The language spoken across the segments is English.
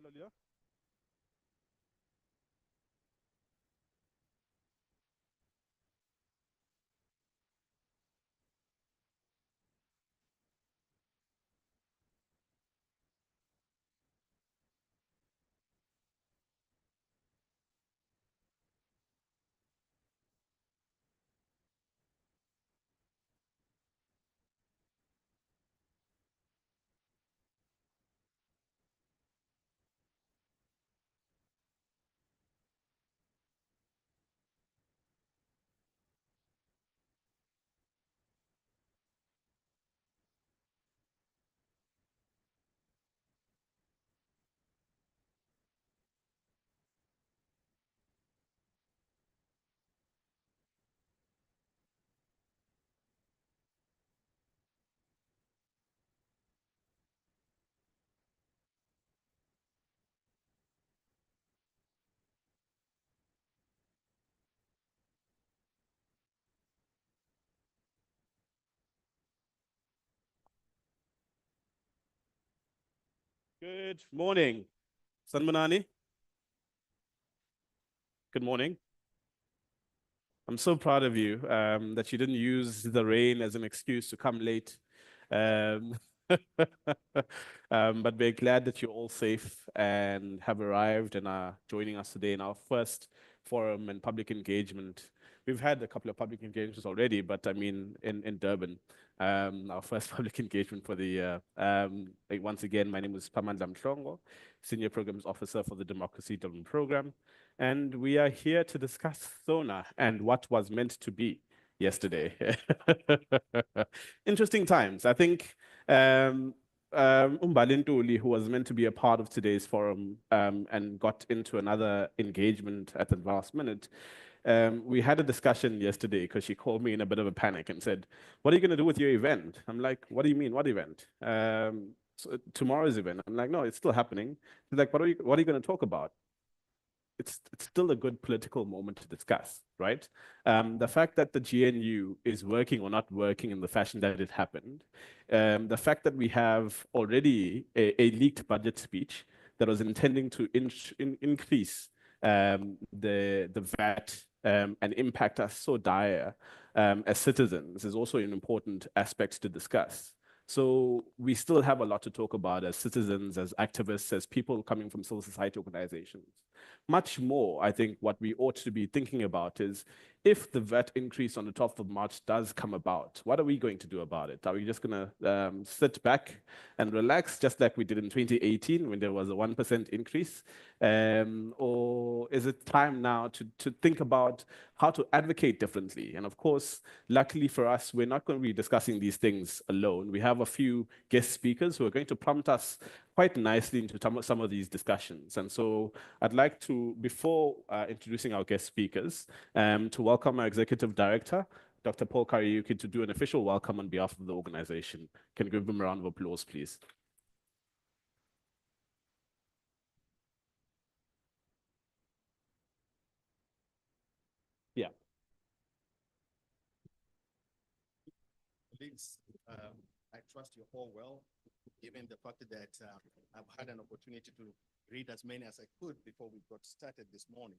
Hello, Leo. Good morning. Sanmanani, good morning. I'm so proud of you that you didn't use the rain as an excuse to come late. Um, but we're glad that you're all safe and have arrived and are joining us today in our first forum and public engagement. We've had a couple of public engagements already, but I mean, in Durban, our first public engagement for the year. Once again, my name is Pamandla Mhlongo, Senior Programs Officer for the Democracy Development Program. And we are here to discuss Sona and what was meant to be yesterday. Interesting times. I think Umbalintuli, who was meant to be a part of today's forum and got into another engagement at the last minute, we had a discussion yesterday because she called me in a bit of a panic and said, "What are you going to do with your event?" I'm like, "What do you mean, what event?" So tomorrow's event. I'm like, "No, it's still happening." She's like, what are you going to talk about?" It's still a good political moment to discuss, right? The fact that the GNU is working or not working in the fashion that it happened, the fact that we have already a leaked budget speech that was intending to increase the VAT and impact us so dire as citizens is also an important aspect to discuss. So we still have a lot to talk about as citizens, as activists, as people coming from civil society organizations. Much more, I think what we ought to be thinking about is if the VAT increase on the 12th of March does come about, what are we going to do about it? Are we just going to sit back and relax, just like we did in 2018 when there was a 1% increase? Or is it time now to think about how to advocate differently? And of course, luckily for us, we're not going to be discussing these things alone. We have a few guest speakers who are going to prompt us quite nicely into some of these discussions. And so I'd like to, before introducing our guest speakers, to welcome our Executive Director, Dr. Paul Kariuki, to do an official welcome on behalf of the organization. Can you give him a round of applause, please? Yeah. Colleagues, I trust you all well, given the fact that I've had an opportunity to read as many as I could before we got started this morning.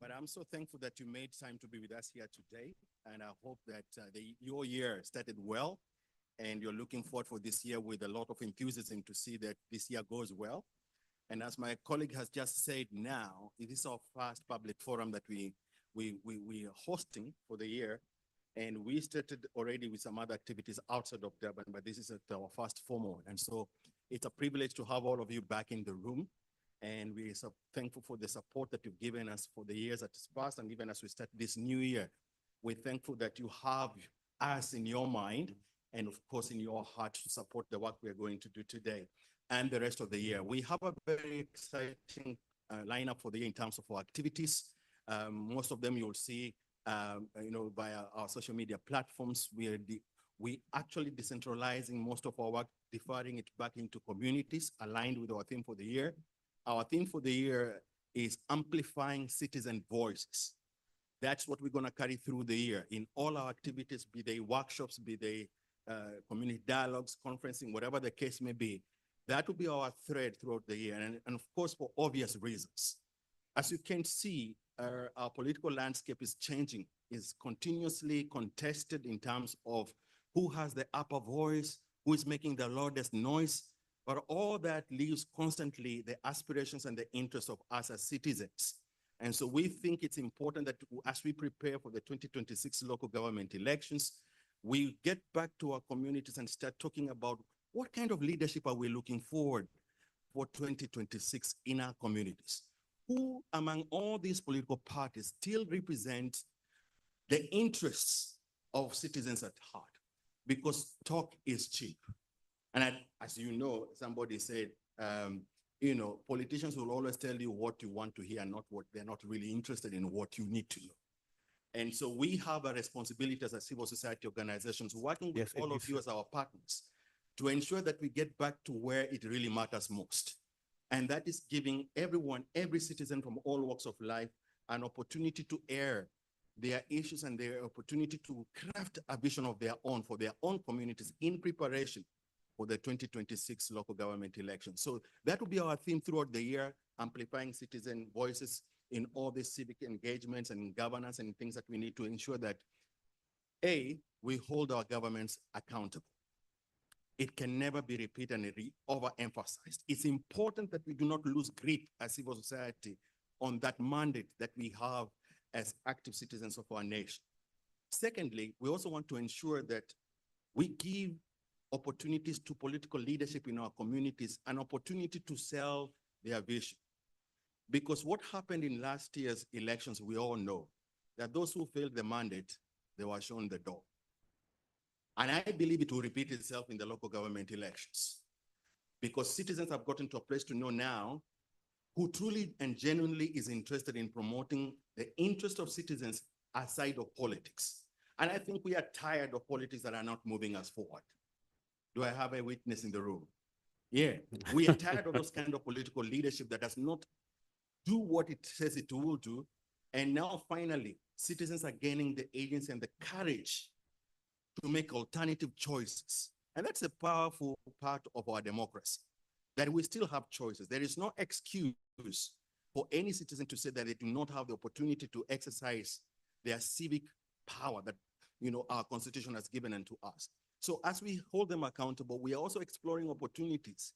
But I'm so thankful that you made time to be with us here today, and I hope that your year started well, and you're looking forward for this year with a lot of enthusiasm to see that this year goes well. And as my colleague has just said now, it is our first public forum that we are hosting for the year. And we started already with some other activities outside of Durban, but this is our first formal. And so it's a privilege to have all of you back in the room. And we're so thankful for the support that you've given us for the years that has passed. And even as we start this new year, we're thankful that you have us in your mind and of course in your heart to support the work we're going to do today and the rest of the year. We have a very exciting lineup for the year in terms of our activities. Most of them you'll see via our social media platforms. We actually decentralizing most of our work, deferring it back into communities, aligned with our theme for the year. Our theme for the year is amplifying citizen voices. That's what we're going to carry through the year in all our activities, be they workshops, be they community dialogues, conferencing, whatever the case may be. That will be our thread throughout the year, and of course, for obvious reasons. As you can see, our political landscape is changing, is continuously contested in terms of who has the upper voice, who is making the loudest noise, but all that leaves constantly the aspirations and the interests of us as citizens. And so we think it's important that as we prepare for the 2026 local government elections, we get back to our communities and start talking about what kind of leadership are we looking forward for 2026 in our communities? Who among all these political parties still represent the interests of citizens at heart? Because talk is cheap. And as you know, somebody said, politicians will always tell you what you want to hear, not what they're not really interested in, what you need to know. And so we have a responsibility as a civil society organizations working with all of you as our partners to ensure that we get back to where it really matters most. And that is giving everyone, every citizen from all walks of life, an opportunity to air their issues and their opportunity to craft a vision of their own for their own communities in preparation for the 2026 local government elections. So that will be our theme throughout the year, amplifying citizen voices in all these civic engagements and governance and things that we need to ensure that, A, we hold our governments accountable. It can never be repeated and overemphasized. It's important that we do not lose grip as civil society on that mandate that we have as active citizens of our nation. Secondly, we also want to ensure that we give opportunities to political leadership in our communities, an opportunity to sell their vision. Because what happened in last year's elections, we all know that those who failed the mandate, they were shown the door. And I believe it will repeat itself in the local government elections, because citizens have gotten to a place to know now who truly and genuinely is interested in promoting the interest of citizens aside of politics. And I think we are tired of politics that are not moving us forward. Do I have a witness in the room? Yeah, we are tired of those kind of political leadership that does not do what it says it will do. And now finally, citizens are gaining the agency and the courage to make alternative choices. And that's a powerful part of our democracy, that we still have choices. There is no excuse for any citizen to say that they do not have the opportunity to exercise their civic power that our constitution has given unto us. So as we hold them accountable, we are also exploring opportunities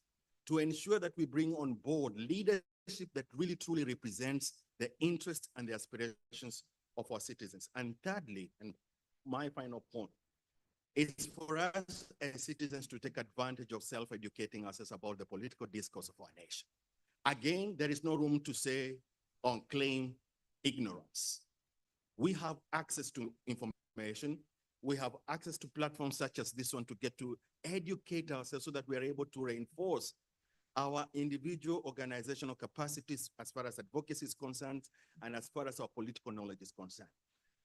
to ensure that we bring on board leadership that really truly represents the interests and the aspirations of our citizens. And thirdly, and my final point, it's for us as citizens to take advantage of self-educating ourselves about the political discourse of our nation. Again, there is no room to say or claim ignorance. We have access to information. We have access to platforms such as this one to get to educate ourselves so that we are able to reinforce our individual organizational capacities as far as advocacy is concerned and as far as our political knowledge is concerned.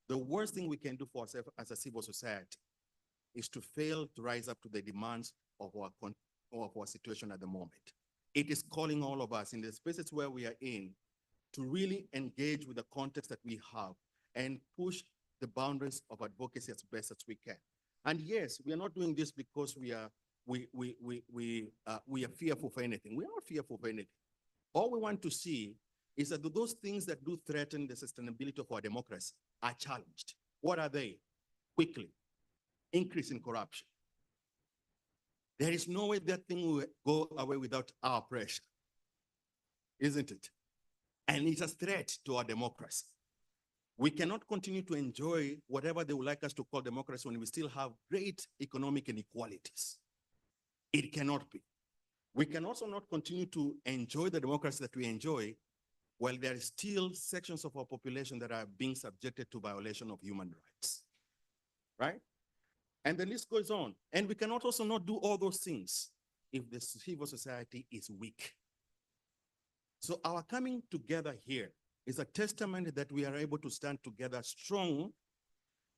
The worst thing we can do for ourselves as a civil society is to fail to rise up to the demands of our situation at the moment. It is calling all of us in the spaces where we are in to really engage with the context that we have and push the boundaries of advocacy as best as we can. And yes, we are not doing this because we are fearful for anything. We are not fearful for anything. All we want to see is that those things that do threaten the sustainability of our democracy are challenged. What are they? Quickly. Increase in corruption. There is no way that thing will go away without our pressure, isn't it? And it's a threat to our democracy. We cannot continue to enjoy whatever they would like us to call democracy when we still have great economic inequalities. It cannot be. We can also not continue to enjoy the democracy that we enjoy while there are still sections of our population that are being subjected to violation of human rights, right? And the list goes on. And we cannot also not do all those things if the civil society is weak. So our coming together here is a testament that we are able to stand together strong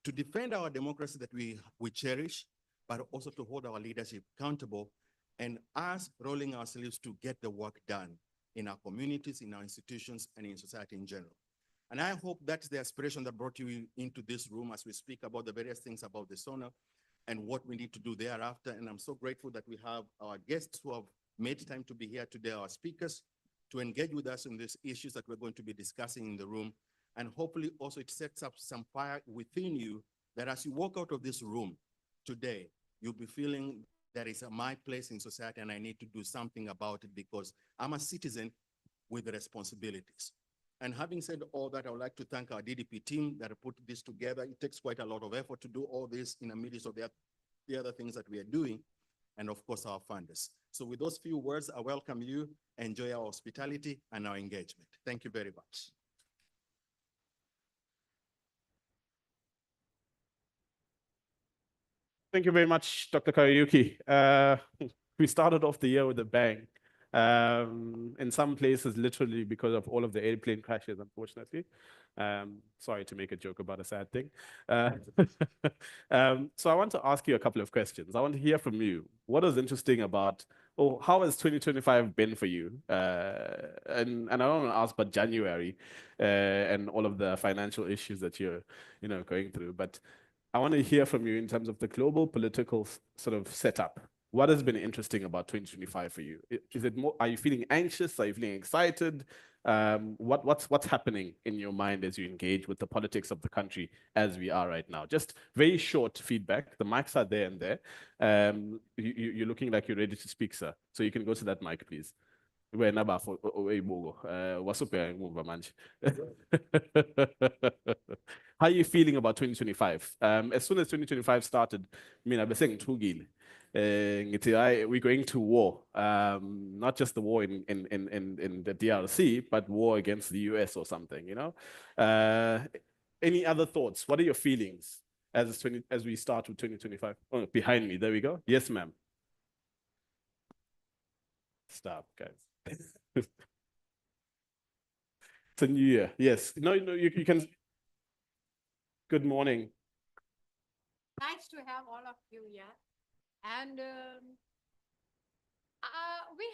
to defend our democracy that we cherish, but also to hold our leadership accountable and us rolling our sleeves to get the work done in our communities, in our institutions, and in society in general. And I hope that's the aspiration that brought you into this room as we speak about the various things about the Sona and what we need to do thereafter. And I'm so grateful that we have our guests who have made time to be here today, our speakers, to engage with us on these issues that we're going to be discussing in the room. And hopefully also it sets up some fire within you that as you walk out of this room today, you'll be feeling there is my place in society and I need to do something about it because I'm a citizen with responsibilities. And having said all that, I would like to thank our DDP team that put this together. It takes quite a lot of effort to do all this in the midst of the other things that we are doing, and of course our funders. So with those few words, I welcome you, enjoy our hospitality and our engagement. Thank you very much. Thank you very much, Dr. Kariuki. We started off the year with a bang. In some places, literally because of all of the airplane crashes, unfortunately. Sorry to make a joke about a sad thing. So I want to ask you a couple of questions. I want to hear from you. What is interesting about, or how has 2025 been for you? And I don't want to ask about January and all of the financial issues that you're, going through, but I want to hear from you in terms of the global political sort of setup. What has been interesting about 2025 for you? Is it more, are you feeling anxious? Are you feeling excited? What's happening in your mind as you engage with the politics of the country as we are right now? Just very short feedback. The mics are there and there. You're looking like you're ready to speak, sir. So you can go to that mic, please. Wena bafo wasupea ngemuva manje. How are you feeling about 2025? As soon as 2025 started, mina bese ngithukile. We're going to war, not just the war in the DRC, but war against the US or something, Any other thoughts? What are your feelings as we start with 2025? Oh, behind me, there we go. Yes, ma'am. Stop, guys. It's a new year. Yes. No, you can. Good morning. Nice to have all of you here. And we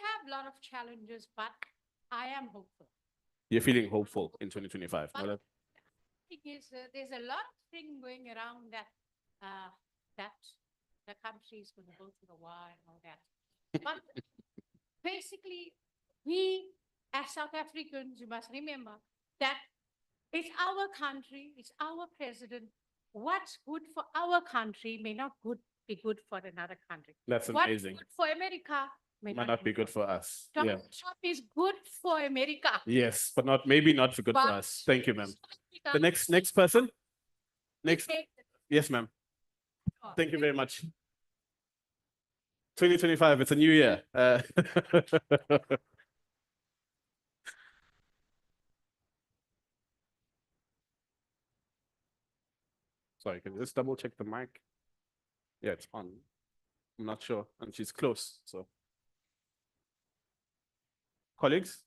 have a lot of challenges, but I am hopeful. You're feeling hopeful in 2025. But the thing is, there's a lot of things going around that the country is going to go through the war and all that. But basically, we as South Africans, you must remember that it's our country, it's our president. What's good for our country may not be good for another country. That's amazing. What's good for America might not be good for us. Donald Trump is good for America. Yes, but maybe not for good for us. Thank you, ma'am. The next person. Next. Yes, ma'am. Thank you very much. 2025, it's a new year. Sorry, can you just double check the mic? Yeah, it's on. I'm not sure. And she's close, so. Colleagues?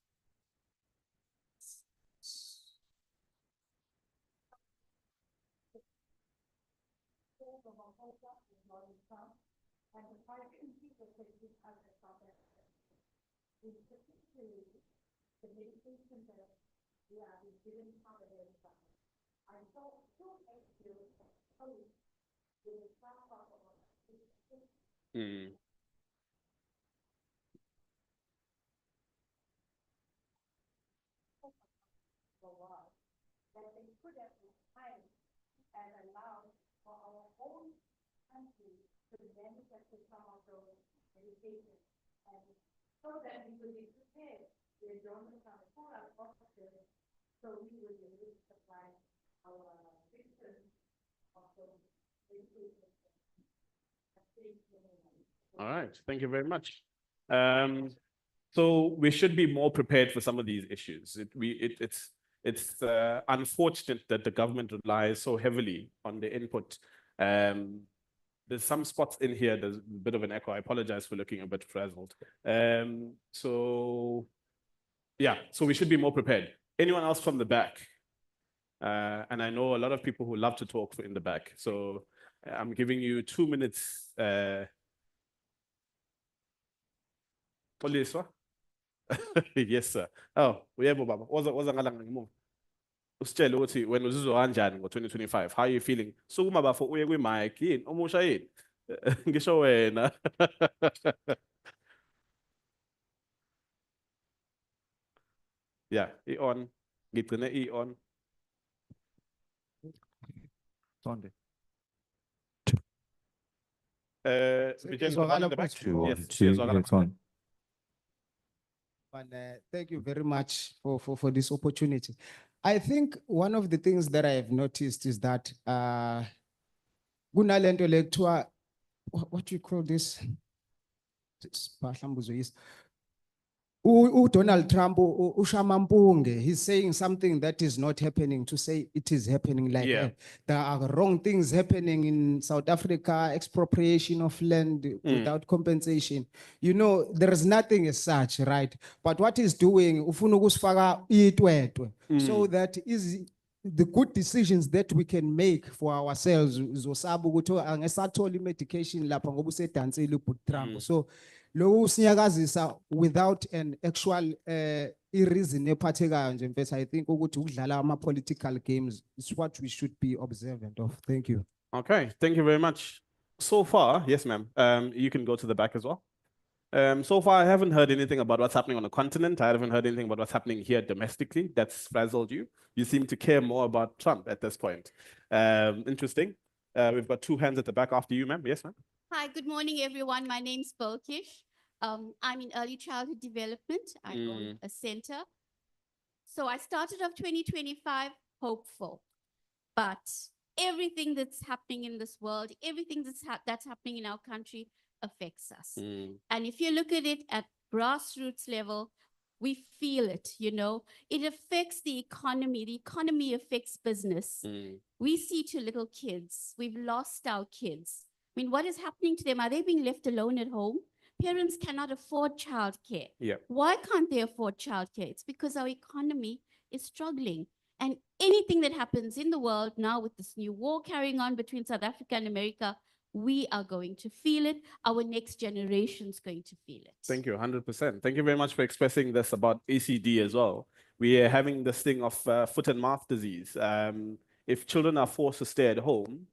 Mm. All right, thank you very much. So we should be more prepared for some of these issues. It's unfortunate that the government relies so heavily on the input. There's some spots in here, there's a bit of an echo. I apologize for looking a bit frazzled. So we should be more prepared. Anyone else from the back? And I know a lot of people who love to talk in the back. So I'm giving you 2 minutes. Yes, sir. Oh, uyebo baba. Woza ngalang ngimuva. Usitshele ukuthi wena uzizwa kanjani ngo-2025. How are you feeling? Sukuma bafo uye kwi-mic yini? Umusha yini? Ngisho wena. Yeah, i-on. Ngigcine i-on. Sonde. Vijay, the one in the back? Two, Yes, two, siyazwakala. it's on. And thank you very much for this opportunity. I think one of the things that I have noticed is that kunalento le kuthiwa, what do you call this? Siphahlamba uzoyisa. Donald Trump, ushamampunge, he's saying something that is not happening to say it is happening like Yeah. there are wrong things happening in South Africa, expropriation of land without compensation. You know, there is nothing as such, right? But what he's doing, ufuna ukusifaka itwetwe, so that is the good decisions that we can make for ourselves. Uzosaba ukuthi angesatholi medication lapha ngoba usedansile ubhuti Trump. So lo usinyakazisa without an actual reason ephathekayo nje mfethu. I think ukuthi ukudlala ama-political games is what we should be observant of. Thank you. Okay, thank you very much. So far, yes, ma'am. You can go to the back as well. So far, I haven't heard anything about what's happening on the continent. I haven't heard anything about what's happening here domestically. That's frazzled you. You seem to care more about Trump at this point. Interesting. We've got two hands at the back after you, ma'am. Yes, ma'am. Hi, good morning, everyone. My name's Bilkish. I'm in early childhood development. I own a center. So I started off 2025 hopeful, but everything that's happening in this world, everything that's happening in our country affects us. And if you look at it at grassroots level, we feel it, you know, it affects the economy affects business. We see to little kids, we've lost our kids. I mean, what is happening to them? Are they being left alone at home? Parents cannot afford childcare. Yeah. Why can't they afford childcare? It's because our economy is struggling. And anything that happens in the world now with this new war carrying on between South Africa and America, we are going to feel it. Our next generation's going to feel it. Thank you, 100%. Thank you very much for expressing this about ACD as well. We are having this thing of foot and mouth disease. If children are forced to stay at home,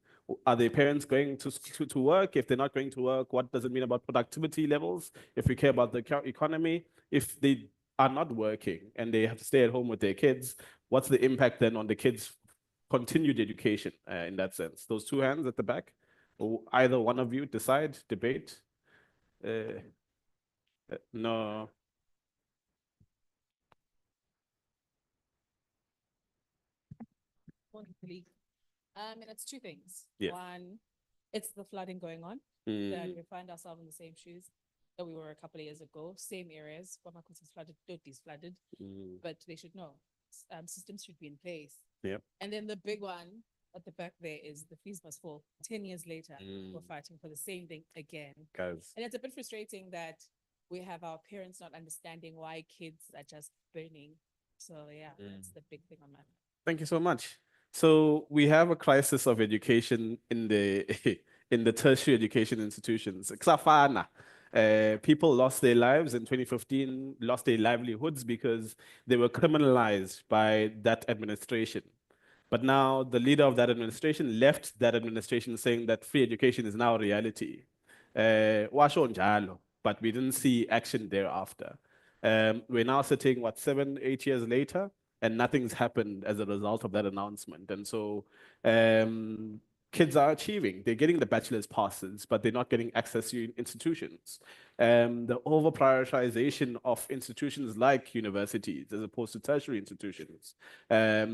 are their parents going to work? If they're not going to work, what does it mean about productivity levels? If we care about the economy, if they are not working and they have to stay at home with their kids, what's the impact then on the kids' continued education in that sense? Those two hands at the back, or either one of you decide, debate. No. Morning, colleague. And it's two things. Yeah. One, it's the flooding going on. That we find ourselves in the same shoes that we were a couple of years ago. Same areas. Kwamakos is flooded, Doti is flooded. But they should know. Systems should be in place. Yep. And then the big one at the back there is the fees must fall. 10 years later, we're fighting for the same thing again. Guys. And it's a bit frustrating that we have our parents not understanding why kids are just burning. So yeah, that's the big thing on my mind. Thank you so much. So we have a crisis of education in the in the tertiary education institutions. Kusafana. People lost their lives in 2015, lost their livelihoods because they were criminalized by that administration. But now the leader of that administration left that administration saying that free education is now a reality. Washo njalo, but we didn't see action thereafter. We're now sitting, what, 7, 8 years later, and nothing's happened as a result of that announcement. And so kids are achieving, they're getting the bachelor's passes, but they're not getting access to institutions. The over-prioritization of institutions like universities as opposed to tertiary institutions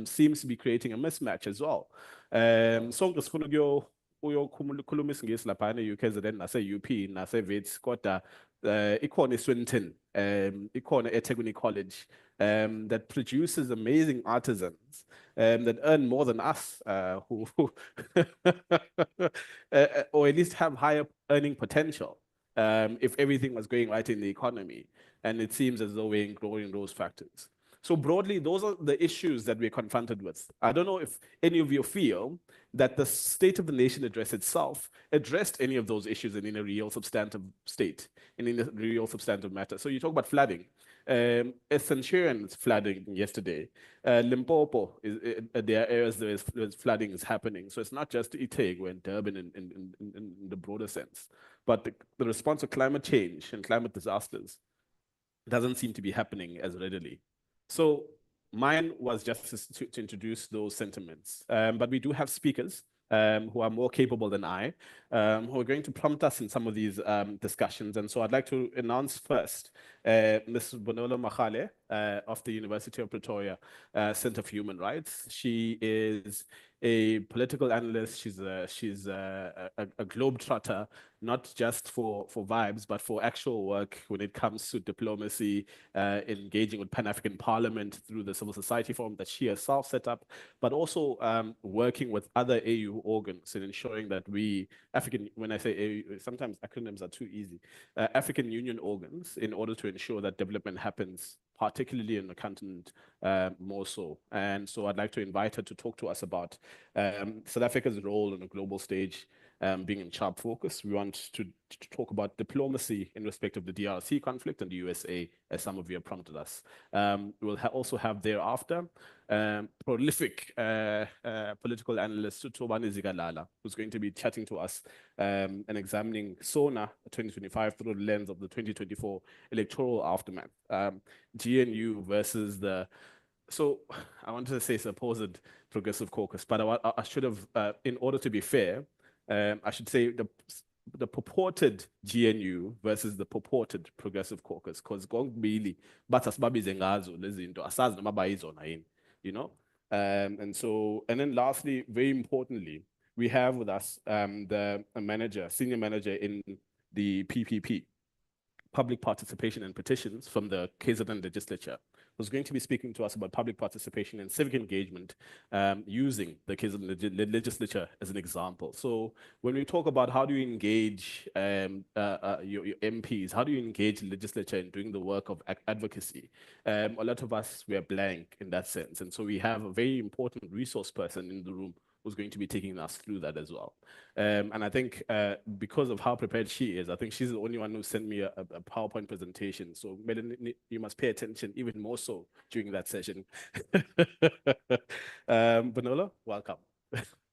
seems to be creating a mismatch as well. So uyokhuluma isingisi laphana e-UKZN nase-UP nase-Wits kodwa ikhona eSwinton ikhona eThekwini College that produces amazing artisans that earn more than us who or at least have higher earning potential if everything was going right in the economy, and it seems as though we're ignoring those factors. So broadly, those are the issues that we're confronted with. I don't know if any of you feel that the State of the Nation address itself addressed any of those issues in a real substantive state, in a real substantive matter. So you talk about flooding. Centurion's flooding yesterday. Limpopo, there are areas where flooding is happening. So it's not just Itegwe and Durban in the broader sense. But the response to climate change and climate disasters doesn't seem to be happening as readily. So mine was just to introduce those sentiments. But we do have speakers who are more capable than I, who are going to prompt us in some of these discussions. And so I'd like to announce first Ms. Bonolo Machale of the University of Pretoria Center for Human Rights. She is a political analyst. She's a globetrotter, not just for vibes, but for actual work when it comes to diplomacy, engaging with Pan-African Parliament through the civil society forum that she herself set up, but also working with other AU organs and ensuring that we, when I say AU, sometimes acronyms are too easy, African Union organs, in order to ensure that development happens, particularly in the continent, more so. And so I'd like to invite her to talk to us about South Africa's role on a global stage, being in sharp focus. We want to talk about diplomacy in respect of the DRC conflict and the USA, as some of you have prompted us. We'll also have thereafter prolific political analyst Tobani Zigalala, who's going to be chatting to us and examining Sona 2025 through the lens of the 2024 electoral aftermath. GNU versus the, so I wanted to say supposed progressive caucus, but I should have, in order to be fair, I should say the purported GNU versus the purported progressive caucus, because really, but as babi zengazo lezinto asazi noma bayizona yini, you know. And then lastly, very importantly, we have with us the senior manager in the PPP, Public Participation and Petitions, from the KZN legislature, who's going to be speaking to us about public participation and civic engagement using the KZN legislature as an example. So when we talk about how do you engage your MPs, how do you engage the legislature in doing the work of advocacy, a lot of us, we are blank in that sense. And so we have a very important resource person in the room who's going to be taking us through that as well. And I think because of how prepared she is, I think she's the only one who sent me a PowerPoint presentation. So Melanie, you must pay attention even more so during that session. Bonolo, welcome.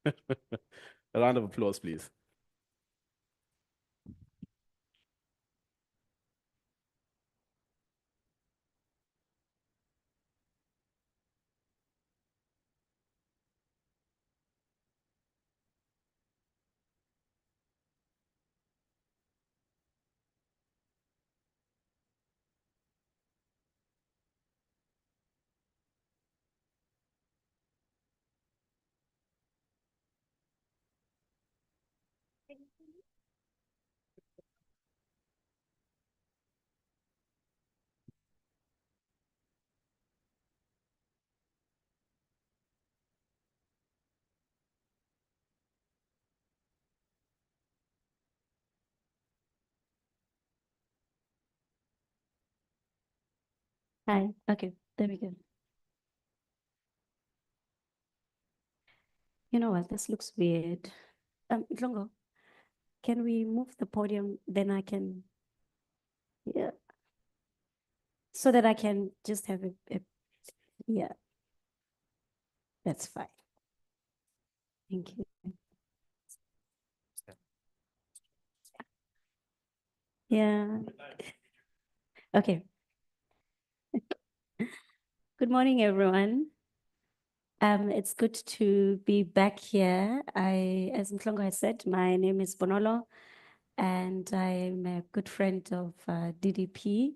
A round of applause, please. Hi, okay, there we go. You know what, this looks weird. Longo, can we move the podium? Then I can, yeah. So that I can just have yeah. That's fine. Thank you. Yeah. Okay. Good morning, everyone. It's good to be back here. As Mhlongo has said, my name is Bonolo, and I'm a good friend of DDP.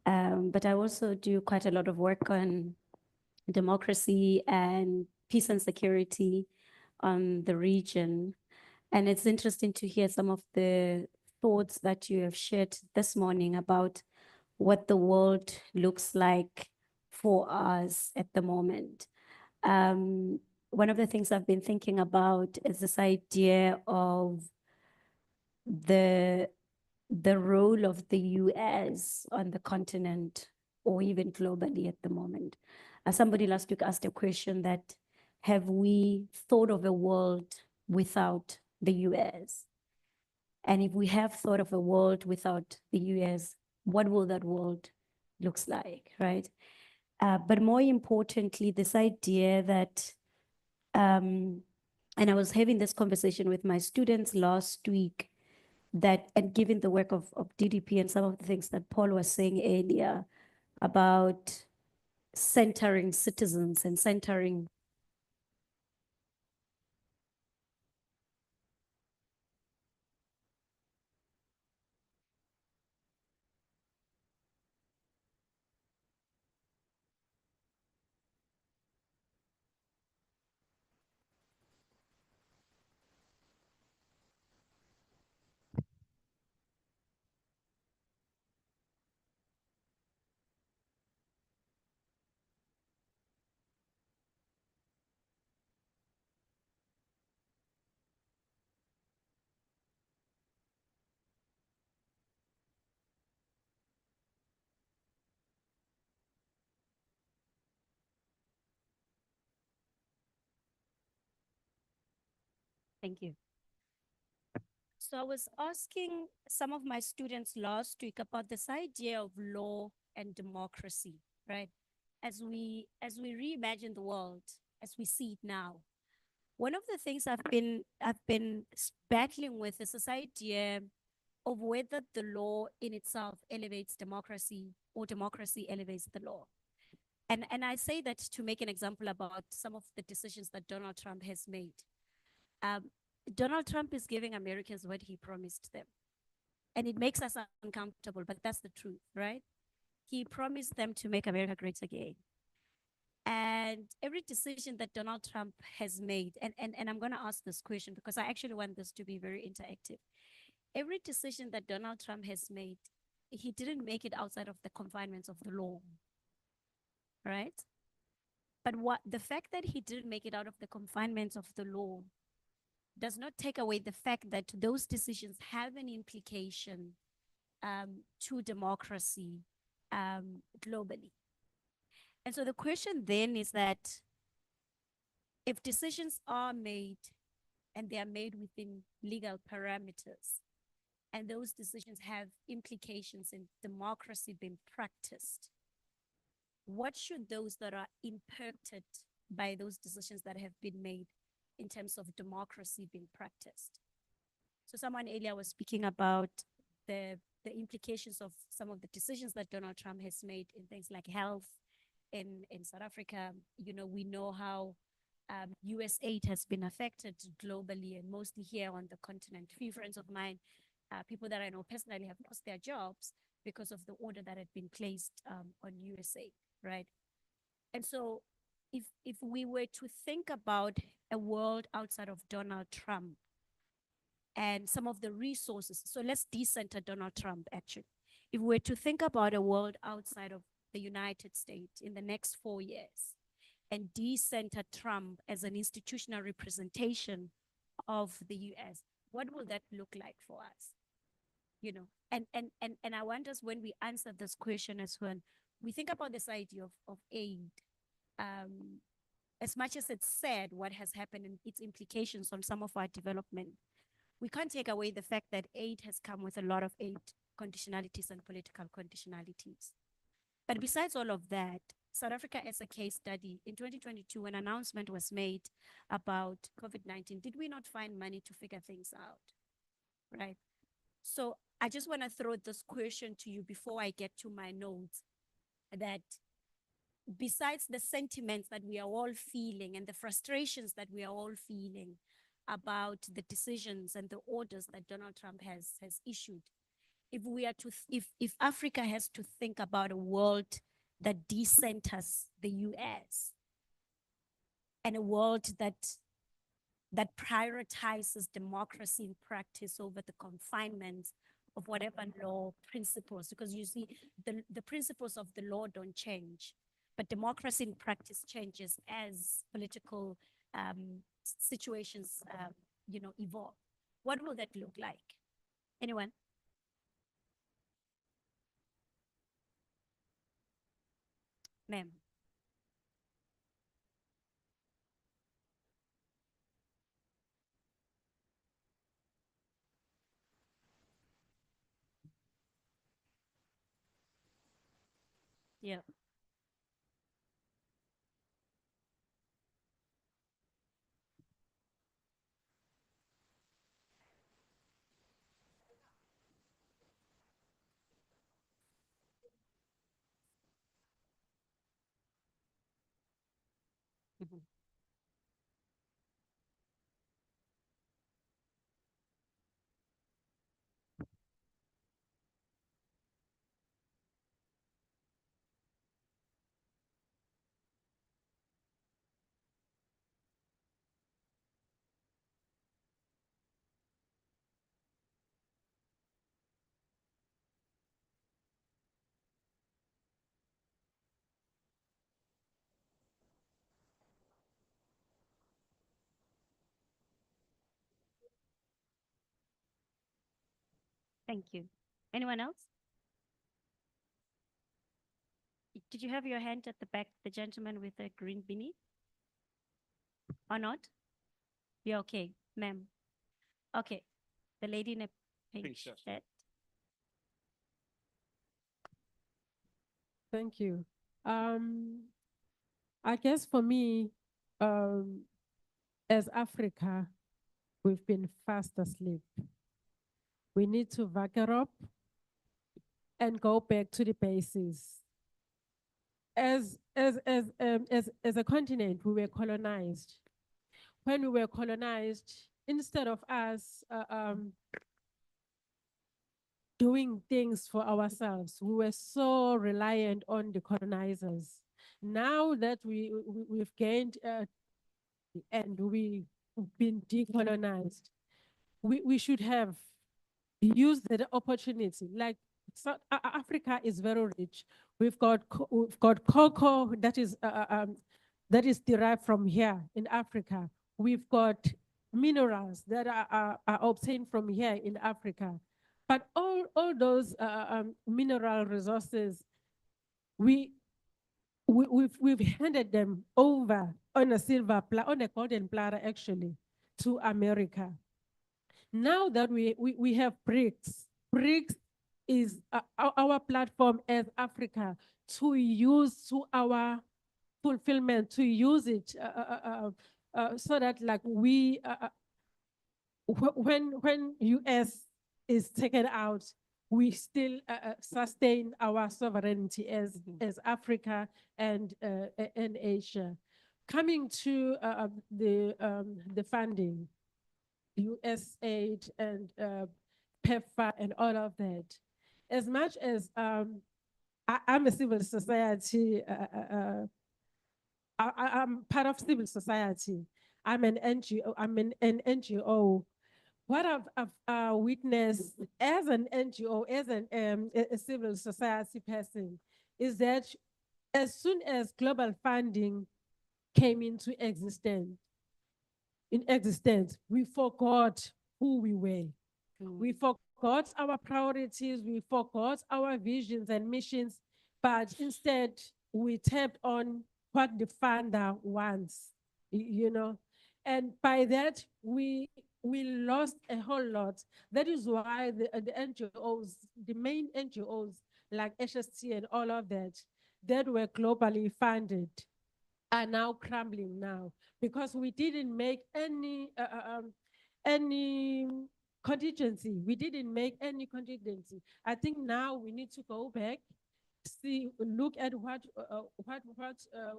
But I also do quite a lot of work on democracy and peace and security on the region. And it's interesting to hear some of the thoughts that you have shared this morning about what the world looks like for us at the moment. One of the things I've been thinking about is this idea of the role of the US on the continent or even globally at the moment. Somebody last week asked a question that, have we thought of a world without the US? And if we have thought of a world without the US, what will that world looks like, right? But more importantly, this idea that, and I was having this conversation with my students last week, that, and given the work of DDP and some of the things that Paul was saying earlier about centering citizens and centering. Thank you. So I was asking some of my students last week about this idea of law and democracy, right? As we reimagine the world as we see it now. One of the things I've been battling with is this idea of whether the law in itself elevates democracy or democracy elevates the law. And I say that to make an example about some of the decisions that Donald Trump has made. Um, Donald Trump is giving Americans what he promised them. And it makes us uncomfortable, but that's the truth, right? He promised them to make America great again. And every decision that Donald Trump has made, and I'm going to ask this question because I actually want this to be very interactive. Every decision that Donald Trump has made, he didn't make it outside of the confinements of the law, right? But what the fact that he didn't make it out of the confinements of the law does not take away the fact that those decisions have an implication to democracy globally. And so the question then is that if decisions are made and they are made within legal parameters, and those decisions have implications in democracy being practiced, what should those that are impacted by those decisions that have been made in terms of democracy being practiced? So someone earlier was speaking about the implications of some of the decisions that Donald Trump has made in things like health in South Africa. You know, we know how US aid has been affected globally and mostly here on the continent. A few friends of mine, people that I know personally, have lost their jobs because of the order that had been placed on US aid, right? And so if we were to think about a world outside of Donald Trump and some of the resources, so let's decenter Donald Trump actually. If we were to think about a world outside of the United States in the next 4 years and decenter Trump as an institutional representation of the US, what will that look like for us? You know, and I want us, when we answer this question, as when we think about this idea of aid, as much as it's sad what has happened and its implications on some of our development, we can't take away the fact that aid has come with a lot of aid conditionalities and political conditionalities. But besides all of that, South Africa as a case study, in 2022, an announcement was made about COVID-19. Did we not find money to figure things out, right? So I just want to throw this question to you before I get to my notes, that besides the sentiments that we are all feeling and the frustrations that we are all feeling about the decisions and the orders that Donald Trump has issued, if we are to if Africa has to think about a world that decenters the US and a world that prioritizes democracy in practice over the confinements of whatever law principles, because you see the principles of the law don't change, but democracy in practice changes as political situations evolve. What will that look like? Anyone? Ma'am. Yeah. Thank you. Anyone else? Did you have your hand at the back, the gentleman with the green beanie? Or not? You're okay, ma'am. Okay, the lady in a pink Pink shirt. shirt. Thank you. I guess for me, as Africa, we've been fast asleep. We need to wake it up and go back to the basics. As a continent, we were colonized. When we were colonized, instead of us doing things for ourselves, we were so reliant on the colonizers. Now that we've gained and we've been decolonized, we should have used the opportunity. Like Africa is very rich. We've got cocoa that is derived from here in Africa. We've got minerals that are obtained from here in Africa. But all those mineral resources, we've handed them over on a golden platter actually to America. Now that we have BRICS is our platform as Africa to use to our fulfillment, to use it so that like when US is taken out, we still sustain our sovereignty as Africa and Asia. Coming to the funding, US aid and PEPFAR and all of that. As much as I'm a civil society, I'm part of civil society. I'm an NGO. I'm an NGO. What I've witnessed as an NGO, as a civil society person, is that as soon as global funding came into existence, we forgot who we were. We forgot our priorities, we forgot our visions and missions, but instead we tapped on what the funder wants, you know. And by that, we lost a whole lot. That is why the NGOs, the main NGOs like HST and all of that were globally funded are now crumbling now because we didn't make any contingency. We didn't make any contingency. I think now we need to go back, look at what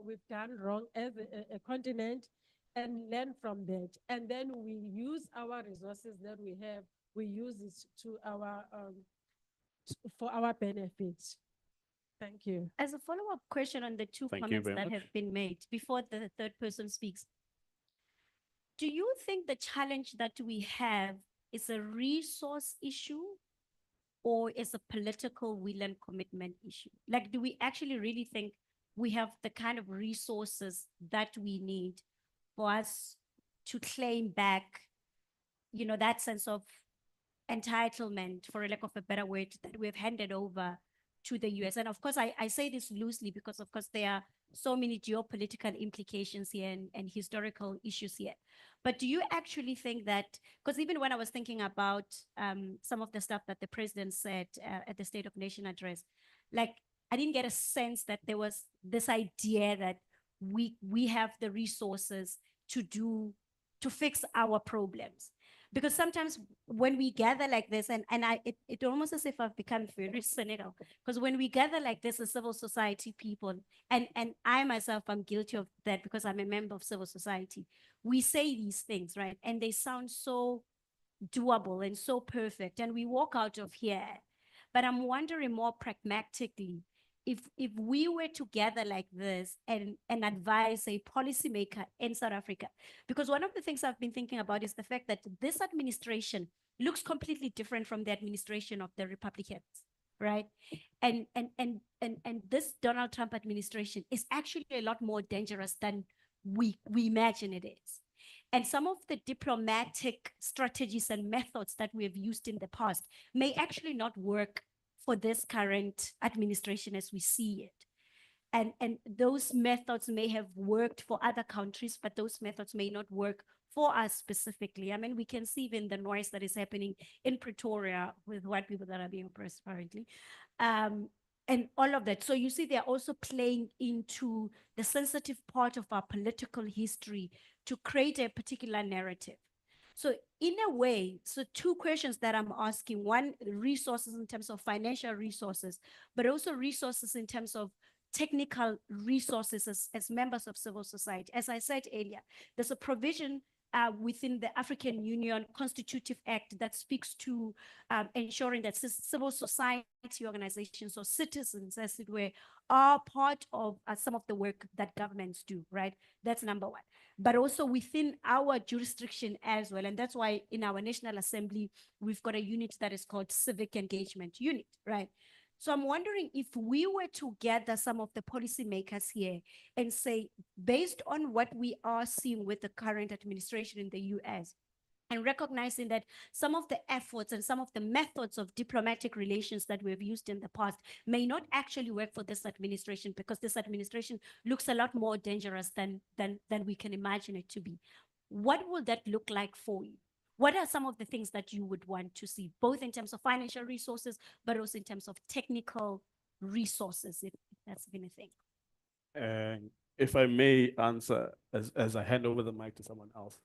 we've done wrong as a continent, and learn from that. And then we use our resources that we have. We use it to our for our benefits. Thank you. As a follow-up question on the two Thank you comments very that much. have been made before the third person speaks, do you think the challenge that we have is a resource issue or is a political will and commitment issue? Like, do we actually really think we have the kind of resources that we need for us to claim back, you know, that sense of entitlement, for a lack of a better word, that we've handed over to the US? And of course, I say this loosely because, of course, there are so many geopolitical implications here and historical issues here. But do you actually think that, because even when I was thinking about some of the stuff that the president said at the State of Nation address, like, I didn't get a sense that there was this idea that we have the resources to fix our problems. Because sometimes when we gather like this, and it almost as if I've become very cynical, because when we gather like this as civil society people, and I myself, I'm guilty of that because I'm a member of civil society, we say these things, right? And they sound so doable and so perfect, and we walk out of here. But I'm wondering more pragmatically, if we were to gather like this and advise a policymaker in South Africa, because one of the things I've been thinking about is the fact that this administration looks completely different from the administration of the Republicans, right? And this Donald Trump administration is actually a lot more dangerous than we imagine it is. And some of the diplomatic strategies and methods that we have used in the past may actually not work for this current administration as we see it. And those methods may have worked for other countries, but those methods may not work for us specifically. I mean, we can see even the noise that is happening in Pretoria with white people that are being oppressed currently. And all of that. So you see, they're also playing into the sensitive part of our political history to create a particular narrative. So in a way, so two questions that I'm asking: one, resources in terms of financial resources, but also resources in terms of technical resources as members of civil society. As I said earlier, there's a provision within the African Union Constitutive Act that speaks to ensuring that civil society organizations or citizens, as it were, are part of some of the work that governments do, right? That's number one. But also within our jurisdiction as well. And that's why in our National Assembly, we've got a unit that is called Civic Engagement Unit, right? So I'm wondering if we were to gather some of the policymakers here and say, based on what we are seeing with the current administration in the US, and recognizing that some of the efforts and some of the methods of diplomatic relations that we've used in the past may not actually work for this administration, because this administration looks a lot more dangerous than we can imagine it to be. What will that look like for you? What are some of the things that you would want to see, both in terms of financial resources, but also in terms of technical resources, if that's been a thing? And if I may answer as I hand over the mic to someone else.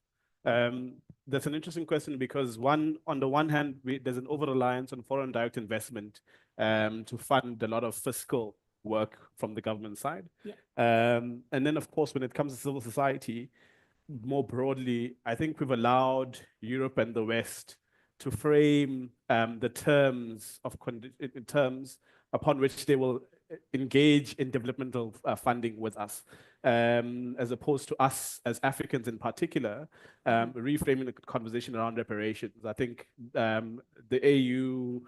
That's an interesting question because on the one hand, there's an over-reliance on foreign direct investment to fund a lot of fiscal work from the government side. Yeah. And then, of course, when it comes to civil society, more broadly, I think we've allowed Europe and the West to frame the terms upon which they will engage in developmental funding with us, as opposed to us as Africans in particular, reframing the conversation around reparations. I think the AU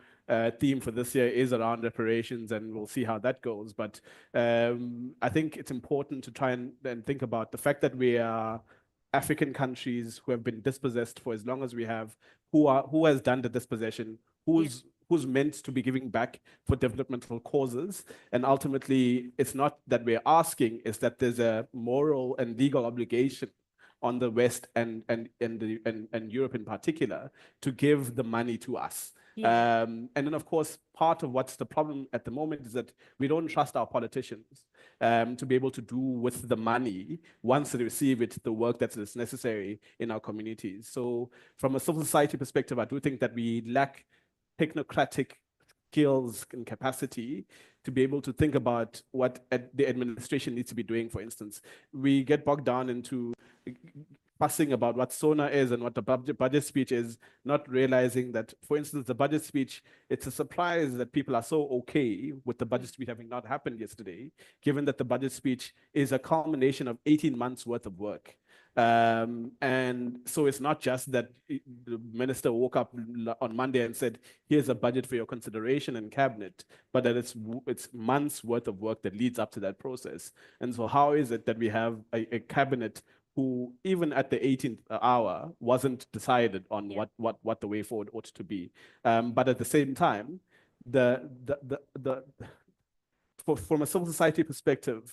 theme for this year is around reparations, and we'll see how that goes. But I think it's important to try and think about the fact that we are African countries who have been dispossessed for as long as we have, who has done the dispossession, who's meant to be giving back for developmental causes. And ultimately, it's not that we're asking, it's that there's a moral and legal obligation on the West and Europe in particular to give the money to us. Yeah. And then, of course, part of what's the problem at the moment is that we don't trust our politicians to be able to do with the money, once they receive it, the work that is necessary in our communities. So from a civil society perspective, I do think that we lack technocratic skills and capacity to be able to think about what the administration needs to be doing. For instance, we get bogged down into fussing about what Sona is and what the budget speech is, not realizing that, for instance, the budget speech, it's a surprise that people are so okay with the budget speech having not happened yesterday, given that the budget speech is a culmination of 18 months worth of work. And so it's not just that the minister woke up on Monday and said, here's a budget for your consideration in cabinet, but that it's months worth of work that leads up to that process. And so how is it that we have a cabinet who, even at the 18th hour, wasn't decided on what the way forward ought to be? But at the same time, from a civil society perspective,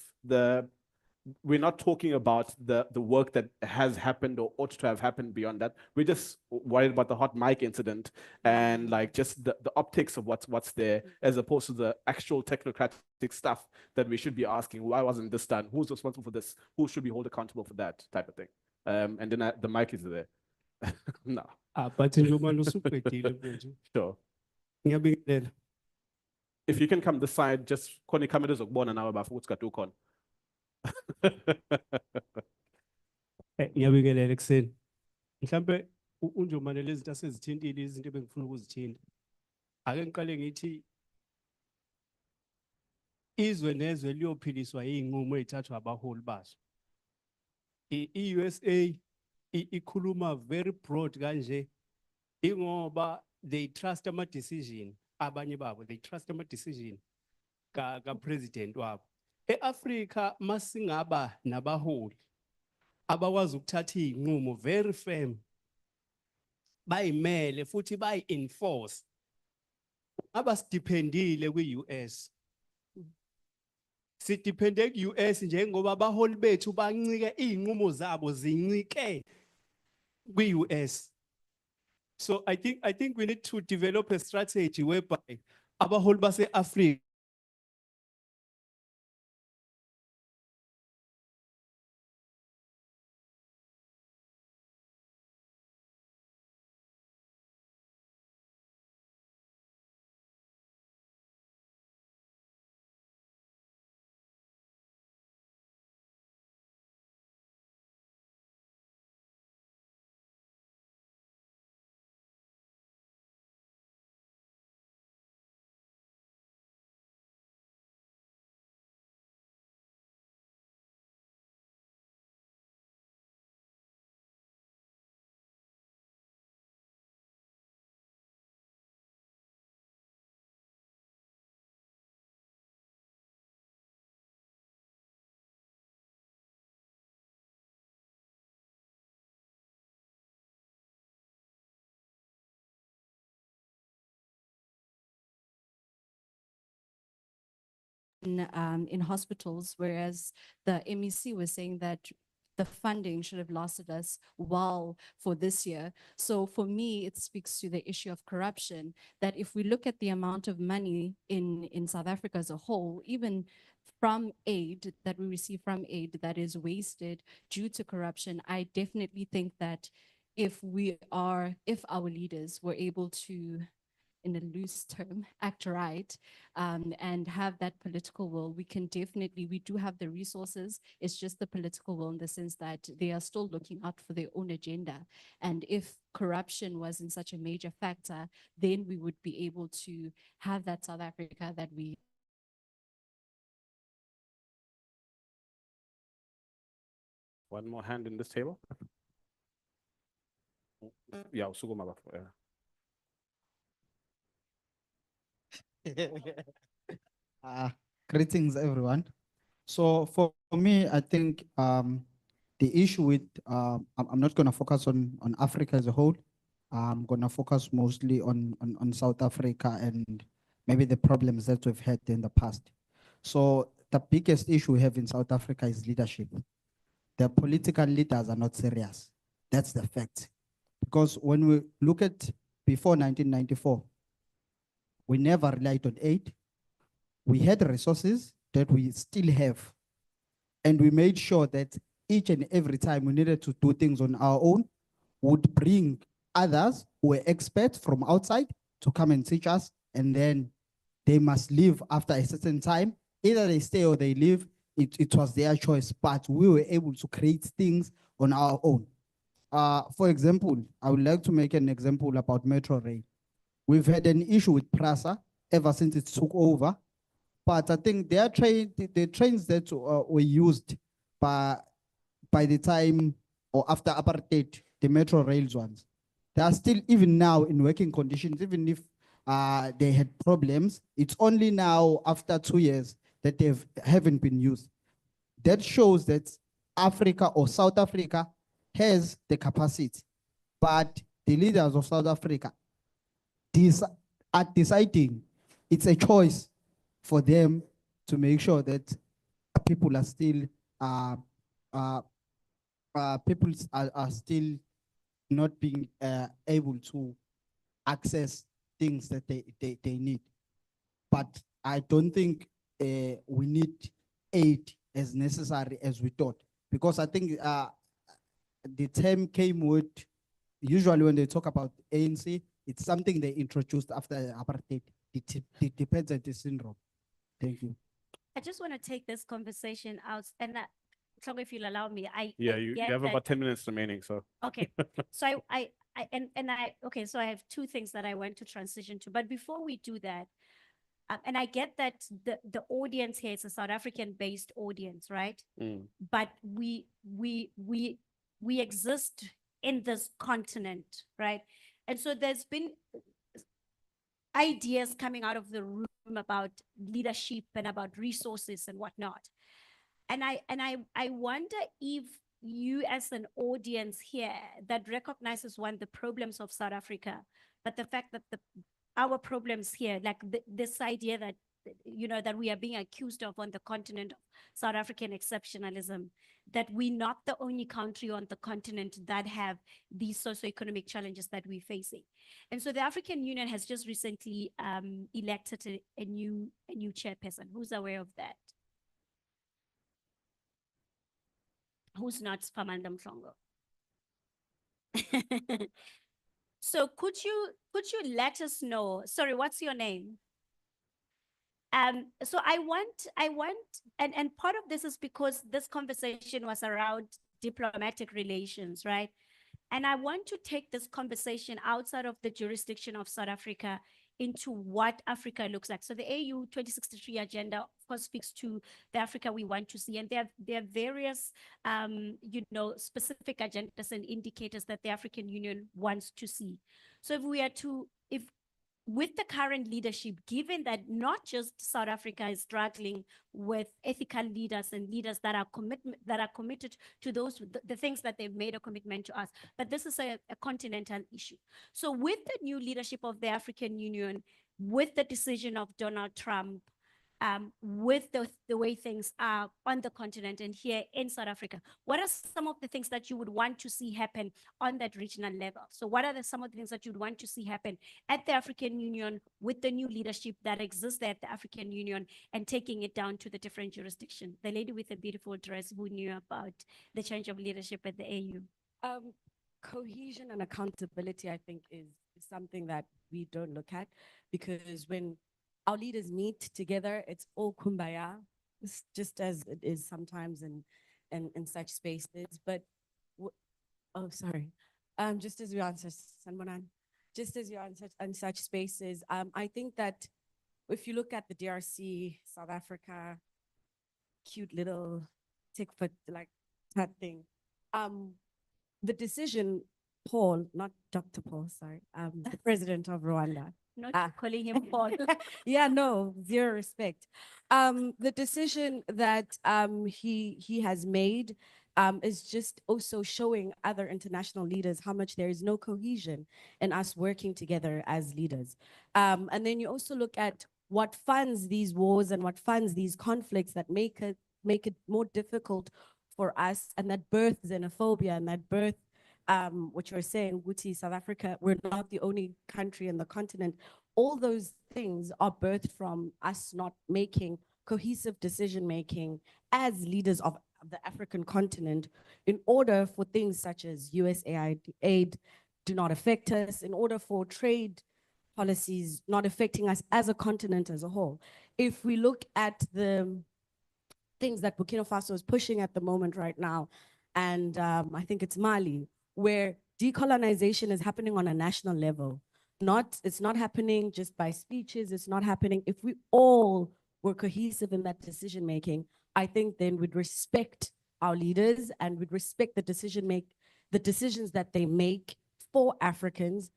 we're not talking about the work that has happened or ought to have happened beyond that. We're just worried about the hot mic incident and like just the optics of what's there, as opposed to the actual technocratic stuff that we should be asking. Why wasn't this done? Who's responsible for this? Who should be held accountable for that type of thing? And then the mic is there. No. But njengoba usuqedile mfethu, Sure. ngiyabingelela. If you can come this side, just khona ikamera izokubona nawe bafuna ukuthi kade ukhona. Ngiyabingelela ekseni. Mhlambe unjomane lezi zinto asezithintile izinto ebengifuna ukuzithinta. Ake ngiqale ngithi izwe nezwe liyophiliswa iy'nqumo ey'thathwa abaholi baso. I-USA ikhuluma very broad kanje ingoba they trust ama-decision abanye babo, they trust ama-decision ka-president wabo. E-Afrika masingaba nabaholi abakwazi ukuthatha iy'nqumo very firm, bayimele futhi bayi-enforce, abasidiphendile kwi-US. Sidipende ku-US njengoba abaholi bethu bancike iy'nqumo zabo zincike kwi-US. So I think we need to develop a strategy whereby abaholi base-Afrika in hospitals, whereas the MEC was saying that the funding should have lasted us well for this year. So for me, it speaks to the issue of corruption, that if we look at the amount of money in South Africa as a whole, even from aid that we receive from aid that is wasted due to corruption, I definitely think that if our leaders were able to, in a loose term, act right, and have that political will, we do have the resources. It's just the political will in the sense that they are still looking out for their own agenda. And if corruption wasn't such a major factor, then we would be able to have that South Africa that we One more hand in this table. Yeah, usukuma bafo, yeah. Greetings, everyone. So for me, I think the issue with, I'm not going to focus on Africa as a whole. I'm going to focus mostly on South Africa and maybe the problems that we've had in the past. So the biggest issue we have in South Africa is leadership. The political leaders are not serious. That's the fact. Because when we look at before 1994, we never relied on aid. We had resources that we still have. And we made sure that each and every time we needed to do things on our own, would bring others who were experts from outside to come and teach us. And then they must leave after a certain time. Either they stay or they leave. It was their choice, but we were able to create things on our own. For example, I would like to make an example about Metro Rail. We've had an issue with PRASA ever since it took over, but I think the trains that were used by the time or after apartheid, the Metro Rails ones, they are still even now in working conditions, even if they had problems. It's only now after 2 years that they haven't been used. That shows that Africa or South Africa has the capacity, but the leaders of South Africa are deciding. It's a choice for them to make sure that people are still still not being able to access things that they need. But I don't think we need aid as necessary as we thought, because I think the term came with usually when they talk about ANC, it's something they introduced after apartheid, the dependent syndrome. Thank you. I just want to take this conversation out, and Tlhoko, if you'll allow me, Yeah, I you get have that- about 10 minutes remaining, so. Okay, so okay, so I have two things that I want to transition to, but before we do that, and I get that the audience here is a South African-based audience, right? Mm. But we exist in this continent, right? And so there's been ideas coming out of the room about leadership and about resources and whatnot. And I wonder if you as an audience here that recognizes one, the problems of South Africa, but the fact that our problems here, like this idea that, you know, that we are being accused of on the continent of South African exceptionalism, that we're not the only country on the continent that have these socioeconomic challenges that we're facing. And so the African Union has just recently elected a new chairperson. Who's aware of that? Who's not Famanda Mhlongo? So could you let us know, sorry, what's your name? So I want, and part of this is because this conversation was around diplomatic relations, right? And I want to take this conversation outside of the jurisdiction of South Africa into what Africa looks like. So the AU 2063 agenda, of course, speaks to the Africa we want to see. And there are various, you know, specific agendas and indicators that the African Union wants to see. So if we are to, with the current leadership, given that not just South Africa is struggling with ethical leaders and leaders that are committed to those the things that they've made a commitment to us, but this is a continental issue. So with the new leadership of the African Union, with the decision of Donald Trump, with the way things are on the continent and here in South Africa, what are some of the things that you would want to see happen on that regional level? So what are some of the things that you'd want to see happen at the African Union with the new leadership that exists there at the African Union and taking it down to the different jurisdictions? The lady with the beautiful dress who knew about the change of leadership at the AU. Cohesion and accountability, I think, is something that we don't look at, because when our leaders meet together, it's all kumbaya, just as it is sometimes in such spaces. But oh, sorry, just as you answer, Sanbonan, just as you answer in such spaces, I think that if you look at the DRC, South Africa, cute little tick for like that thing, the decision, Paul, not Dr. Paul, sorry, the president of Rwanda. Not calling him Paul. Yeah, no, zero respect. The decision that he has made is just also showing other international leaders how much there is no cohesion in us working together as leaders. And then you also look at what funds these wars and what funds these conflicts that make it more difficult for us, and that birth xenophobia and that birth what you're saying, Guti, South Africa, we're not the only country in the continent. All those things are birthed from us not making cohesive decision-making as leaders of the African continent, in order for things such as USAID do not affect us, in order for trade policies not affecting us as a continent as a whole. If we look at the things that Burkina Faso is pushing at the moment right now, and I think it's Mali, where decolonization is happening on a national level. It's not happening just by speeches, it's not happening. If we all were cohesive in that decision making, I think then we'd respect our leaders and we'd respect the decisions that they make for Africans,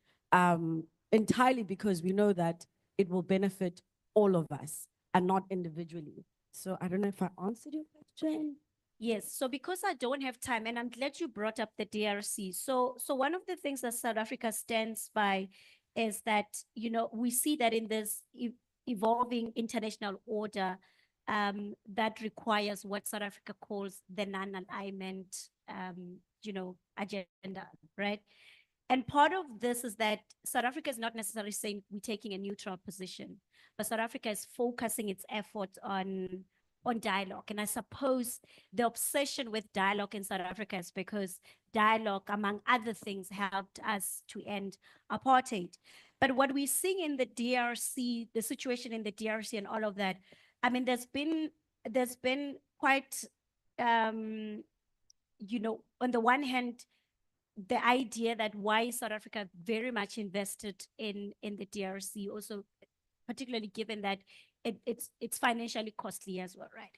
entirely because we know that it will benefit all of us and not individually. So I don't know if I answered your question. Yes, so because I don't have time, and I'm glad you brought up the DRC. So one of the things that South Africa stands by is that, you know, we see that in this evolving international order that requires what South Africa calls the non-alignment, you know, agenda, right? And part of this is that South Africa is not necessarily saying we're taking a neutral position, but South Africa is focusing its efforts on on dialogue. And I suppose the obsession with dialogue in South Africa is because dialogue, among other things, helped us to end apartheid. But what we're seeing in the DRC, the situation in the DRC and all of that, I mean, there's been quite, you know, on the one hand, the idea that why South Africa very much invested in the DRC, also particularly given that it's financially costly as well, right?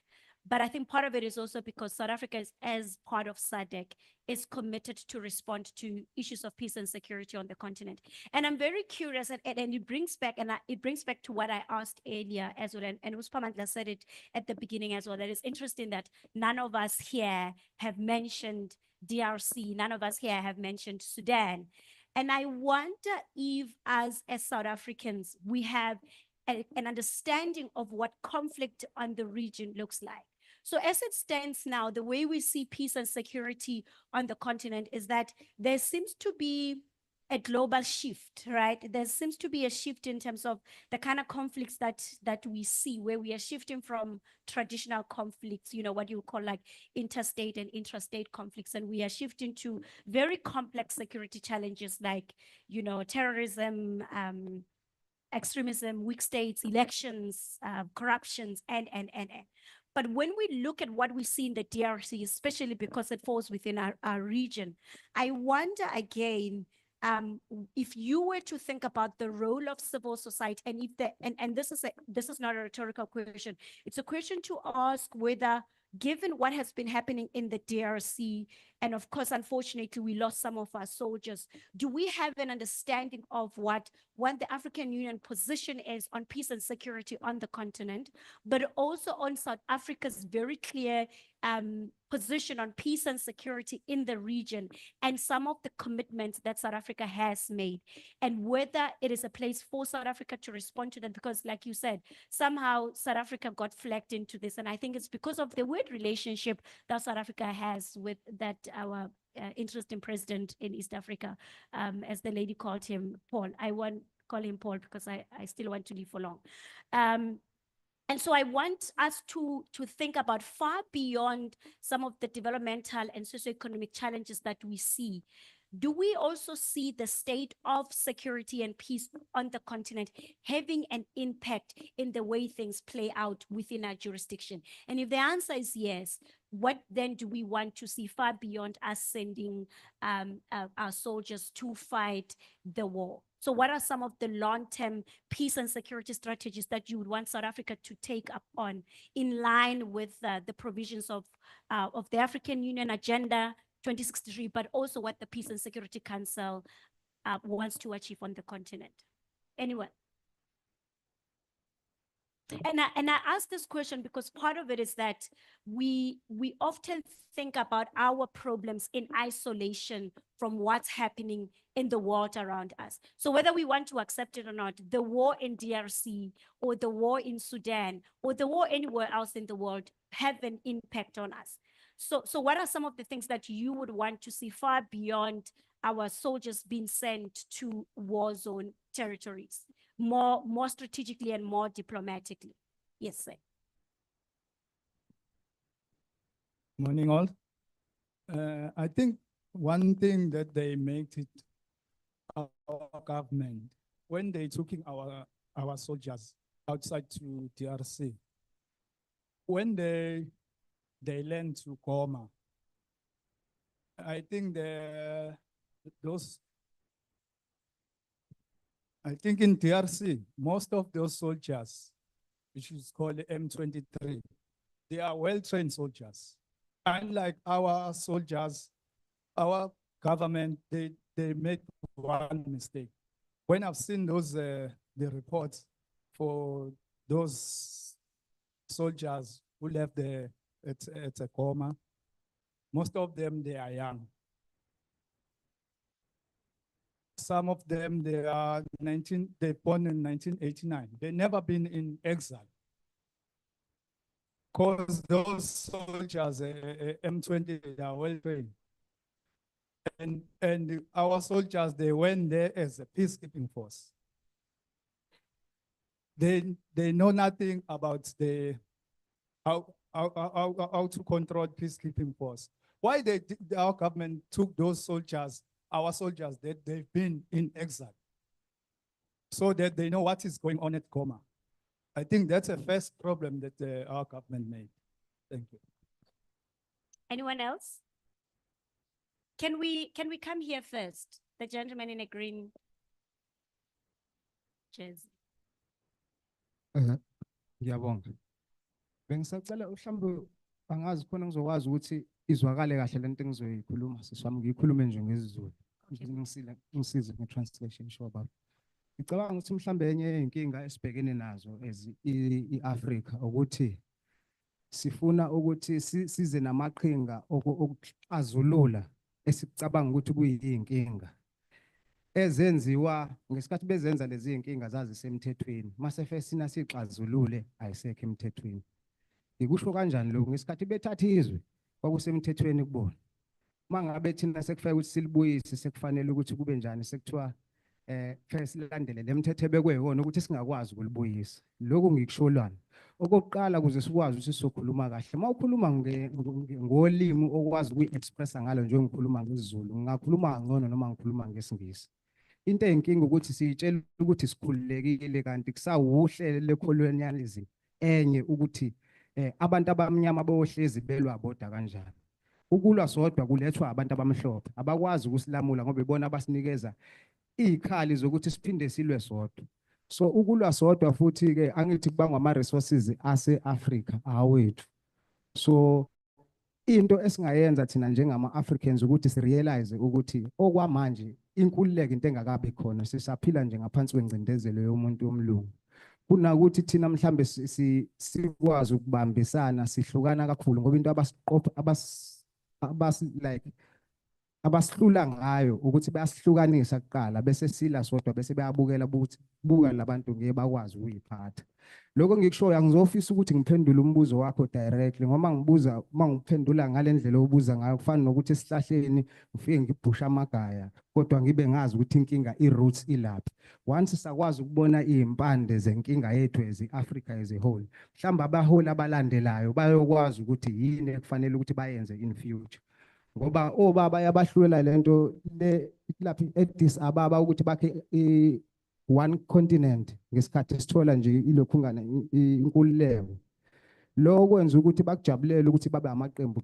But I think part of it is also because South Africa is, as part of SADC, is committed to respond to issues of peace and security on the continent. And I'm very curious, and it brings back, it brings back to what I asked earlier as well, and Uspamandla said it at the beginning as well, that it's interesting that none of us here have mentioned DRC, none of us here have mentioned Sudan. And I wonder if, as South Africans, we have an understanding of what conflict on the region looks like. So as it stands now, the way we see peace and security on the continent is that there seems to be a global shift, right? There seems to be a shift in terms of the kind of conflicts that we see, where we are shifting from traditional conflicts, you know, what you call like interstate and intrastate conflicts, and we are shifting to very complex security challenges like, you know, terrorism, extremism, weak states, elections, corruptions, and. But when we look at what we see in the DRC, especially because it falls within our region, I wonder again, if you were to think about the role of civil society, and if and this is not a rhetorical question, it's a question to ask whether, given what has been happening in the DRC, and of course, unfortunately, we lost some of our soldiers, do we have an understanding of what the African Union position is on peace and security on the continent, but also on South Africa's very clear position on peace and security in the region, and some of the commitments that South Africa has made, and whether it is a place for South Africa to respond to them? Because like you said, somehow South Africa got flagged into this, and I think it's because of the weird relationship that South Africa has with that our interesting president in East Africa, as the lady called him, Paul. I won't call him Paul because I still want to live for long. And so I want us to think about far beyond some of the developmental and socioeconomic challenges that we see. Do we also see the state of security and peace on the continent having an impact in the way things play out within our jurisdiction? And if the answer is yes, what then do we want to see far beyond us sending our soldiers to fight the war? So what are some of the long-term peace and security strategies that you would want South Africa to take up on, in line with the provisions of the African Union Agenda 2063, but also what the Peace and Security Council wants to achieve on the continent? Anyone? And I ask this question because part of it is that we often think about our problems in isolation from what's happening in the world around us. So whether we want to accept it or not, the war in DRC or the war in Sudan or the war anywhere else in the world have an impact on us. So what are some of the things that you would want to see far beyond our soldiers being sent to war zone territories, more strategically and more diplomatically? Yes, sir. Morning all. I think one thing that they make it our government, when they took our soldiers outside to DRC, when they land to Goma, I think I think in DRC, most of those soldiers, which is called M23, they are well-trained soldiers. Unlike our soldiers, our government, they make one mistake. When I've seen those the reports for those soldiers who left at a coma, most of them, they are young. Some of them, they are they born in 1989. They never been in exile. Because those soldiers, M20, they are well trained. And our soldiers, they went there as a peacekeeping force. They know nothing about the how to control peacekeeping force. Why our government took those soldiers, our soldiers, that they've been in exile, so that they know what is going on at Goma. I think that's the first problem that our government made. Thank you. Anyone else? Can we come here first? The gentleman in a green jersey. Ngiyabonga. Bengisacela mhlawumbe angazi khona ngizokwazi ukuthi izwakale kahle lento engizoyikhuluma siswami ngiyikhulume nje ngesiZulu. Ngisize nge-translation sure baba. Ngicabanga ukuthi mhlawumbe enye yey'nkinga esibhekene nazo as i-Afrika ukuthi sifuna ukuthi size namaqhinga okuxazulula esicabanga ukuthi kuyinkinga ezenziwa ngesikhathi bezenza lezi zinkinga zazisemthethweni mase fesina sixazulule ayisekho emthethweni. Ngikusho kanjani lokho? Ngesikhathi bethatha izwe kwakusemthethweni kubona. Mangabe thina sekufika ukuthi silibuyise sekufanele ukuthi kube njani sekuthiwa first silandele lemithetho ebekuyona ukuthi singakwazi ukulibuyisa. Lokho ngikusholwana. Okokuqala ukuze sikwazi ukuthi sizokhuluma kahle. Mawukhuluma ngolimi okwazi ukuyi-expressa ngalo nje ngikhuluma ngesiZulu, ngingakhuluma ngcono noma ngikhuluma ngesiNgisi. Into eyinkinga ukuthi siyitshela ukuthi sikhululekile kanti kusawuhlelo le-colonialism enye ukuthi abantu abamnyama bohlezi belwa bodwa kanjani. Ukulwa sodwa kulethwa abantu abamhlophe abakwazi ukusilamula ngoba ibona abasinikeza izikhali zokuthi siphinde silwe sodwa. So ukulwa sodwa futhi ke angithi kubangwa ama-resources ase-Afrika awethu. So into esingayenza thina njengama-Africans ukuthi sirealize ukuthi okwamanje inkululeko into engakabi khona, sisaphila nje ngaphansi kwengcindezelo yomuntu womlungu. Kunakuthi thina mhlambe sikwazi ukubambisana sihlukana kakhulu ngoba into abasihlula ngayo ukuthi bayasihlukanisa kuqala bese sila sodwa bese bayabukela ukuthi buka labantu ngeke bakwazi ukuyiphatha. Lokho ngikushoyo angizofisa ukuthi ngiphendule umbuzo wakho directly ngoba ngibuza mangiphendula ngalendlela obuza ngayo kufana nokuthi esihlahleni ngifike ngibhusha amagaya kodwa ngibe ngazi ukuthi inkinga i-roots ilaphi. Once sakwazi ukubona izimpande zenkinga yethu ezi-Africa as a whole, mhlamba abaholi abalandelayo bayokwazi ukuthi yini ekufanele ukuthi bayenze in future. Ngoba obaba yabahlulela lento lapha e-Addis Ababa ukuthi bakhe one continent ngesikhathi sithola nje ilokhungana inkululeko. Lokho kwenza ukuthi bakujabulele ukuthi babe amaqembu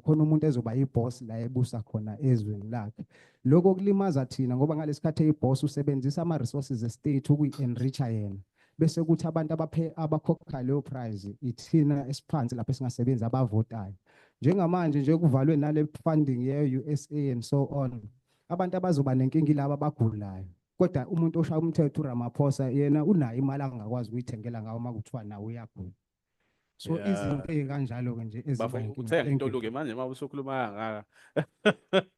khona umuntu ezoba yiboss la ebusa khona ezweni lakhe. Lokho kulimaza thina ngoba ngalesikhathi eyiboss usebenzisa ama-resources e-state ukuyi-enricha yena. Bese kuthi abantu abakhokha leyo prize ithina esiphansi lapho esingasebenzi abavotayo. Njengamanje nje kuvalwe nale funding ye-USA and so on. Abantu abazoba nenkinga ilaba abagulayo. Kodwa umuntu oshaya umthetho uRamaphosa yena unayo imali angakwazi ukuyithengela ngawo makuthiwa nawe uyagula. So izinto ezikanjalo ke nje eziba inkinga. Manje mawusokhuluma ngaka.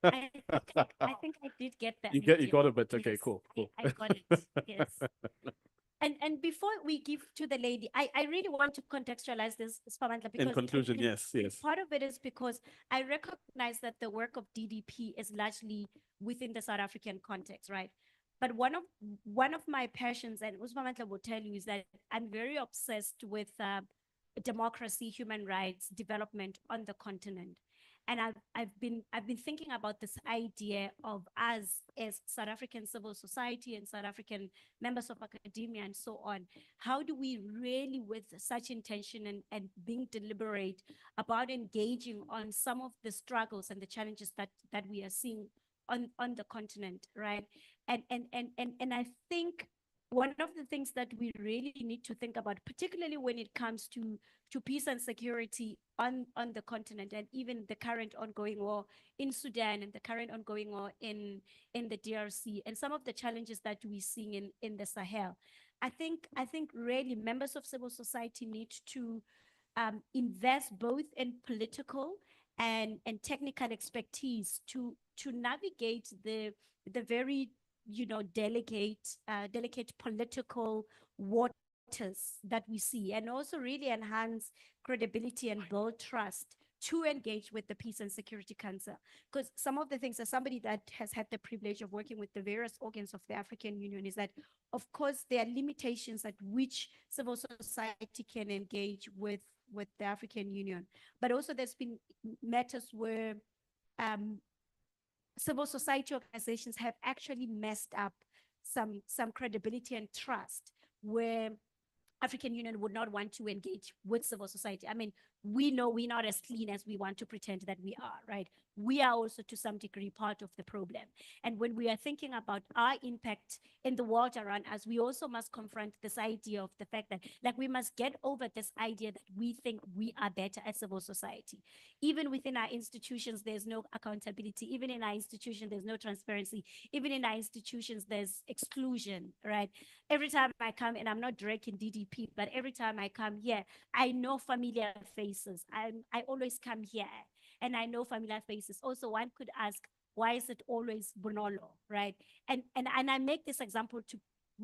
I think I did get that. You got a bit. Okay, cool. I got it. Yes. And before we give to the lady, I really want to contextualize this, Spamandla, because in conclusion, yes. Part of it is because I recognize that the work of DDP is largely within the South African context, right? But one of my passions, and Usmamantla will tell you, is that I'm very obsessed with democracy, human rights, development on the continent. And I've been thinking about this idea of us as South African civil society and South African members of academia and so on. How do we really, with such intention and being deliberate about engaging on some of the struggles and the challenges that we are seeing on the continent, right? And I think one of the things that we really need to think about, particularly when it comes to peace and security on the continent, and even the current ongoing war in Sudan and the current ongoing war in the DRC, and some of the challenges that we're seeing in the Sahel. I think really members of civil society need to invest both in political and technical expertise to navigate the very delicate political waters that we see, and also really enhance credibility and build trust to engage with the Peace and Security Council. Because some of the things, as somebody that has had the privilege of working with the various organs of the African Union, is that, of course, there are limitations at which civil society can engage with with the African Union. But also there's been matters where civil society organizations have actually messed up some credibility and trust, where African Union would not want to engage with civil society. I mean, we know we're not as clean as we want to pretend that we are, right? We are also to some degree part of the problem. And when we are thinking about our impact in the world around us, we also must confront this idea of the fact that, like, we must get over this idea that we think we are better as civil society. Even within our institutions, there's no accountability. Even in our institutions, there's no transparency. Even in our institutions, there's exclusion, right? Every time I come, and I'm not directing DDP, but every time I come here, I know familiar faces. I always come here and I know familiar faces. Also, one could ask, why is it always Bonolo, right? And I make this example to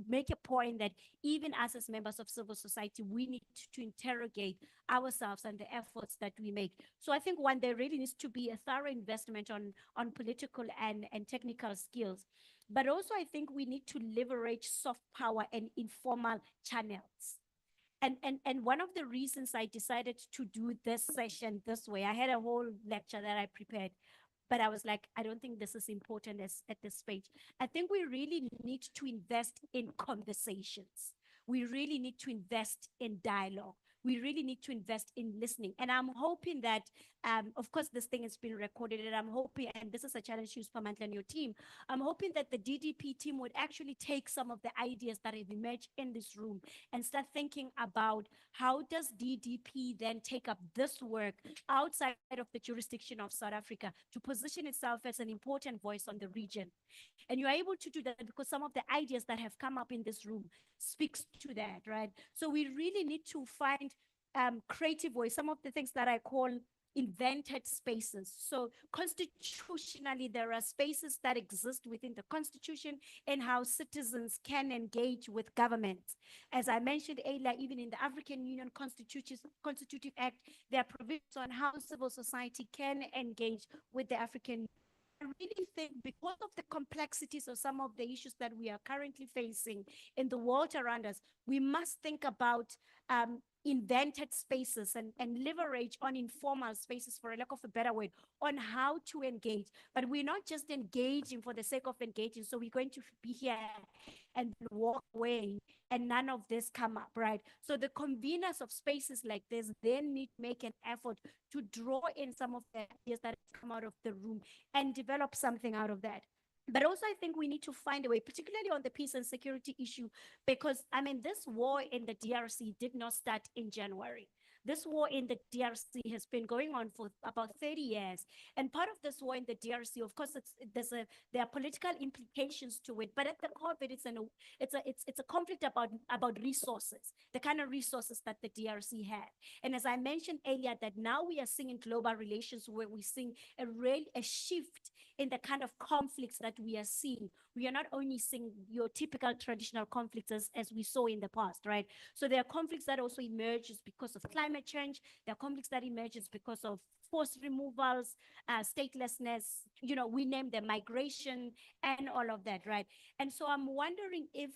make a point that even us as members of civil society, we need to interrogate ourselves and the efforts that we make. So I think one, there really needs to be a thorough investment on political and technical skills. But also I think we need to leverage soft power and informal channels. And one of the reasons I decided to do this session this way, I had a whole lecture that I prepared, but I was like, I don't think this is important at this stage. I think we really need to invest in conversations. We really need to invest in dialogue. We really need to invest in listening. And I'm hoping that, of course, this thing has been recorded, and I'm hoping, and this is a challenge to use Pamantla and your team, I'm hoping that the DDP team would actually take some of the ideas that have emerged in this room and start thinking about how does DDP then take up this work outside of the jurisdiction of South Africa to position itself as an important voice on the region. And you're able to do that because some of the ideas that have come up in this room speaks to that, right? So we really need to find creative ways, some of the things that I call invented spaces. So constitutionally, there are spaces that exist within the constitution and how citizens can engage with government. As I mentioned earlier, even in the African Union Constitutive Act, there are provisions on how civil society can engage with the African. I really think because of the complexities of some of the issues that we are currently facing in the world around us, we must think about invented spaces and leverage on informal spaces, for a lack of a better word, on how to engage. But we're not just engaging for the sake of engaging. So we're going to be here and walk away and none of this come up, right? So the conveners of spaces like this then need to make an effort to draw in some of the ideas that have come out of the room and develop something out of that. But also, I think we need to find a way, particularly on the peace and security issue, because, I mean, this war in the DRC did not start in January. This war in the DRC has been going on for about 30 years. And part of this war in the DRC, of course, there are political implications to it, but at the core of it, it's a conflict about resources, the kind of resources that the DRC had. And as I mentioned earlier, that now we are seeing in global relations where we're seeing a shift in the kind of conflicts that we are seeing. We are not only seeing your typical traditional conflicts as we saw in the past, right? So there are conflicts that also emerges because of climate change. There are conflicts that emerges because of forced removals, statelessness, you know, we name them migration and all of that, right? And so I'm wondering if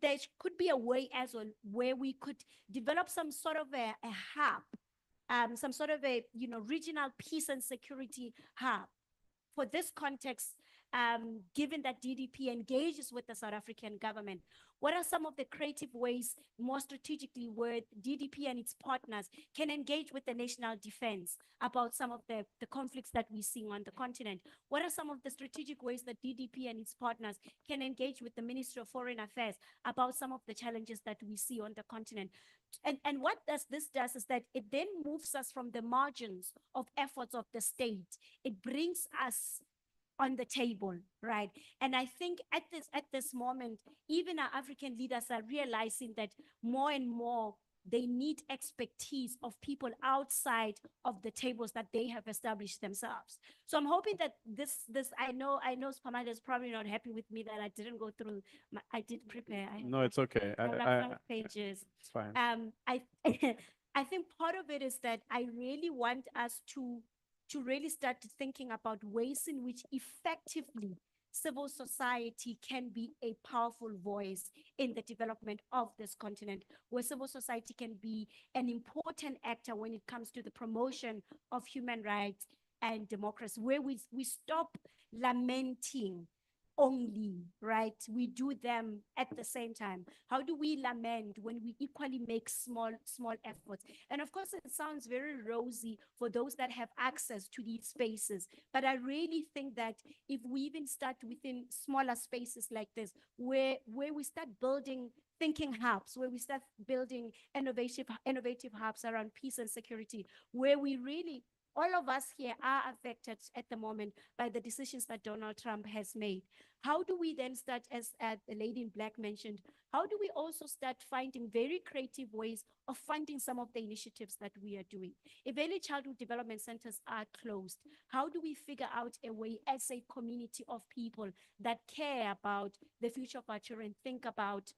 there could be a way as well where we could develop some sort of a hub, some sort of a, you know, regional peace and security hub. For this context, given that DDP engages with the South African government, what are some of the creative ways, more strategically, where DDP and its partners can engage with the national defense about some of the conflicts that we see on the continent? What are some of the strategic ways that DDP and its partners can engage with the Ministry of Foreign Affairs about some of the challenges that we see on the continent? And what this does is that it then moves us from the margins of efforts of the state. It brings us on the table, right? And I think at this moment, even our African leaders are realizing that more and more they need expertise of people outside of the tables that they have established themselves. So I'm hoping that this I know Pamela is probably not happy with me that I didn't go through. I did prepare. No, it's okay. I have 5 pages. It's fine. I think part of it is that I really want us to really start thinking about ways in which effectively civil society can be a powerful voice in the development of this continent, where civil society can be an important actor when it comes to the promotion of human rights and democracy, where we stop lamenting only, right? We do them at the same time. How do we lament when we equally make small efforts? And of course, it sounds very rosy for those that have access to these spaces. But I really think that if we even start within smaller spaces like this, where we start building thinking hubs, where we start building innovative hubs around peace and security, where we really, all of us here are affected at the moment by the decisions that Donald Trump has made. How do we then start, as the lady in black mentioned, how do we also start finding very creative ways of funding some of the initiatives that we are doing? If early childhood development centers are closed, how do we figure out a way as a community of people that care about the future of our children, think about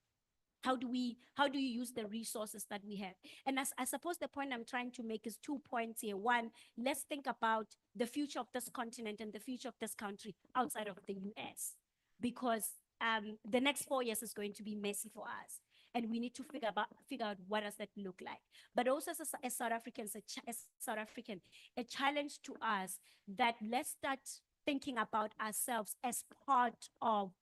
how do you use the resources that we have? And I suppose the point I'm trying to make is 2 points here. One, let's think about the future of this continent and the future of this country outside of the US, because the next 4 years is going to be messy for us. And we need to figure out what does that look like. But also as South Africans, a challenge to us that let's start thinking about ourselves as part of,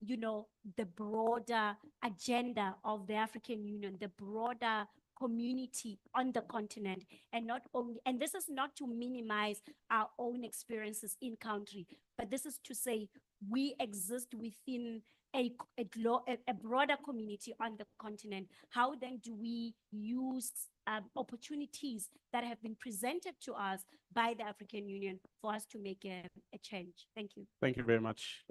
you know, the broader agenda of the African Union, the broader community on the continent, and not only, and this is not to minimize our own experiences in country, but this is to say we exist within a broader community on the continent. How then do we use opportunities that have been presented to us by the African Union for us to make a change? Thank you. Thank you very much.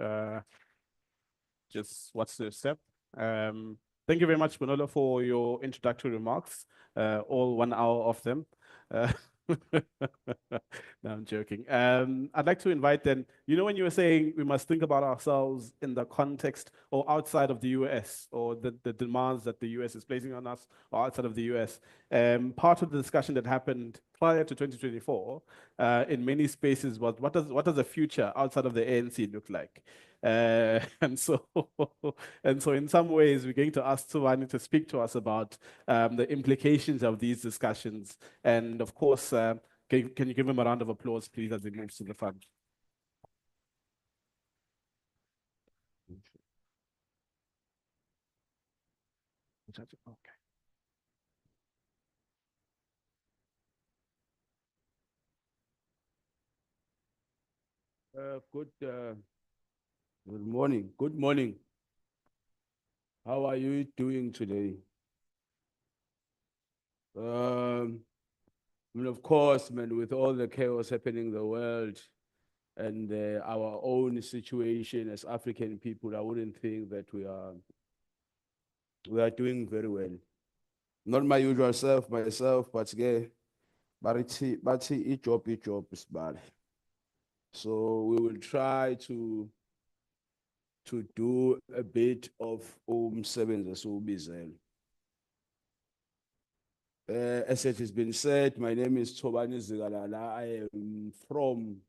Just what's the step? Thank you very much, Manolo, for your introductory remarks, all 1 hour of them. No, I'm joking. I'd like to invite then, you know, when you were saying we must think about ourselves in the context or outside of the US, or the demands that the US is placing on us, or outside of the US, part of the discussion that happened prior to 2024 in many spaces was what does the future outside of the ANC look like? And so in some ways, we're going to ask Tsubani to speak to us about the implications of these discussions. And of course, can you give him a round of applause, please, as he moves to the front? Okay. Good morning. Good morning. How are you doing today? I mean, of course, man, with all the chaos happening in the world and our own situation as African people, I wouldn't think that we are doing very well. Not my usual self, myself, but each job is bad. So we will try to do a bit of umsebenzi esiwubizele. As it has been said, my name is Tobani Zigalala. I am from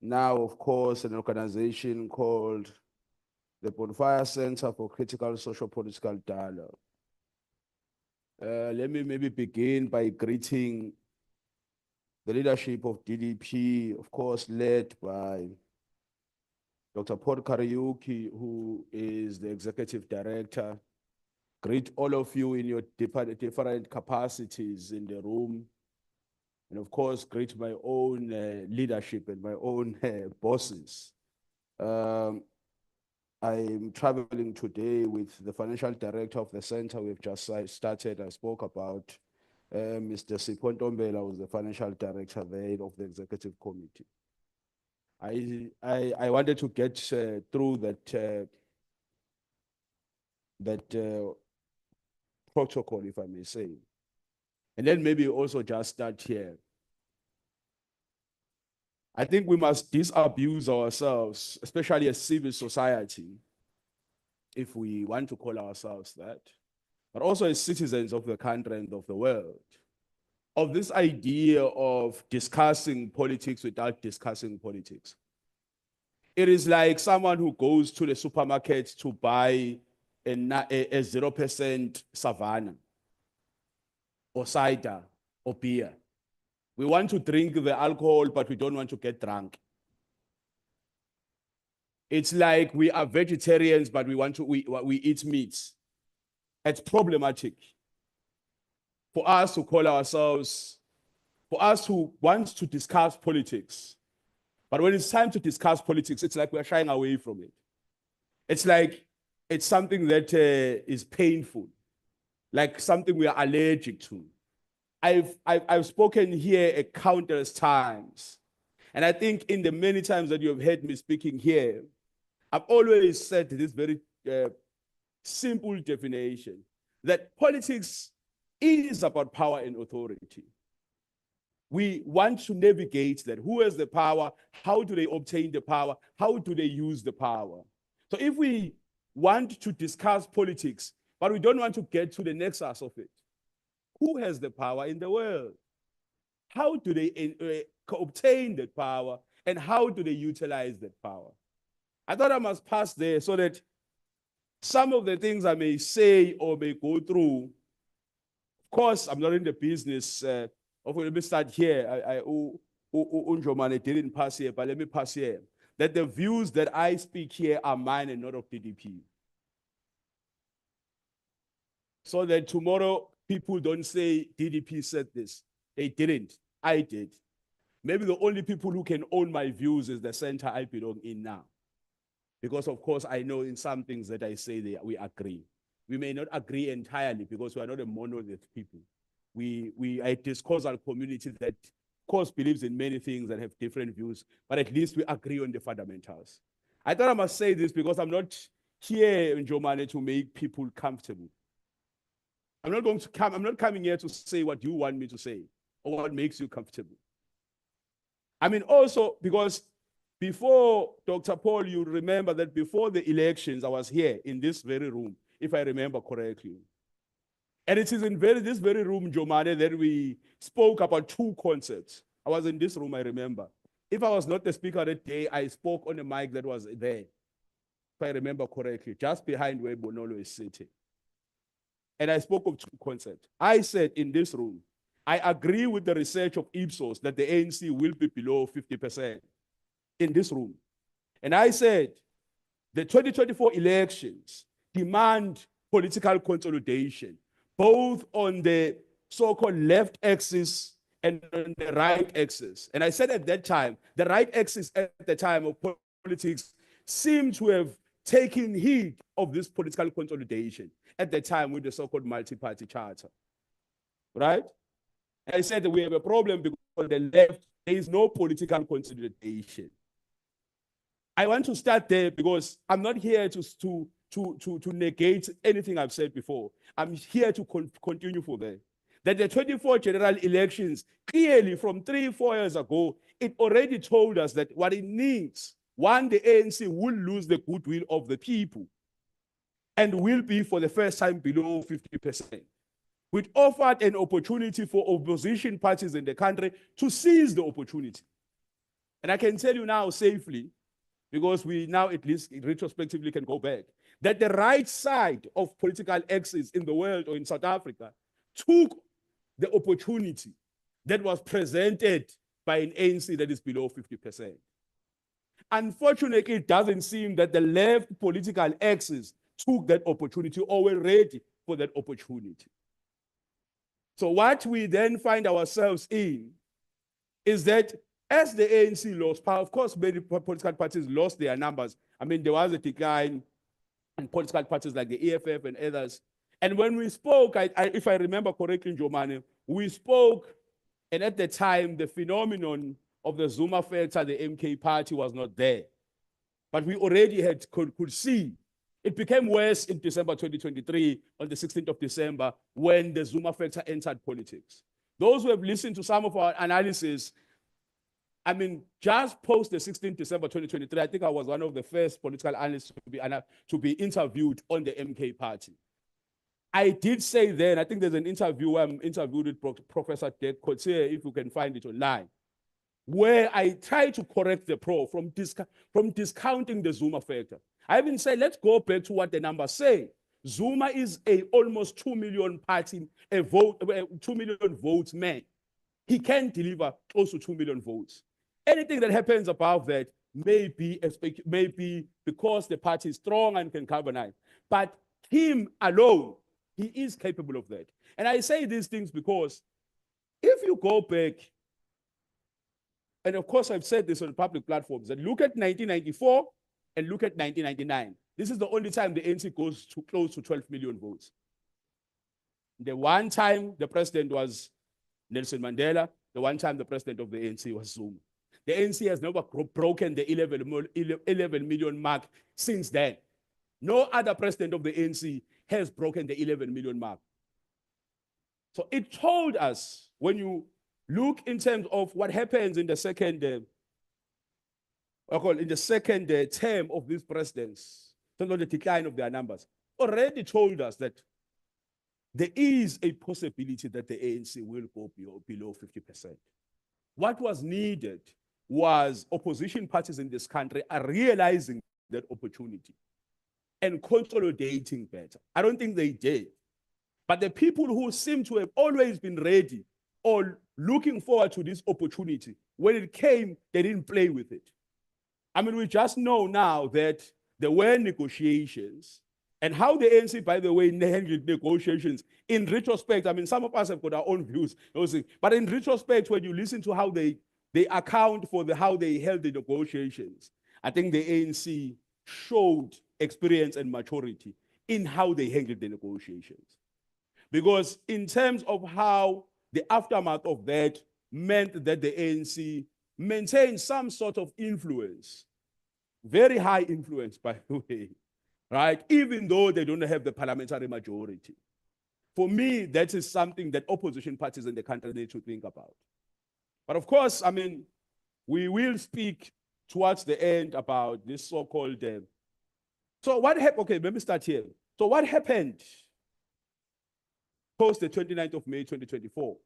now, of course, an organization called the Bonfire Center for Critical Socio-Political Dialogue. Let me maybe begin by greeting the leadership of DDP, of course, led by Dr. Paul Kariuki, who is the executive director. Greet all of you in your different capacities in the room. And of course, greet my own leadership and my own bosses. I'm traveling today with the financial director of the center we've just started. I spoke about Mr. Sipho Ntombela, who's the financial director there of the executive committee. I wanted to get through that protocol, if I may say. And then maybe also just start here. I think we must disabuse ourselves, especially as civil society, if we want to call ourselves that, but also as citizens of the country and of the world, of this idea of discussing politics without discussing politics. It is like someone who goes to the supermarket to buy a 0% Savannah or cider or beer. We want to drink the alcohol, but we don't want to get drunk. It's like we are vegetarians, but we eat meat. It's problematic for us to call ourselves, for us who want to discuss politics. But when it's time to discuss politics, it's like we're shying away from it. It's like it's something that is painful, like something we are allergic to. I've spoken here countless times. And I think in the many times that you have heard me speaking here, I've always said this very simple definition that politics is about power and authority. We want to navigate that. Who has the power? How do they obtain the power? How do they use the power? So if we want to discuss politics, but we don't want to get to the nexus of it, who has the power in the world? How do they obtain that power? And how do they utilize that power? I thought I must pass there so that some of the things I may say or may go through, of course, I'm not in the business let me start here. Unjomane didn't pass here, but let me pass here. That the views that I speak here are mine and not of DDP. So that tomorrow people don't say DDP said this. They didn't. I did. Maybe the only people who can own my views is the center I belong in now. Because of course I know in some things that I say we agree. We may not agree entirely because we are not a monolith people. We are a discoursal community that, of course, believes in many things and have different views, but at least we agree on the fundamentals. I thought I must say this because I'm not here in Jomane to make people comfortable. I'm not coming here to say what you want me to say or what makes you comfortable. I mean, also because before Dr. Paul, you remember that before the elections, I was here in this very room, if I remember correctly. And it is in this very room, Jomane, that we spoke about two concepts. I was in this room, I remember. If I was not the speaker that day, I spoke on a mic that was there, if I remember correctly, just behind where Bonolo is sitting. And I spoke of two concepts. I said in this room, I agree with the research of Ipsos that the ANC will be below 50% in this room. And I said the 2024 elections demand political consolidation, both on the so-called left axis and on the right axis. And I said at that time, the right axis at the time of politics seemed to have taken heed of this political consolidation at the time with the so-called multi-party charter, right? And I said that we have a problem because on the left, there is no political consolidation. I want to start there because I'm not here to negate anything I've said before. I'm here to continue for that. That the 24 general elections, clearly from 3-4 years ago, it already told us that what it needs, one, the ANC will lose the goodwill of the people and will be for the first time below 50%. Which offered an opportunity for opposition parties in the country to seize the opportunity. And I can tell you now safely, because we now at least retrospectively can go back, that the right side of political axis in the world or in South Africa took the opportunity that was presented by an ANC that is below 50%. Unfortunately, it doesn't seem that the left political axis took that opportunity or were ready for that opportunity. So what we then find ourselves in is that as the ANC lost power, of course, many political parties lost their numbers. I mean, there was a decline in political parties like the EFF and others. And when we spoke, if I remember correctly, Jomane, we spoke, and at the time, the phenomenon of the Zuma factor, the MK party was not there. But we already could see. It became worse in December 2023, on the 16th of December, when the Zuma factor entered politics. Those who have listened to some of our analysis, I mean, just post the 16th December 2023, I think I was one of the first political analysts to be interviewed on the MK party. I did say then, I think there's an interview where I'm interviewed with Professor Dek Kotse, if you can find it online. where I try to correct the pro from discounting the Zuma factor. I even say, let's go back to what the numbers say. Zuma is a almost 2 million party, 2 million votes man. He can deliver close to 2 million votes. Anything that happens above that may be because the party is strong and can galvanize. But him alone, he is capable of that. And I say these things because if you go back, and of course I've said this on public platforms, that look at 1994 and look at 1999. This is the only time the ANC goes to close to 12 million votes. The one time the president was Nelson Mandela, the one time the president of the ANC was Zuma. The ANC has never broken the 11 million mark since then. No other president of the ANC has broken the 11 million mark. So it told us, when you look in terms of what happens in the second term of these presidents, in terms of the decline of their numbers, already told us that there is a possibility that the ANC will go below 50%. What was needed was opposition parties in this country are realizing that opportunity and consolidating better. I don't think they did. But the people who seem to have always been ready or looking forward to this opportunity, when it came, they didn't play with it. I mean, we just know now that there were negotiations, and how the ANC, by the way, handled negotiations. In retrospect, I mean, some of us have got our own views, but in retrospect, when you listen to how they account for how they held the negotiations, I think the ANC showed experience and maturity in how they handled the negotiations. Because in terms of how the aftermath of that meant that the ANC maintained some sort of influence, very high influence, by the way, right? Even though they don't have the parliamentary majority. For me, that is something that opposition parties in the country need to think about. But of course, I mean, we will speak towards the end about this so-called, so what happened, okay, let me start here. So what happened post the 29th of May, 2024?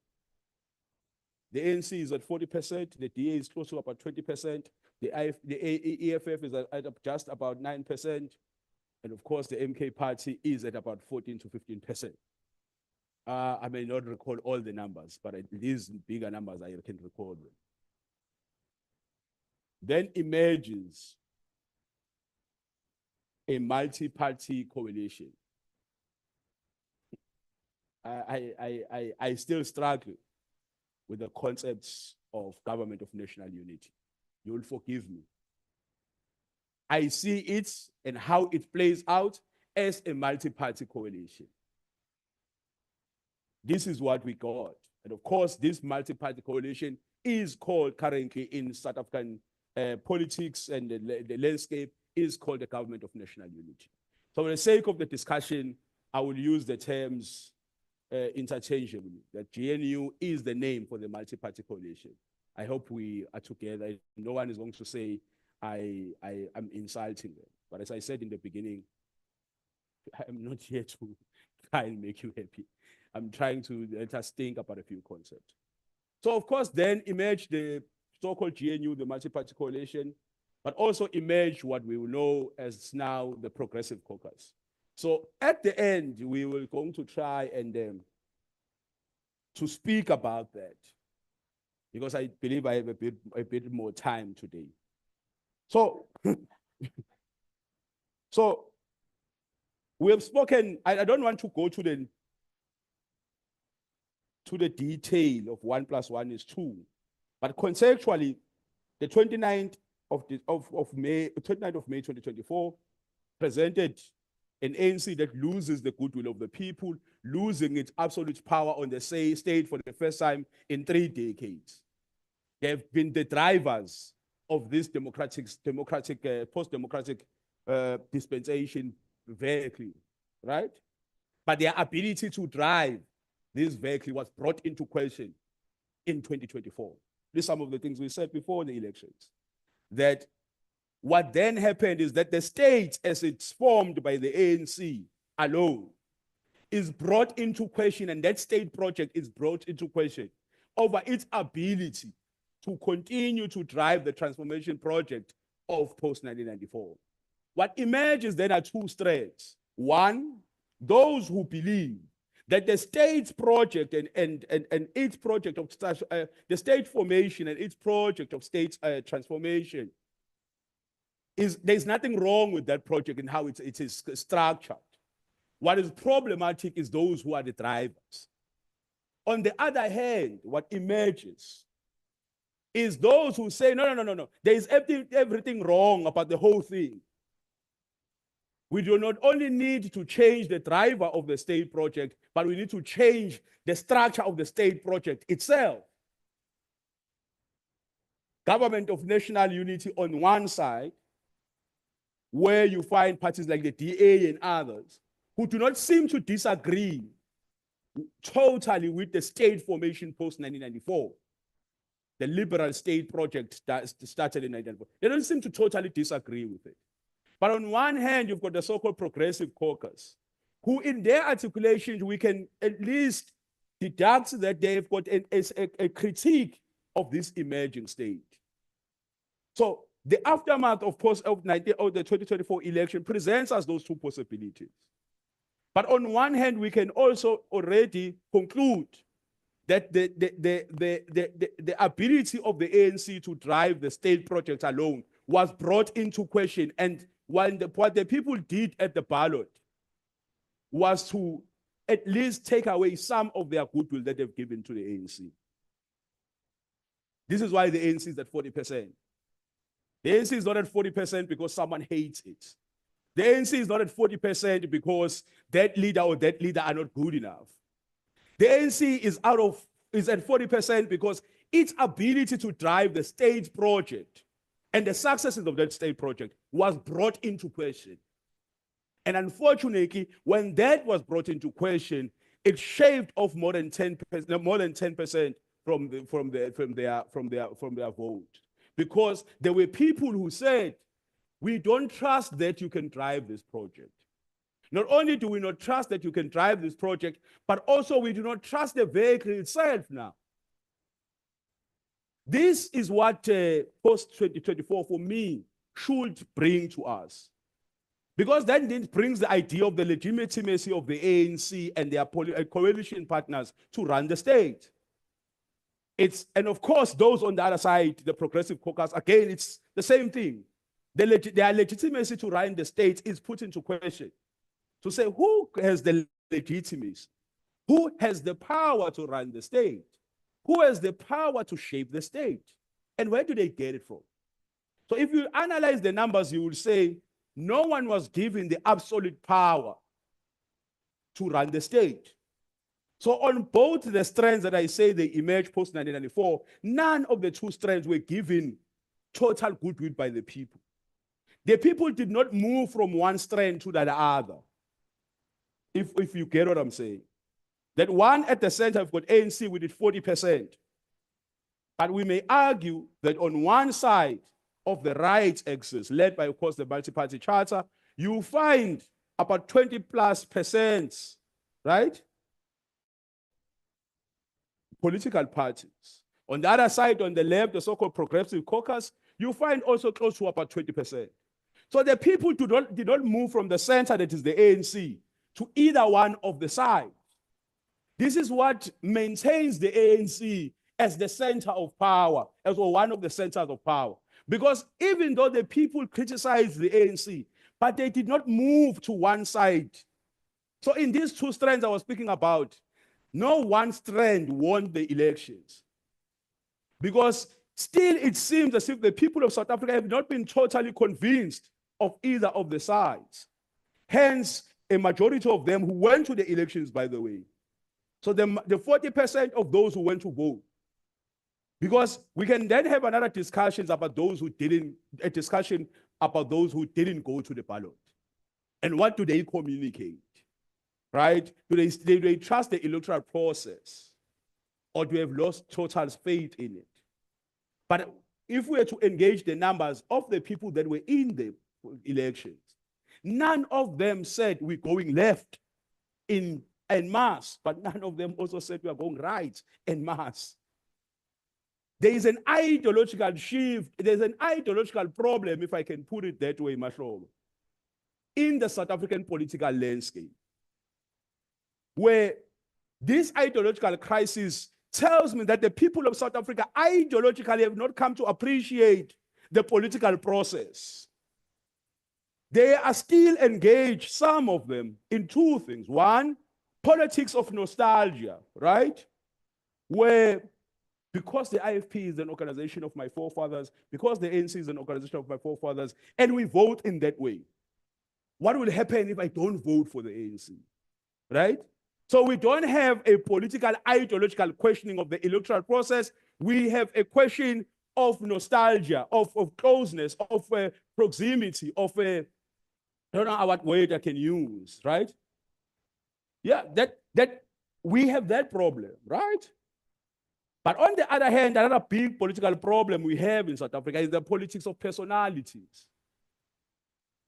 The ANC is at 40%, the DA is close to about 20%, the EFF is at just about 9%, and of course the MK party is at about 14 to 15%. I may not recall all the numbers, but these bigger numbers I can recall them. Then emerges a multi-party coalition. I still struggle with the concepts of government of national unity. You'll forgive me. I see it and how it plays out as a multi-party coalition. This is what we got. And of course, this multi-party coalition is called currently in South African politics and the landscape is called the government of national unity. So for the sake of the discussion, I will use the terms interchangeably, that GNU is the name for the multi-party coalition. I hope we are together. No one is going to say I am insulting them. But as I said in the beginning, I'm not here to try and make you happy. I'm trying to let us think about a few concepts. So of course, then emerged the so-called GNU, the multi-party coalition, but also emerged what we will know as now the Progressive Caucus. So at the end, we will going to try and to speak about that, because I believe I have a bit more time today. So, so we have spoken. I don't want to go to the detail of 1 + 1 is 2, but conceptually, the 29th of May 2024 presented an ANC that loses the goodwill of the people, losing its absolute power on the state for the first time in 3 decades. They have been the drivers of this post-democratic dispensation vehicle, right? But their ability to drive this vehicle was brought into question in 2024. These are some of the things we said before the elections. That what then happened is that the state, as it's formed by the ANC alone, is brought into question, and that state project is brought into question over its ability to continue to drive the transformation project of post-1994. What emerges then are two strands. One, those who believe that the state's project and its project of the state formation and its project of state transformation there's nothing wrong with that project and how it is structured. What is problematic is those who are the drivers. On the other hand, what emerges is those who say, no, there is everything wrong about the whole thing. We do not only need to change the driver of the state project, but we need to change the structure of the state project itself. Government of national unity on one side, where you find parties like the DA and others who do not seem to disagree totally with the state formation post-1994. The liberal state project that started in 1994. They don't seem to totally disagree with it. But on one hand, you've got the so-called progressive caucus, who in their articulations, we can at least deduct that they've got a critique of this emerging state. So the aftermath of the 2024 election presents us those two possibilities. But on one hand, we can also already conclude that the ability of the ANC to drive the state project alone was brought into question. And what the people did at the ballot was to at least take away some of their goodwill that they've given to the ANC. This is why the ANC is at 40%. The ANC is not at 40% because someone hates it. The ANC is not at 40% because that leader or that leader are not good enough. The ANC is at 40% because its ability to drive the state project and the successes of that state project was brought into question. And unfortunately, when that was brought into question, it shaved off more than 10% from their vote. Because there were people who said, we don't trust that you can drive this project. Not only do we not trust that you can drive this project, but also we do not trust the vehicle itself now. This is what post-2024 for me should bring to us. Because then it brings the idea of the legitimacy of the ANC and their coalition partners to run the state. And of course, those on the other side, the progressive caucus, again, it's the same thing. Their legitimacy to run the state is put into question. To say, who has the legitimacy? Who has the power to run the state? Who has the power to shape the state? And where do they get it from? So if you analyze the numbers, you will say, no one was given the absolute power to run the state. So on both the strands that I say they emerged post-1994, none of the two strands were given total goodwill by the people. The people did not move from one strand to the other, if you get what I'm saying. That one at the center, we've got ANC, we did 40%. But we may argue that on one side of the right axis, led by, of course, the multi-party charter, you find about 20+%, right? Political parties. On the other side, on the left, the so-called progressive caucus, you find also close to about 20%. So the people did not move from the center, that is the ANC, to either one of the sides. This is what maintains the ANC as the center of power, as one of the centers of power. Because even though the people criticized the ANC, but they did not move to one side. So in these two strands I was speaking about, no one strand won the elections. Because still it seems as if the people of South Africa have not been totally convinced of either of the sides. Hence, a majority of them who went to the elections, by the way. So the 40% of those who went to vote. Because we can then have another discussion about those who didn't go to the ballot. And what do they communicate? Right? Do they trust the electoral process? Or do they have lost total faith in it? But if we were to engage the numbers of the people that were in the elections, none of them said we're going left en masse, but none of them also said we are going right en masse. there is an ideological shift, there's an ideological problem, if I can put it that way, Mahlobo, in the South African political landscape, where this ideological crisis tells me that the people of South Africa ideologically have not come to appreciate the political process. They are still engaged, some of them, in two things. One, politics of nostalgia, right? Where because the IFP is an organization of my forefathers, because the ANC is an organization of my forefathers, and we vote in that way, what will happen if I don't vote for the ANC, right? So we don't have a political ideological questioning of the electoral process. We have a question of nostalgia, of closeness, of proximity, of I don't know what word I can use, right? Yeah, that we have that problem, right? But on the other hand, another big political problem we have in South Africa is the politics of personalities.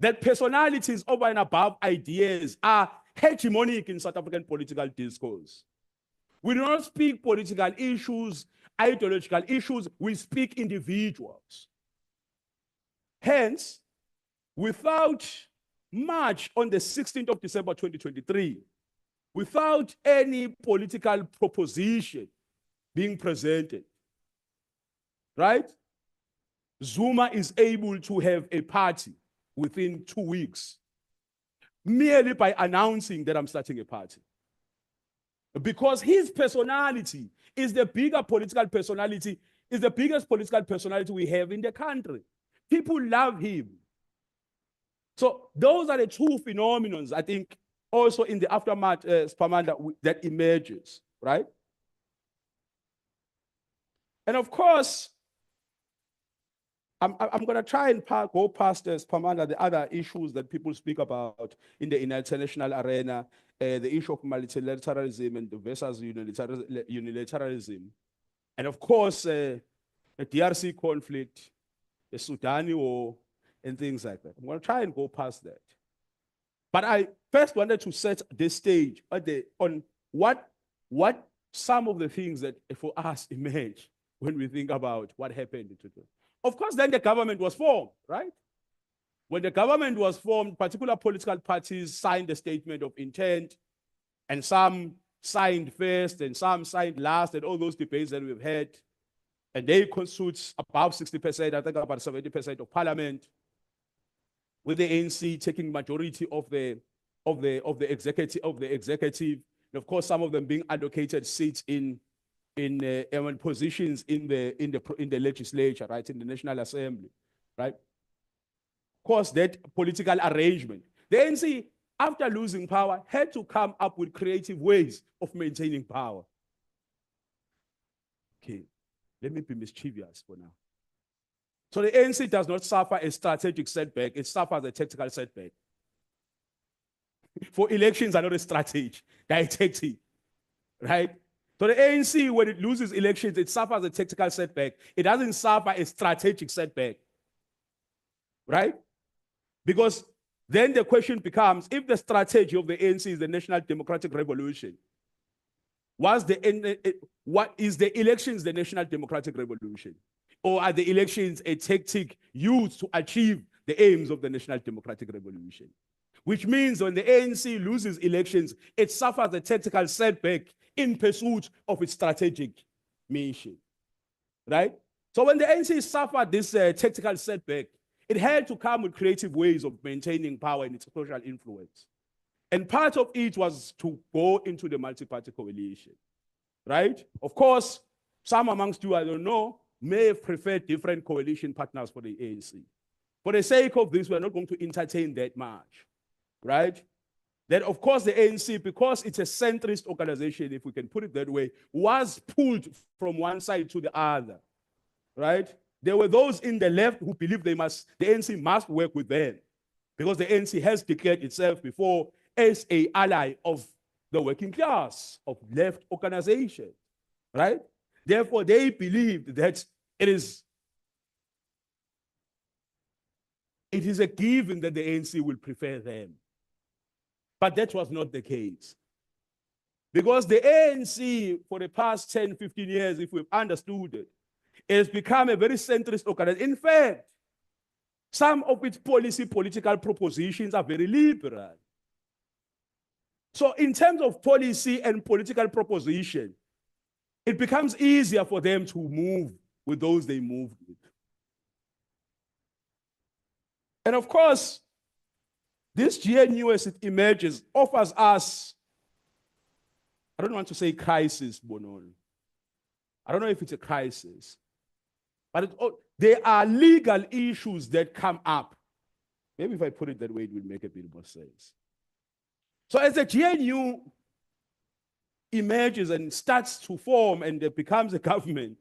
That personalities over and above ideas are hegemonic in South African political discourse. We do not speak political issues, ideological issues, we speak individuals. Hence, without much on the 16th of December 2023, without any political proposition being presented, right? Zuma is able to have a party within 2 weeks, merely by announcing that I'm starting a party. Because his personality is the bigger political personality, is the biggest political personality we have in the country. People love him. So those are the two phenomena, I think, also in the aftermath, Spamanda, that emerges, right? And of course, I'm going to try and go past Spamanda, the other issues that people speak about in the international arena, the issue of multilateralism and versus unilateralism. And of course, the DRC conflict, the Sudan war, and things like that. I'm going to try and go past that. But I first wanted to set this stage on what some of the things that for us emerge when we think about what happened in 2020. Of course, then the government was formed, right? When the government was formed, particular political parties signed a statement of intent, and some signed first and some signed last, and all those debates that we've had. And they constitute about 60%, I think about 70% of parliament, with the ANC taking majority of the executive, and of course, some of them being allocated seats in positions in the legislature, right, in the National Assembly, right? Of course, that political arrangement, the ANC, after losing power, had to come up with creative ways of maintaining power. Okay, let me be mischievous for now. So the ANC does not suffer a strategic setback, it suffers a tactical setback. For elections are not a strategy, they're a tactic, right? So the ANC, when it loses elections, it suffers a tactical setback. It doesn't suffer a strategic setback, right? Because then the question becomes, if the strategy of the ANC is the National Democratic Revolution, what is the elections the National Democratic Revolution? Or are the elections a tactic used to achieve the aims of the National Democratic Revolution? Which means when the ANC loses elections, it suffers a tactical setback in pursuit of its strategic mission, right? So when the ANC suffered this tactical setback, it had to come with creative ways of maintaining power and its social influence. And part of it was to go into the multi-party coalition, right? Of course, some amongst you, I don't know, may have preferred different coalition partners for the ANC. For the sake of this, we're not going to entertain that much, right? That, of course, the ANC, because it's a centrist organization, if we can put it that way, was pulled from one side to the other, right? There were those in the left who believed the ANC must work with them, because the ANC has declared itself before as an ally of the working class, of left organization, right? Therefore, they believed that it is a given that the ANC will prefer them. But that was not the case. Because the ANC, for the past 10, 15 years, if we've understood it, It has become a very centrist organization. In fact, some of its political propositions are very liberal. So in terms of policy and political proposition, it becomes easier for them to move with those they move with. And of course, this GNU as it emerges offers us, I don't want to say crisis, Bonolo. I don't know if it's a crisis, but there are legal issues that come up. Maybe if I put it that way, it will make a bit more sense. So as the GNU emerges and starts to form and it becomes a government,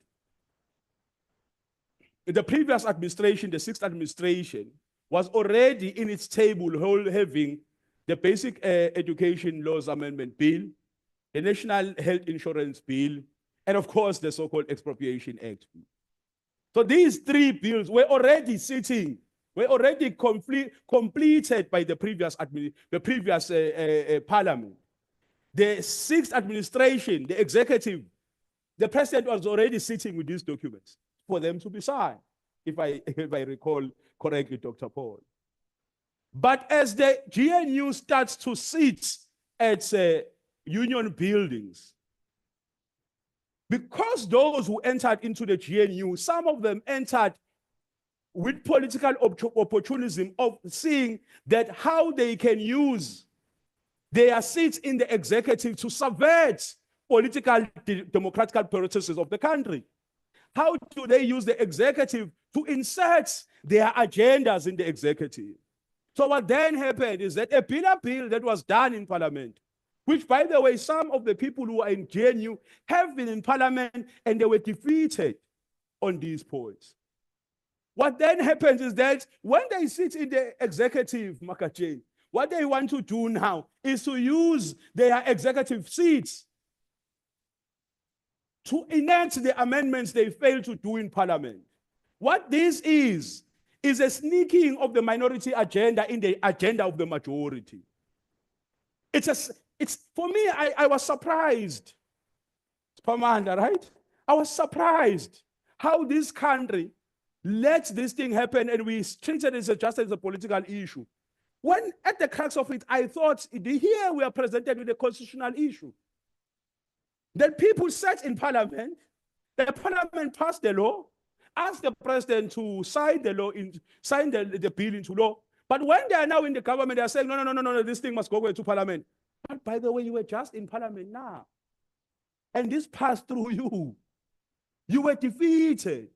the previous administration, the sixth administration, was already in its table having the Basic Education Laws Amendment Bill, the National Health Insurance Bill, and of course, the so-called Expropriation Act. So these three bills were already sitting, were already completed by the previous parliament. The sixth administration, the executive, the president was already sitting with these documents for them to be signed, if I recall correctly, Dr. Paul. But as the GNU starts to sit at union buildings, because those who entered into the GNU, some of them entered with political opportunism of seeing that how they can use their seats in the executive to subvert political democratical processes of the country. How do they use the executive to insert their agendas in the executive? So what then happened is that a bill that was done in parliament, which by the way, some of the people who are in GNU have been in parliament and they were defeated on these points. What then happens is that when they sit in the executive, Makache, what they want to do now is to use their executive seats to enact the amendments they failed to do in parliament. What this is a sneaking of the minority agenda in the agenda of the majority. For me, I was surprised. Pamanda, right? I was surprised how this country lets this thing happen and we treated it just as a political issue. When at the crux of it, I thought here we are presented with a constitutional issue. That people sat in parliament, the parliament passed the law, asked the president to sign the law, sign the bill into law. But when they are now in the government, they are saying, no, this thing must go to parliament. But by the way, you were just in parliament now. And this passed through you. You were defeated.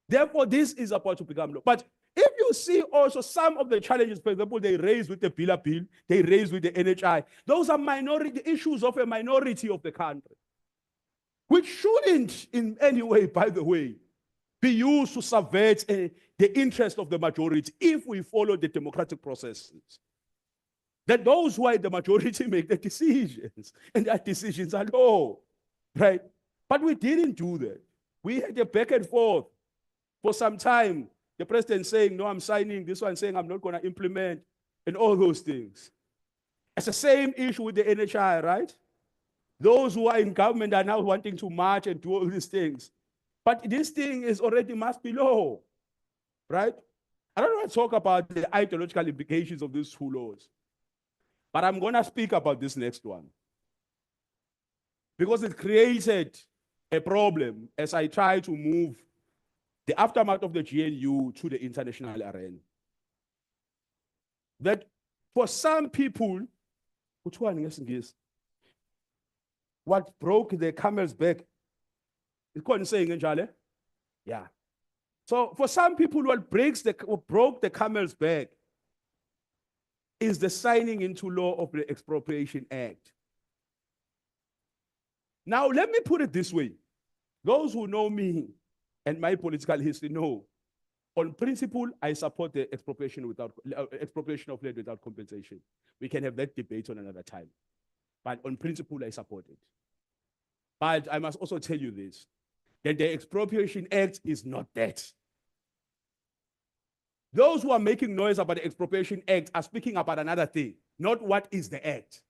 Therefore, this is about to become law. But if you see also some of the challenges, for example, they raised with the bill, they raised with the NHI, those are minority issues of a minority of the country, which shouldn't in any way, by the way, be used to subvert the interest of the majority if we follow the democratic processes. That those who are in the majority make the decisions, and their decisions are law, right? But we didn't do that. We had a back and forth for some time. The president saying, no, I'm signing, this one saying I'm not going to implement, and all those things. It's the same issue with the NHI, right? Those who are in government are now wanting to march and do all these things. But this thing is already must be law, right? I don't want to talk about the ideological implications of these two laws, but I'm going to speak about this next one. Because it created a problem as I try to move the aftermath of the GNU to the international arena. That for some people, which one is what broke the camel's back? It's called saying in Jale. Yeah. So for some people, what broke the camel's back is the signing into law of the Expropriation Act. Now, let me put it this way. Those who know me and my political history know, on principle, I support the expropriation of land without compensation. We can have that debate on another time. But on principle, I support it. But I must also tell you this, that the Expropriation Act is not that. Those who are making noise about the Expropriation Act are speaking about another thing, not what is the act.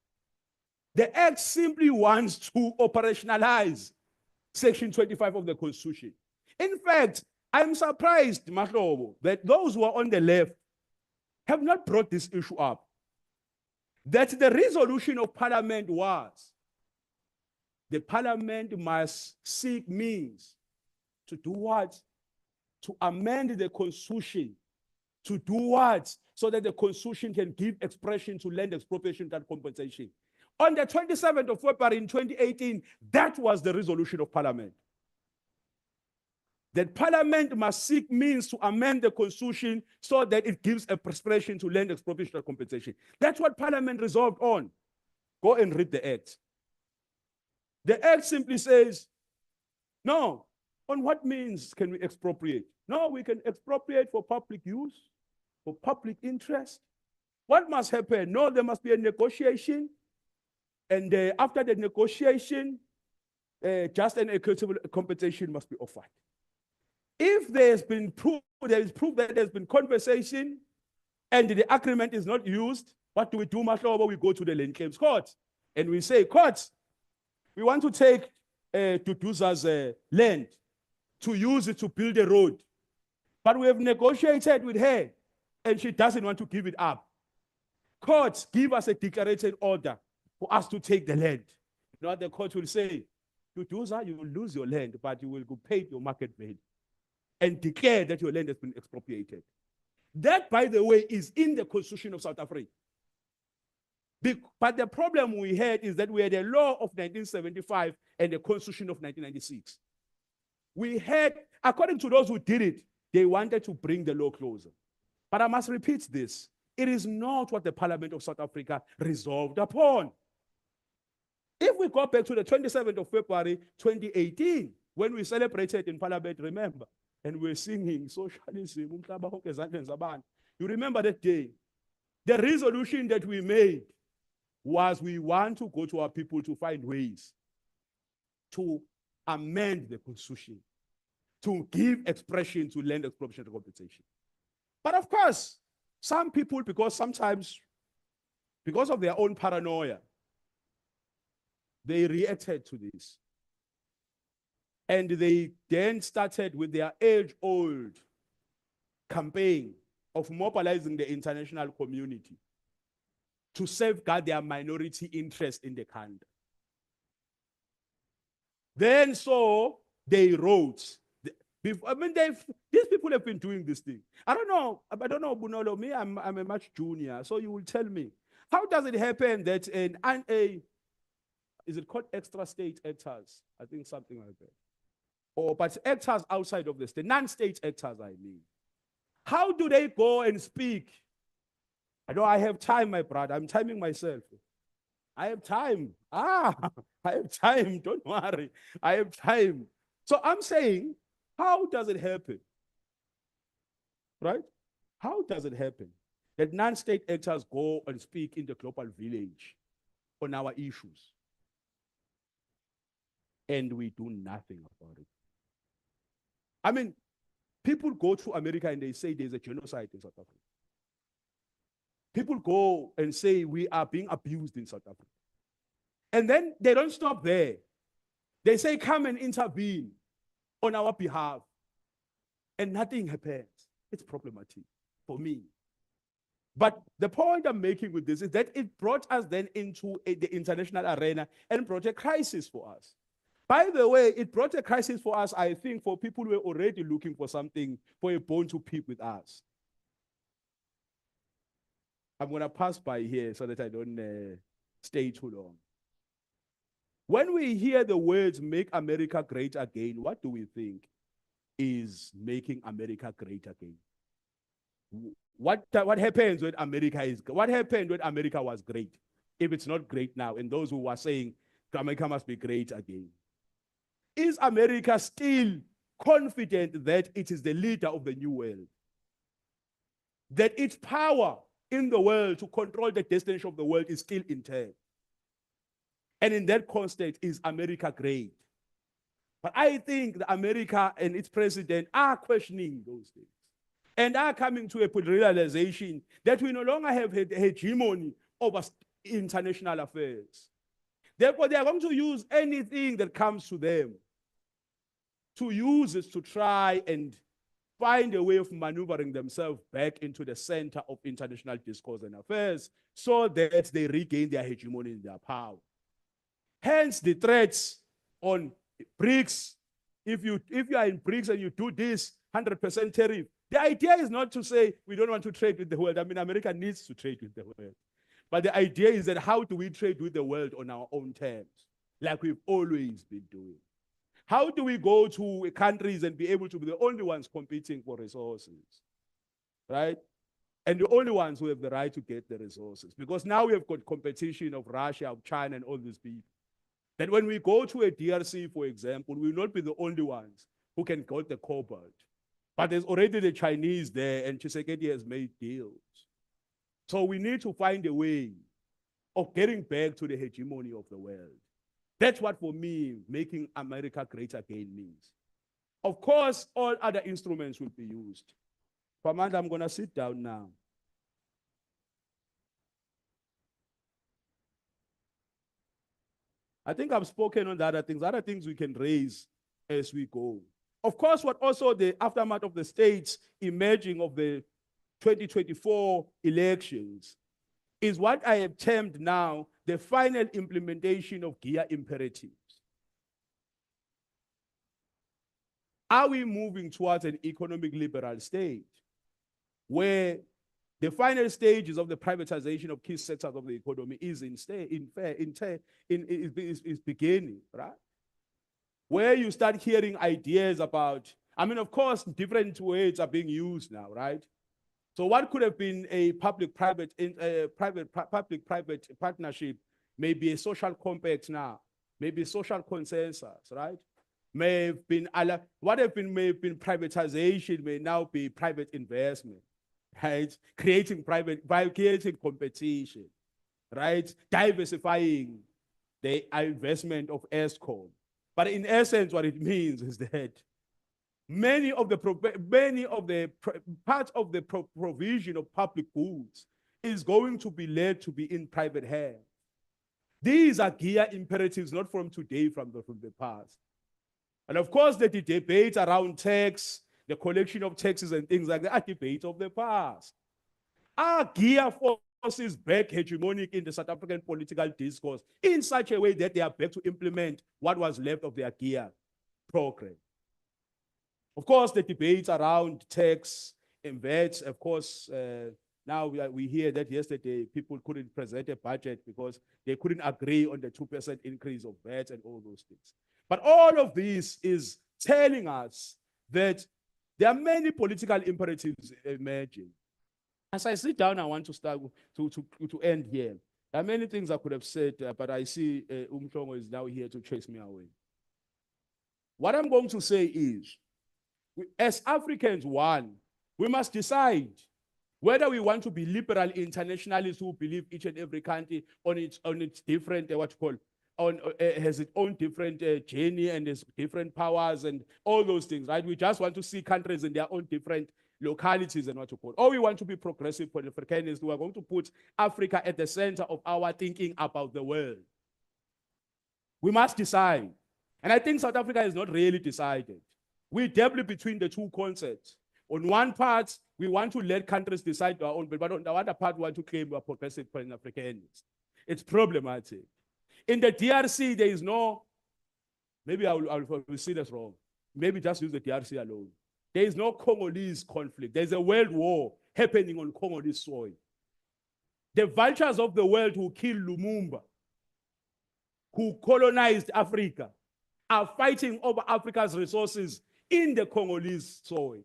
The act simply wants to operationalize Section 25 of the Constitution. In fact, I'm surprised, Mahlobo, that those who are on the left have not brought this issue up. That the resolution of parliament was the parliament must seek means to do what? To amend the constitution. To do what? So that the constitution can give expression to land expropriation and compensation. On the 27th of February in 2018, that was the resolution of parliament. That parliament must seek means to amend the constitution so that it gives expression to land expropriation and compensation. That's what parliament resolved on. Go and read the act. The act simply says, no, on what means can we expropriate? No, we can expropriate for public use, for public interest. What must happen? No, there must be a negotiation. And after the negotiation, just and equitable compensation must be offered. If there is proof that there's been conversation and the agreement is not used, what do we do, Mahlobo? We go to the land claims court and we say, court, we want to take Duduza's land to use it to build a road. But we have negotiated with her and she doesn't want to give it up. Court, give us a declarative order for us to take the land. You know, the court will say, Duduza, you will lose your land, but you will be paid your market value and declare that your land has been expropriated. That, by the way, is in the Constitution of South Africa. But the problem we had is that we had a law of 1975 and a Constitution of 1996. We had, according to those who did it, they wanted to bring the law closer. But I must repeat this. It is not what the Parliament of South Africa resolved upon. If we go back to the 27th of February 2018, when we celebrated in Parliament, remember, and we're singing socialism, you remember that day? The resolution that we made was we want to go to our people to find ways to amend the constitution, to give expression to land expropriation and compensation. But of course, some people, because of their own paranoia, they reacted to this. And they then started with their age-old campaign of mobilizing the international community to safeguard their minority interest in the country. Then so they wrote. I mean, these people have been doing this thing. I don't know, Bunolo, me, I'm a much junior, so you will tell me. How does it happen that is it called extra state actors? I think something like that. But actors outside of the state, non-state actors, I mean. How do they go and speak? I know I have time, my brother. I'm timing myself. I have time. I have time. Don't worry. I have time. So I'm saying, how does it happen? Right? How does it happen that non-state actors go and speak in the global village on our issues? And we do nothing about it. I mean, people go to America and they say there's a genocide in South Africa. People go and say we are being abused in South Africa. And then they don't stop there. They say, come and intervene on our behalf. And nothing happens. It's problematic for me. But the point I'm making with this is that it brought us then into the international arena and brought a crisis for us. By the way, it brought a crisis for us, I think, for people who were already looking for something, for a bone to pick with us. I'm going to pass by here so that I don't stay too long. When we hear the words, make America great again, what do we think is making America great again? What happens when what happened when America was great, if it's not great now? And those who are saying America must be great again. Is America still confident that it is the leader of the new world? That its power in the world to control the destination of the world is still intact? And in that context, is America great? But I think that America and its president are questioning those things and are coming to a realization that we no longer have hegemony over international affairs. Therefore, they are going to use anything that comes to them to use it to try and find a way of maneuvering themselves back into the center of international discourse and affairs so that they regain their hegemony and their power. Hence the threats on BRICS. If you are in BRICS and you do this 100% tariff, the idea is not to say we don't want to trade with the world. I mean, America needs to trade with the world. But the idea is that how do we trade with the world on our own terms, like we've always been doing? How do we go to countries and be able to be the only ones competing for resources, right? And the only ones who have the right to get the resources. Because now we have got competition of Russia, of China, and all these people. That when we go to a DRC, for example, we will not be the only ones who can get the cobalt. But there's already the Chinese there, and Tshisekedi has made deals. So we need to find a way of getting back to the hegemony of the world. That's what, for me, making America great again means. Of course, all other instruments will be used. Pamanda, I'm going to sit down now. I think I've spoken on the other things we can raise as we go. Of course, what also the aftermath of the states emerging of the 2024 elections is what I have termed now the final implementation of GEA imperatives. Are we moving towards an economic liberal state where the final stages of the privatization of key sectors of the economy is beginning, right? Where you start hearing ideas about, I mean, of course, different words are being used now, right? So what could have been a public-private partnership may be a social compact now, maybe a social consensus, right? May have been privatization may now be private investment, right? Creating competition, right? Diversifying the investment of ESCOM. But in essence, what it means is that many of the parts of the provision of public goods is going to be led to be in private hands. These are GEA imperatives, not from today, from the past. And of course, the debates around tax, the collection of taxes and things like that are debates of the past. Are GEA forces back hegemonic in the South African political discourse in such a way that they are back to implement what was left of their GEA program? Of course, the debates around tax and VAT, of course, now we hear that yesterday people couldn't present a budget because they couldn't agree on the 2% increase of VAT and all those things. But all of this is telling us that there are many political imperatives emerging. As I sit down, I want to start to end here. There are many things I could have said, but I see Umhlongo is now here to chase me away. What I'm going to say is, as Africans, we must decide whether we want to be liberal internationalists who believe each and every country on its different, has its own different journey and its different powers and all those things, right? We just want to see countries in their own different localities and or we want to be progressive for the Africanists who are going to put Africa at the center of our thinking about the world. We must decide. And I think South Africa is not really decided. We dabble between the two concepts. On one part, we want to let countries decide their own, but on the other part, we want to claim we are progressive Pan-Africanists. It's problematic. In the DRC, there is no, maybe I will see this wrong. Maybe just use the DRC alone. There is no Congolese conflict. There's a world war happening on Congolese soil. The vultures of the world who killed Lumumba, who colonized Africa, are fighting over Africa's resources in the Congolese soil.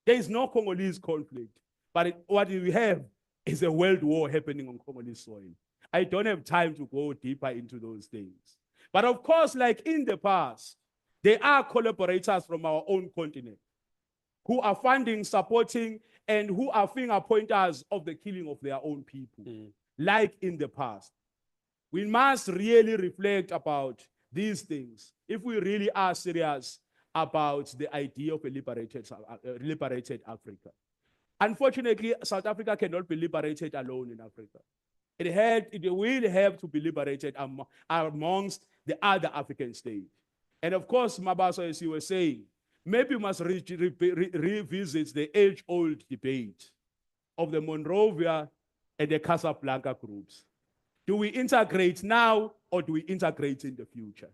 There is no Congolese conflict, but what we have is a world war happening on Congolese soil. I don't have time to go deeper into those things. But of course, like in the past, there are collaborators from our own continent who are funding, supporting, and who are finger pointers of the killing of their own people, like in the past. We must really reflect about these things if we really are serious about the idea of a liberated Africa. Unfortunately, South Africa cannot be liberated alone in Africa. It will have to be liberated amongst the other African states. And of course, Mabaso, as you were saying, maybe we must revisit the age-old debate of the Monrovia and the Casablanca groups. Do we integrate now or do we integrate in the future?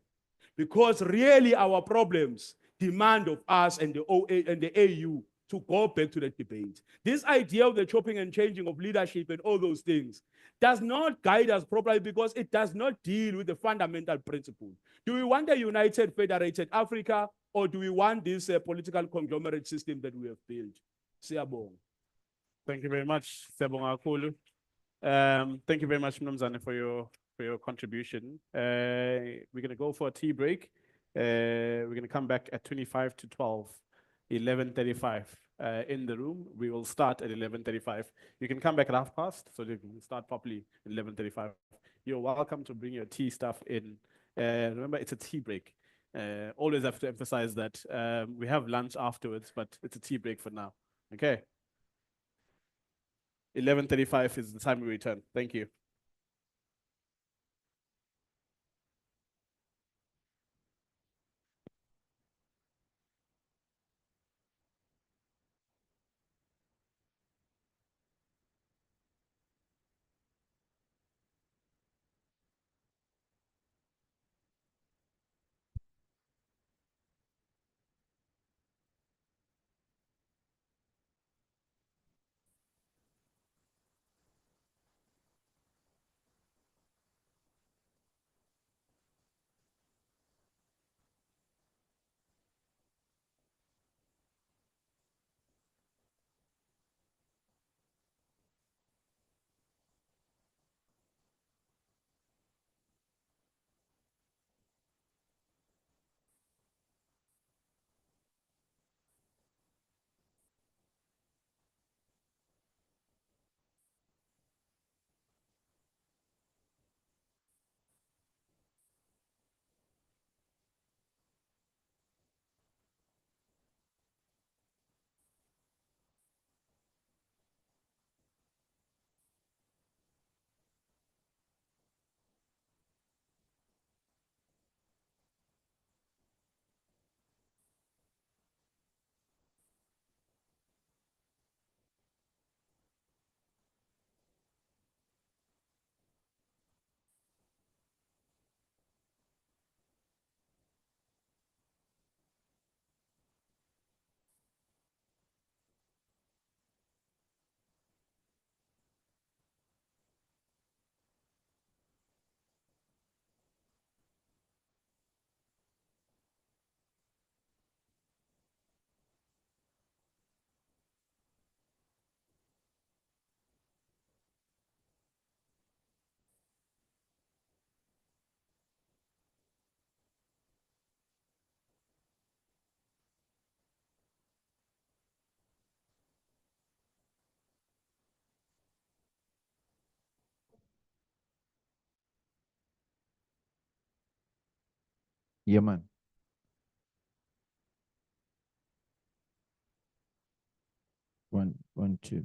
Because really our problems demand of us and the OA and the AU to go back to the debate. This idea of the chopping and changing of leadership and all those things does not guide us properly because it does not deal with the fundamental principle. Do we want a united, federated Africa, or do we want this political conglomerate system that we have built? Siyabonga. Thank you very much, Siyabonga kakhulu. Thank you very much, Mnumzane, for your contribution. We're going to go for a tea break. We're going to come back at 25 to 12, 11:35 in the room. We will start at 11:35. You can come back at past, so you can start properly at 11:35. You're welcome to bring your tea stuff in. Remember, it's a tea break. Always have to emphasize that we have lunch afterwards, but it's a tea break for now. Okay. 11:35 is the time we return. Thank you. Yeah, man. One, two.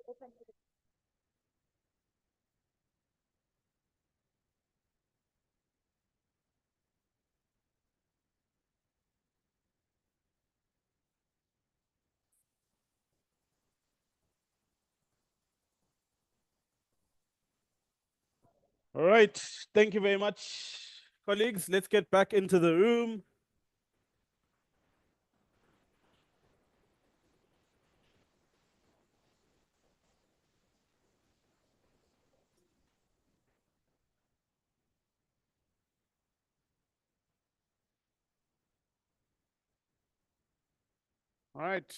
All right. Thank you very much, colleagues. Let's get back into the room. All right.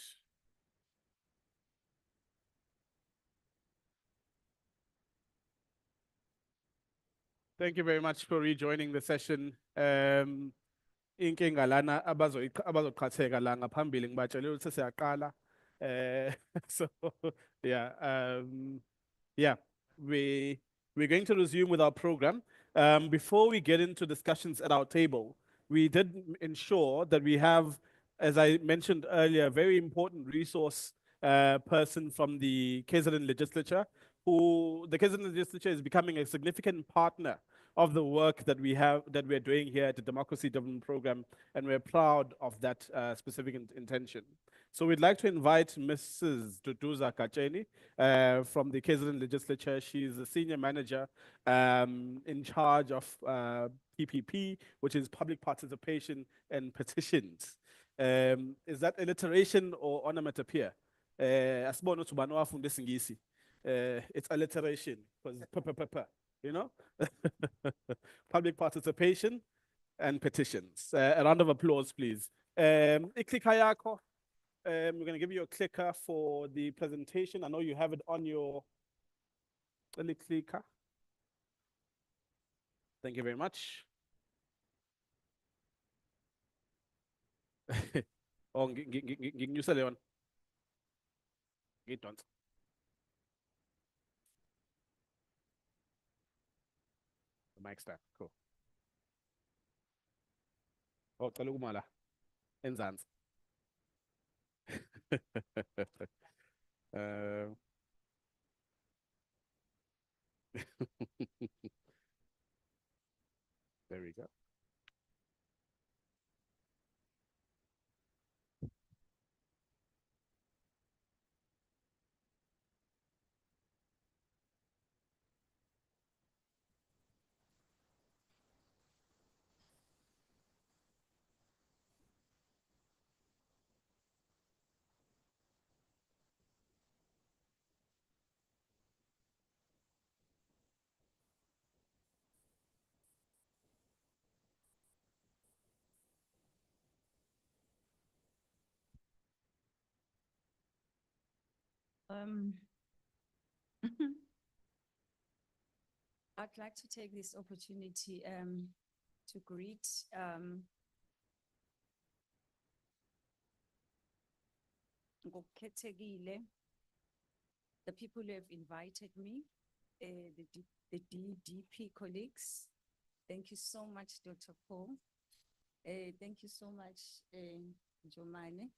Thank you very much for rejoining the session. Inkinga lana abazoqhatheka la ngaphambili ngibatshelile ukuthi siyaqala. So yeah, yeah, we're going to resume with our program. Before we get into discussions at our table, we did ensure that we have, as I mentioned earlier, a very important resource person from the KZN legislature, who the KZN legislature is becoming a significant partner of the work that we're doing here at the Democracy Development Program, and we're proud of that specific intention. So we'd like to invite Mrs. Duduza Kacheni from the KZN legislature. She's a senior manager in charge of PPP, which is public participation and petitions. Is that alliteration or onomatopoeia? Asibona ukuthi ubani owafunde isiNgisi. It's alliteration, because you know? Public participation and petitions. A round of applause, please. Iklikha yakho. We're going to give you a clicker for the presentation. I know you have it on your clicker. Thank you very much. Oh, ngikunyuse leon. Ngidonsa. The mic stand. Cool. Oh, cela ukumala. Enzansi. There we go. I'd like to take this opportunity to greet ngokukhethekile the people who have invited me, the DDP colleagues. Thank you so much, Dr. Paul. Thank you so much, Jomane.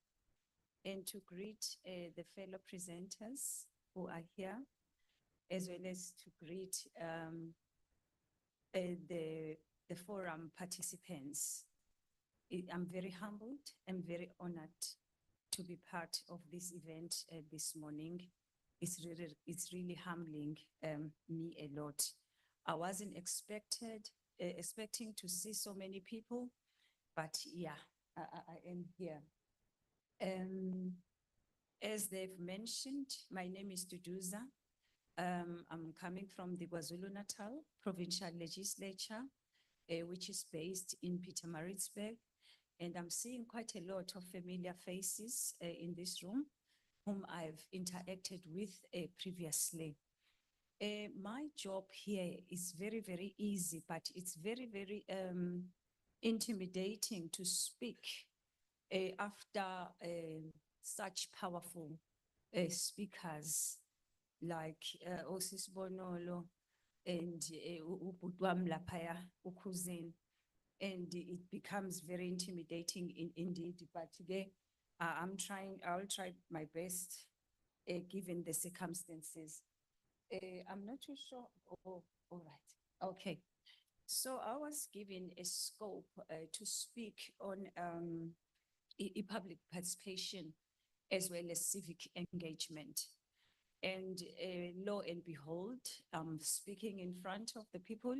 And to greet the fellow presenters who are here, as well as to greet the forum participants. I'm very humbled and very honored to be part of this event this morning. It's really humbling me a lot. I wasn't expecting to see so many people, but yeah, I am here. As they've mentioned, my name is Duduza. I'm coming from the KwaZulu-Natal Provincial Legislature, which is based in Pietermaritzburg. And I'm seeing quite a lot of familiar faces in this room, whom I've interacted with previously. My job here is very, very easy, but it's very, very intimidating to speak after such powerful speakers like Osis Bonolo and Ubudwam Lapaya Ukuzin. And it becomes very intimidating indeed, but today I'll try my best given the circumstances. I'm not too sure. Oh, all right. Okay. So I was given a scope to speak on public participation as well as civic engagement. And lo and behold, I'm speaking in front of the people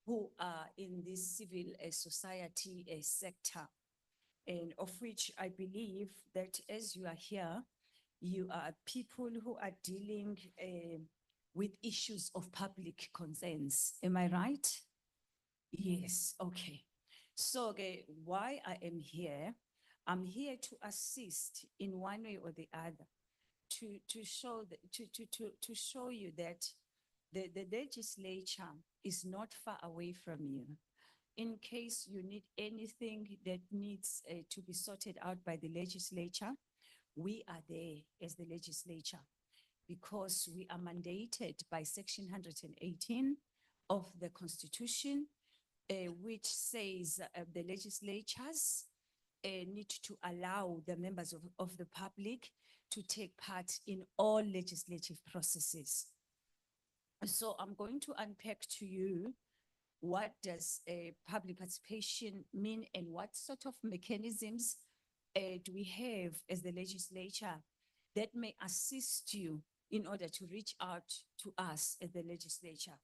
who are in this civil society sector, and of which I believe that as you are here, you are people who are dealing with issues of public concerns. Am I right? Yes, okay. So why I am here, I'm here to assist in one way or the other to show to show you that the legislature is not far away from you. In case you need anything that needs to be sorted out by the legislature, we are there as the legislature because we are mandated by Section 118 of the Constitution, which says the legislatures need to allow the members of the public to take part in all legislative processes. So I'm going to unpack to you what does public participation mean and what sort of mechanisms do we have as the legislature that may assist you in order to reach out to us as the legislature.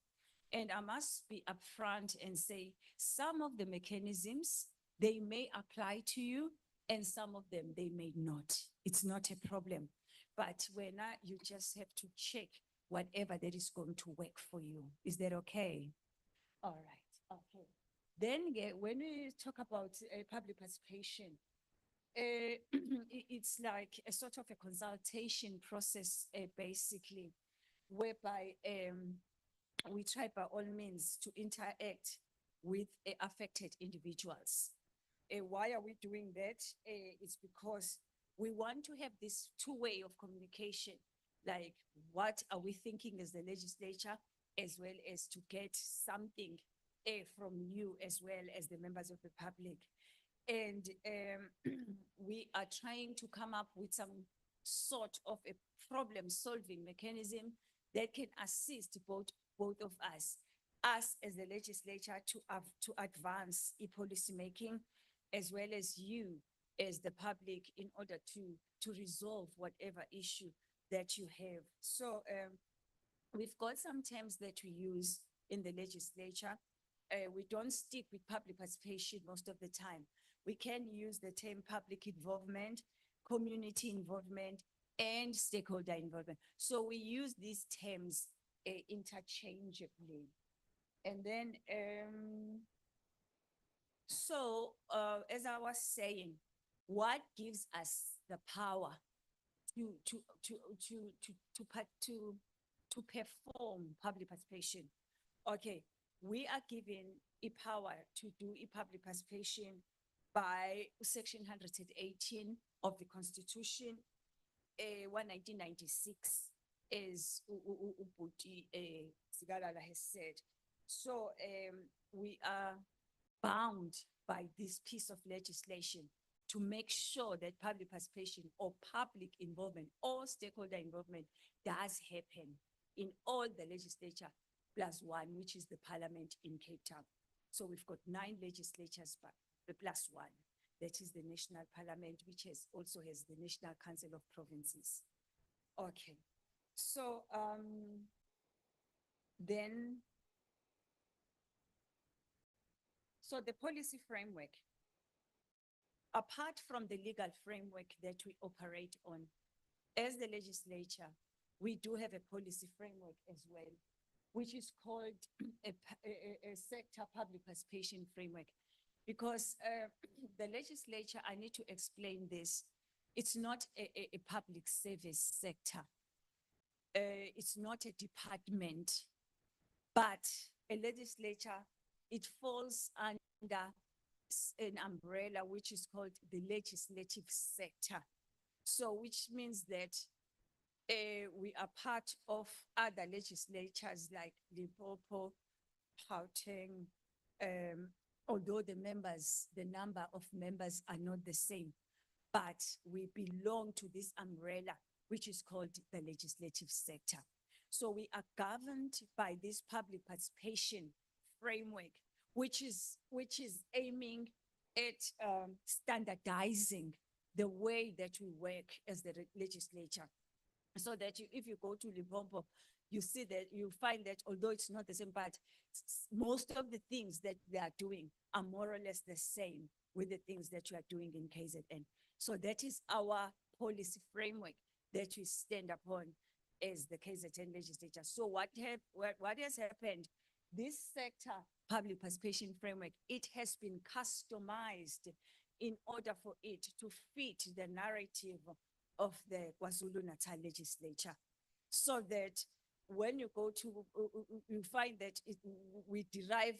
And I must be upfront and say some of the mechanisms, they may apply to you and some of them, they may not. It's not a problem. But when you just have to check whatever that is going to work for you. Is that okay? All right, okay. Then when we talk about public participation, it's like a sort of a consultation process, basically, whereby we try by all means to interact with affected individuals. Why are we doing that? It's because we want to have this two-way of communication, like what are we thinking as the legislature, as well as to get something from you as well as the members of the public. And we are trying to come up with some sort of a problem-solving mechanism that can assist both of us as the legislature to advance policy making, as well as you as the public in order to resolve whatever issue that you have. So we've got some terms that we use in the legislature. We don't stick with public participation most of the time. We can use the term public involvement, community involvement, and stakeholder involvement. So we use these terms interchangeably. And then, as I was saying, what gives us the power to perform public participation? Okay, we are given a power to do a public participation by Section 118 of the Constitution, 1996, as Ubhuti Sigalala has said. So we are bound by this piece of legislation to make sure that public participation or public involvement or stakeholder involvement does happen in all the legislature plus one, which is the parliament in Cape Town. So we've got 9 legislatures plus one. That is the national parliament, which also has the National Council of Provinces. Okay, so so the policy framework, apart from the legal framework that we operate on, as the legislature, we do have a policy framework as well, which is called a sector public participation framework. Because the legislature, I need to explain this, it's not a public service sector. It's not a department, but a legislature, it falls under an umbrella which is called the legislative sector. So which means that we are part of other legislatures like Limpopo, Gauteng, although the number of members are not the same, but we belong to this umbrella which is called the legislative sector. So we are governed by this public participation framework, which is aiming at standardizing the way that we work as the legislature. So that if you go to Limpopo, you see that you find that although it's not the same, but most of the things that they are doing are more or less the same with the things that you are doing in KZN. So that is our policy framework that we stand upon as the KZN legislature. So what has happened, this sector public participation framework, it has been customized in order for it to fit the narrative of the KwaZulu-Natal legislature. So that when you go to, you find that we derive,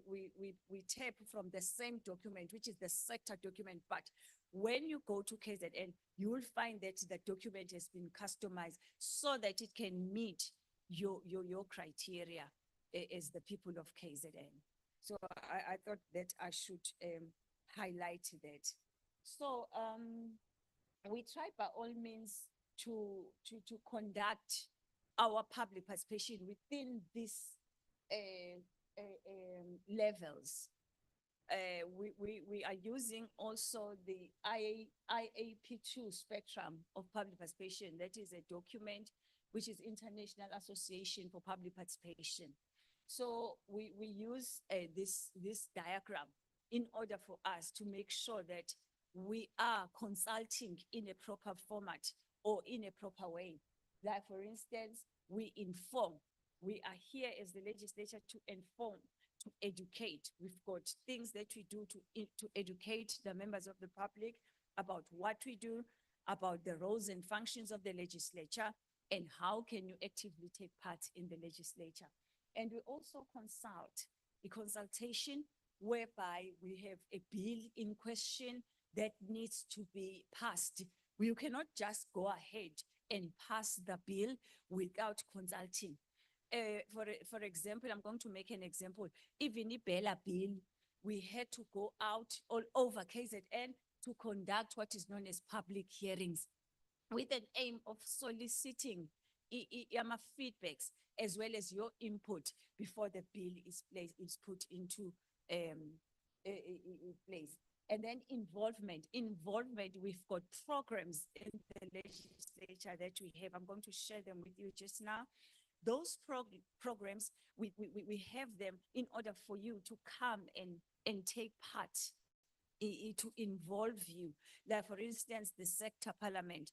we tap from the same document, which is the sector document. But when you go to KZN, you will find that the document has been customized so that it can meet your criteria as the people of KZN. So I thought that I should highlight that. So we try by all means to conduct our public participation within these levels. We are using also the IAP2 spectrum of public participation. That is a document which is International Association for Public Participation. So we use this diagram in order for us to make sure that we are consulting in a proper format or in a proper way. Like for instance, we inform. We are here as the legislature to inform, to educate. We've got things that we do to educate the members of the public about what we do, about the roles and functions of the legislature, and how can you actively take part in the legislature. And we also consult, a consultation whereby we have a bill in question that needs to be passed. You cannot just go ahead and pass the bill without consulting. For example, I'm going to make an example. Even the Bella bill, we had to go out all over KZN to conduct what is known as public hearings with an aim of soliciting feedbacks as well as your input before the bill is put into place. And then involvement, we've got programs in the legislature that we have. I'm going to share them with you just now. Those programs, we have them in order for you to come and take part, to involve you. Like for instance, the sector parliament.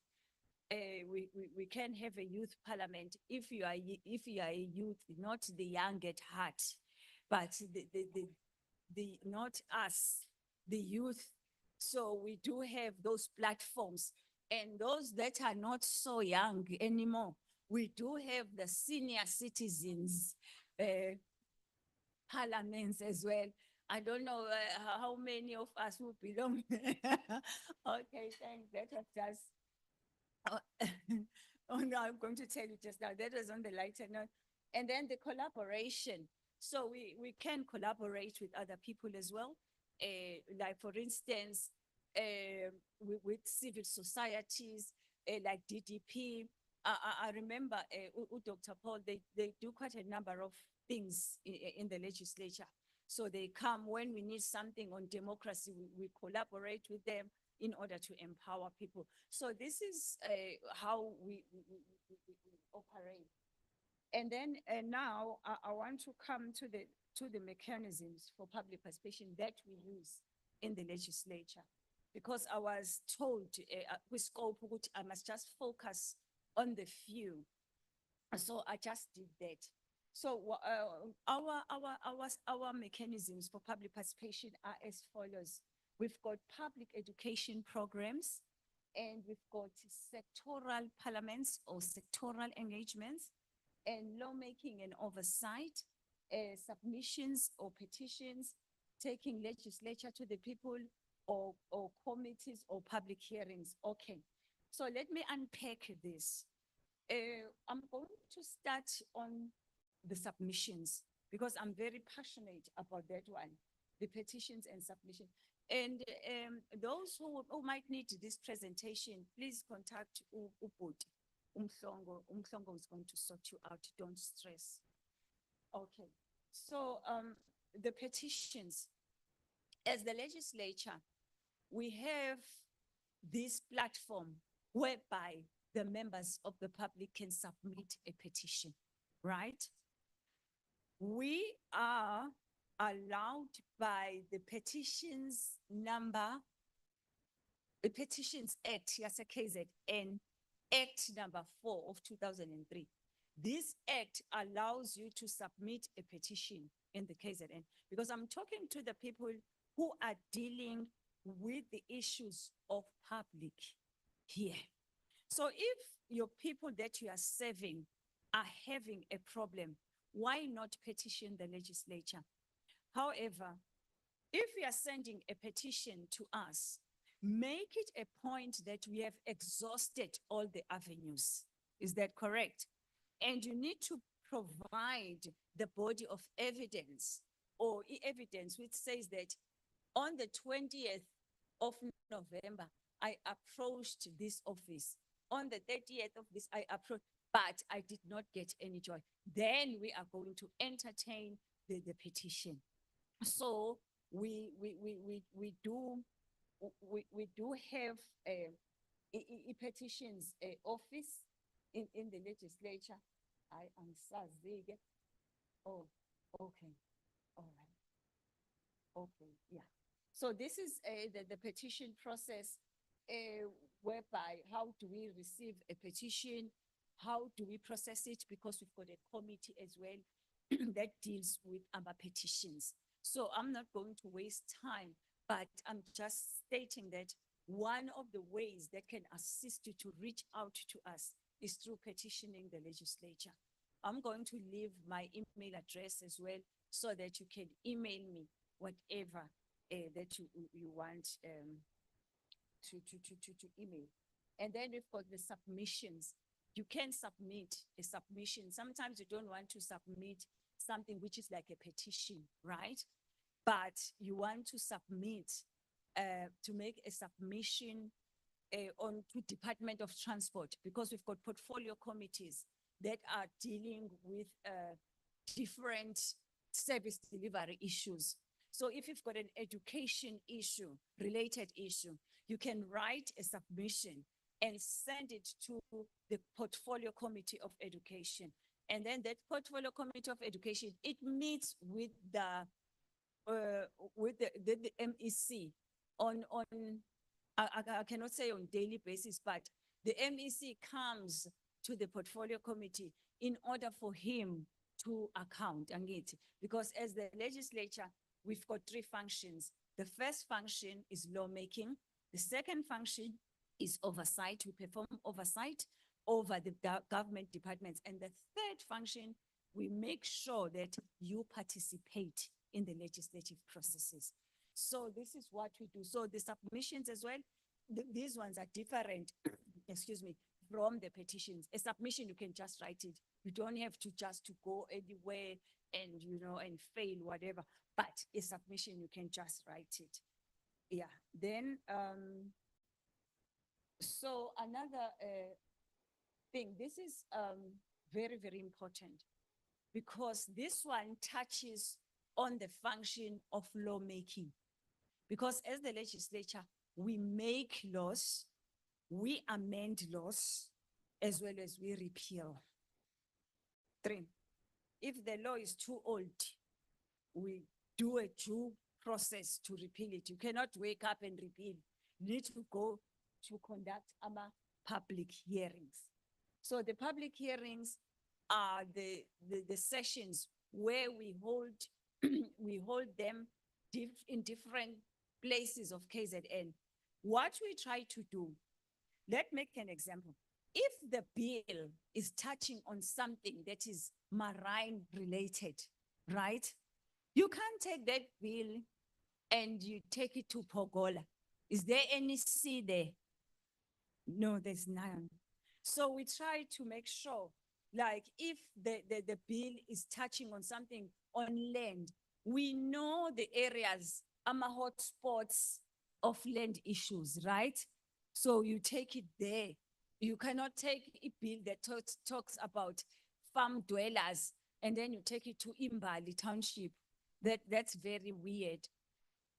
We can have a youth parliament if you are a youth, not the young at heart, but the not us, the youth. So we do have those platforms, and those that are not so young anymore, we do have the senior citizens parliaments as well. I don't know how many of us who belong. Okay, thanks. That was just. Oh no, I'm going to tell you just now. That was on the lighter note. And then the collaboration. So we can collaborate with other people as well. Like for instance, with civil societies, like DDP. I remember Dr. Paul, they do quite a number of things in the legislature. So they come when we need something on democracy, we collaborate with them in order to empower people. So this is how we operate. And then now I want to come to the mechanisms for public participation that we use in the legislature, because I was told with scope, which I must just focus on the few. So I just did that. So our mechanisms for public participation are as follows. We've got public education programs, and we've got sectoral parliaments or sectoral engagements, and lawmaking and oversight, submissions or petitions, taking legislature to the people, or committees or public hearings. Okay, so let me unpack this. I'm going to start on the submissions because I'm very passionate about that one. the petitions and submission. And those who might need this presentation, please contact Ubudi. Umhlongo is going to sort you out, don't stress. Okay, so the petitions, as the legislature, we have this platform whereby the members of the public can submit a petition, right? We are allowed by the petitions number, the Petitions Act, Yasa KZN, Act number 4 of 2003. This act allows you to submit a petition in the KZN because I'm talking to the people who are dealing with the issues of public here. So if your people that you are serving are having a problem, why not petition the legislature? However, if we are sending a petition to us, make it a point that we have exhausted all the avenues. Is that correct? And you need to provide the body of evidence or evidence which says that on the 20th of November, I approached this office. On the 30th of this, I approached, but I did not get any joy. Then we are going to entertain the petition. So we do have a petitions office in the legislature. I am Sazige. Oh, okay, all right. Okay, yeah. So this is the petition process whereby how do we receive a petition? How do we process it? Because we've got a committee as well that deals with our petitions. So I'm not going to waste time, but I'm just stating that one of the ways that can assist you to reach out to us is through petitioning the legislature. I'm going to leave my email address as well so that you can email me whatever that you want to email. And then we've got the submissions. You can submit a submission. Sometimes you don't want to submit something which is like a petition, right? But you want to submit, to make a submission on to Department of Transport, because we've got portfolio committees that are dealing with different service delivery issues. So if you've got an education issue, related issue, you can write a submission and send it to the Portfolio Committee of Education. And then that Portfolio Committee of Education, it meets with the MEC on I cannot say on daily basis, but the MEC comes to the Portfolio Committee in order for him to account and it, because as the legislature, we've got three functions. The first function is lawmaking. The second function is oversight. We perform oversight over the government departments. And the third function, we make sure that you participate in the legislative processes. So this is what we do. So the submissions as well, these ones are different, excuse me, from the petitions. A submission, you can just write it. You don't have to just to go anywhere and, you know, and fail whatever. But a submission, you can just write it. Yeah, then, so another thing, this is very, very important because this one touches on the function of lawmaking. Because as the legislature, we make laws, we amend laws, as well as we repeal. 3, if the law is too old, we do a due process to repeal it. You cannot wake up and repeal. You need to go to conduct our public hearings. So the public hearings are the sessions where we hold we hold them in different places of KZN. What we try to do, let's make an example. If the bill is touching on something that is marine related, right? You can't take that bill and you take it to Pogola. Is there any sea there? No, there's none. So we try to make sure, like if the bill is touching on something on land, we know the areas, hotspots of land issues, right? So you take it there. You cannot take a bill that talks about farm dwellers and then you take it to Imbali Township. That's very weird.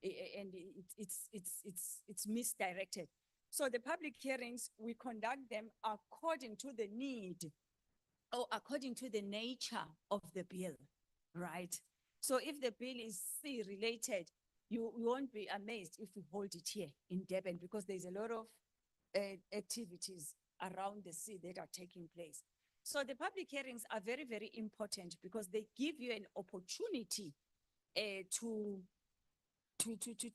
And it's misdirected. So the public hearings, we conduct them according to the need or according to the nature of the bill, right? So if the bill is sea related, you won't be amazed if we hold it here in Durban because there's a lot of activities around the sea that are taking place. So the public hearings are very, very important because they give you an opportunity to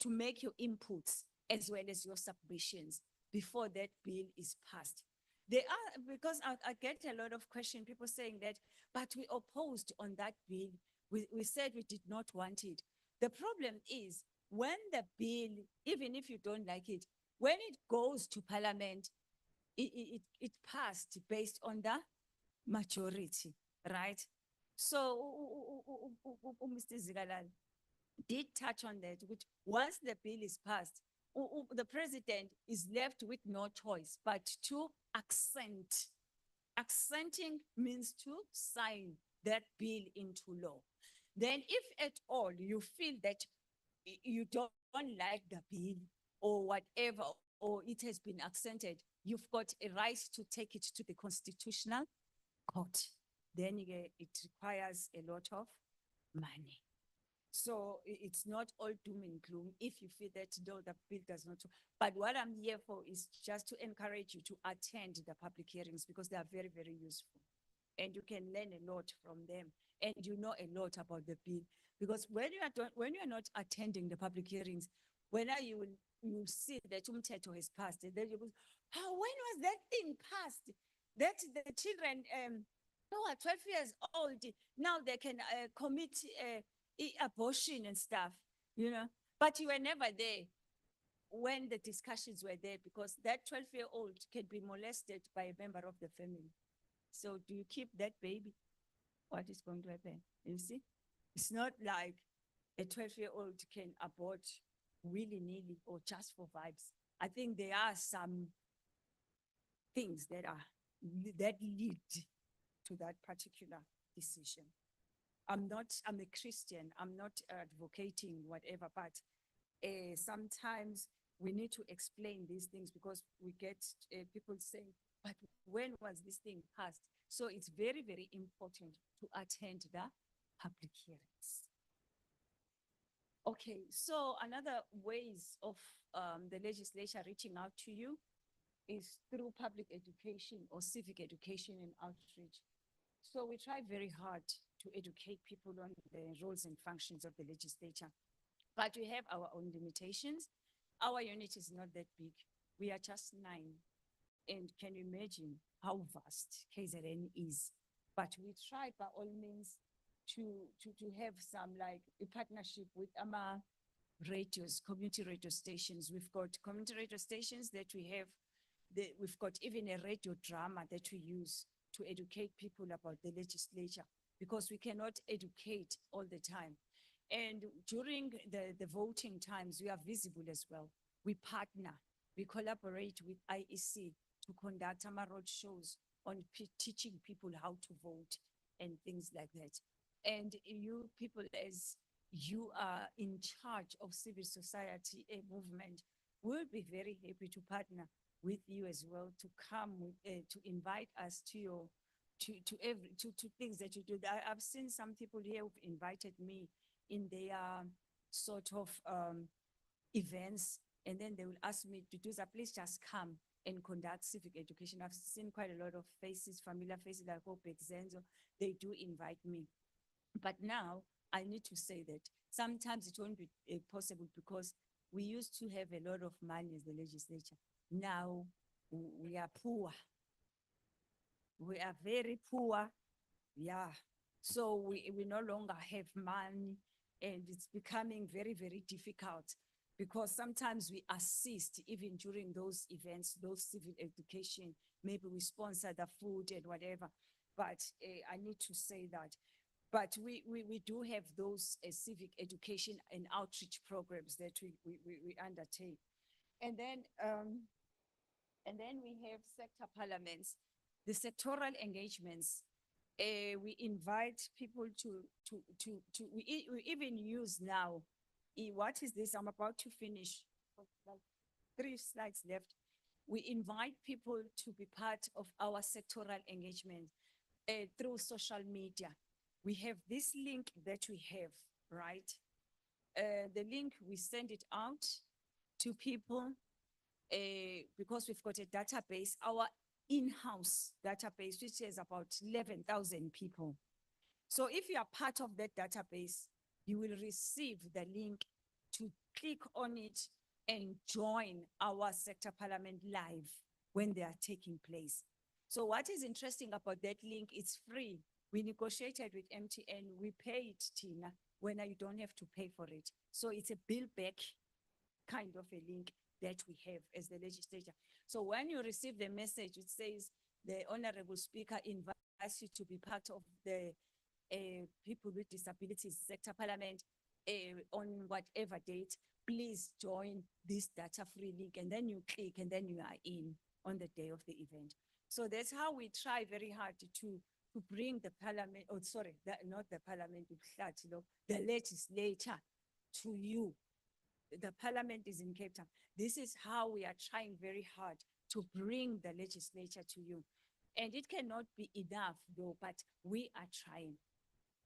make your inputs as well as your submissions before that bill is passed. They are, because I get a lot of questions, people saying that, but we opposed on that bill. We said we did not want it. The problem is when the bill, even if you don't like it, when it goes to parliament, it passed based on the majority, right? So, Mr. Zigalal did touch on that, which once the bill is passed, the president is left with no choice but to accent. Accenting means to sign that bill into law. Then if at all you feel that you don't like the bill or whatever, or it has been accented, you've got a right to take it to the Constitutional Court. Then it requires a lot of money. So it's not all doom and gloom if you feel that no, the bill does not. But what I'm here for is just to encourage you to attend the public hearings because they are very, very useful. And you can learn a lot from them. And you know a lot about the bill. Because when you are not attending the public hearings, when you will see that umthetho has passed, and then you will, oh, when was that thing passed? That the children who are 12 years old, now they can commit abortion and stuff, you know, but you were never there when the discussions were there because that 12-year-old can be molested by a member of the family. So do you keep that baby? What is going to happen? You see, it's not like a 12-year-old can abort willy-nilly or just for vibes. I think there are some things that lead to that particular decision. I'm a Christian, I'm not advocating whatever, but sometimes we need to explain these things because we get people saying, but when was this thing passed? So it's very, very important to attend the public hearings. Okay, so another ways of the legislature reaching out to you is through public education or civic education and outreach. So we try very hard to educate people on the roles and functions of the legislature, but we have our own limitations. Our unit is not that big. We are just 9. And can you imagine how vast KZN is? But we try by all means to have some like a partnership with radios, community radio stations. We've got community radio stations that we have. We've got even a radio drama that we use to educate people about the legislature because we cannot educate all the time. And during the voting times, we are visible as well. We partner, we collaborate with IEC to conduct road shows on teaching people how to vote and things like that. And you people, as you are in charge of civil society movement, we'll be very happy to partner with you as well to come to invite us to your to things that you do. I've seen some people here who've invited me in their sort of events, and then they will ask me to do that. Please just come and conduct civic education. I've seen quite a lot of faces, familiar faces like Opek Zenzo. They do invite me. But now I need to say that sometimes it won't be possible because we used to have a lot of money as the legislature. Now we are poor. We are very poor. Yeah. So we no longer have money and it's becoming very, very difficult because sometimes we assist even during those events, those civil education, maybe we sponsor the food and whatever. But I need to say that But we do have those civic education and outreach programs that we undertake. And then we have sector parliaments, the sectoral engagements. We invite people we even use now. What is this? I'm about to finish. Like 3 slides left. We invite people to be part of our sectoral engagement through social media. We have this link that we have, right? The link, we send it out to people because we've got a database, our in-house database, which is about 11,000 people. So if you are part of that database, you will receive the link to click on it and join our sector parliament live when they are taking place. So what is interesting about that link, it's free. We negotiated with MTN, we pay it, Tina, when you don't have to pay for it. So it's a bill back kind of a link that we have as the legislature. So when you receive the message, it says the Honorable Speaker invites you to be part of the People with Disabilities Sector Parliament on whatever date, please join this data-free link, and then you click and then you are in on the day of the event. So that's how we try very hard to bring the parliament, oh, sorry, not the parliament, the legislature to you. The parliament is in Cape Town. This is how we are trying very hard to bring the legislature to you. And it cannot be enough though, but we are trying.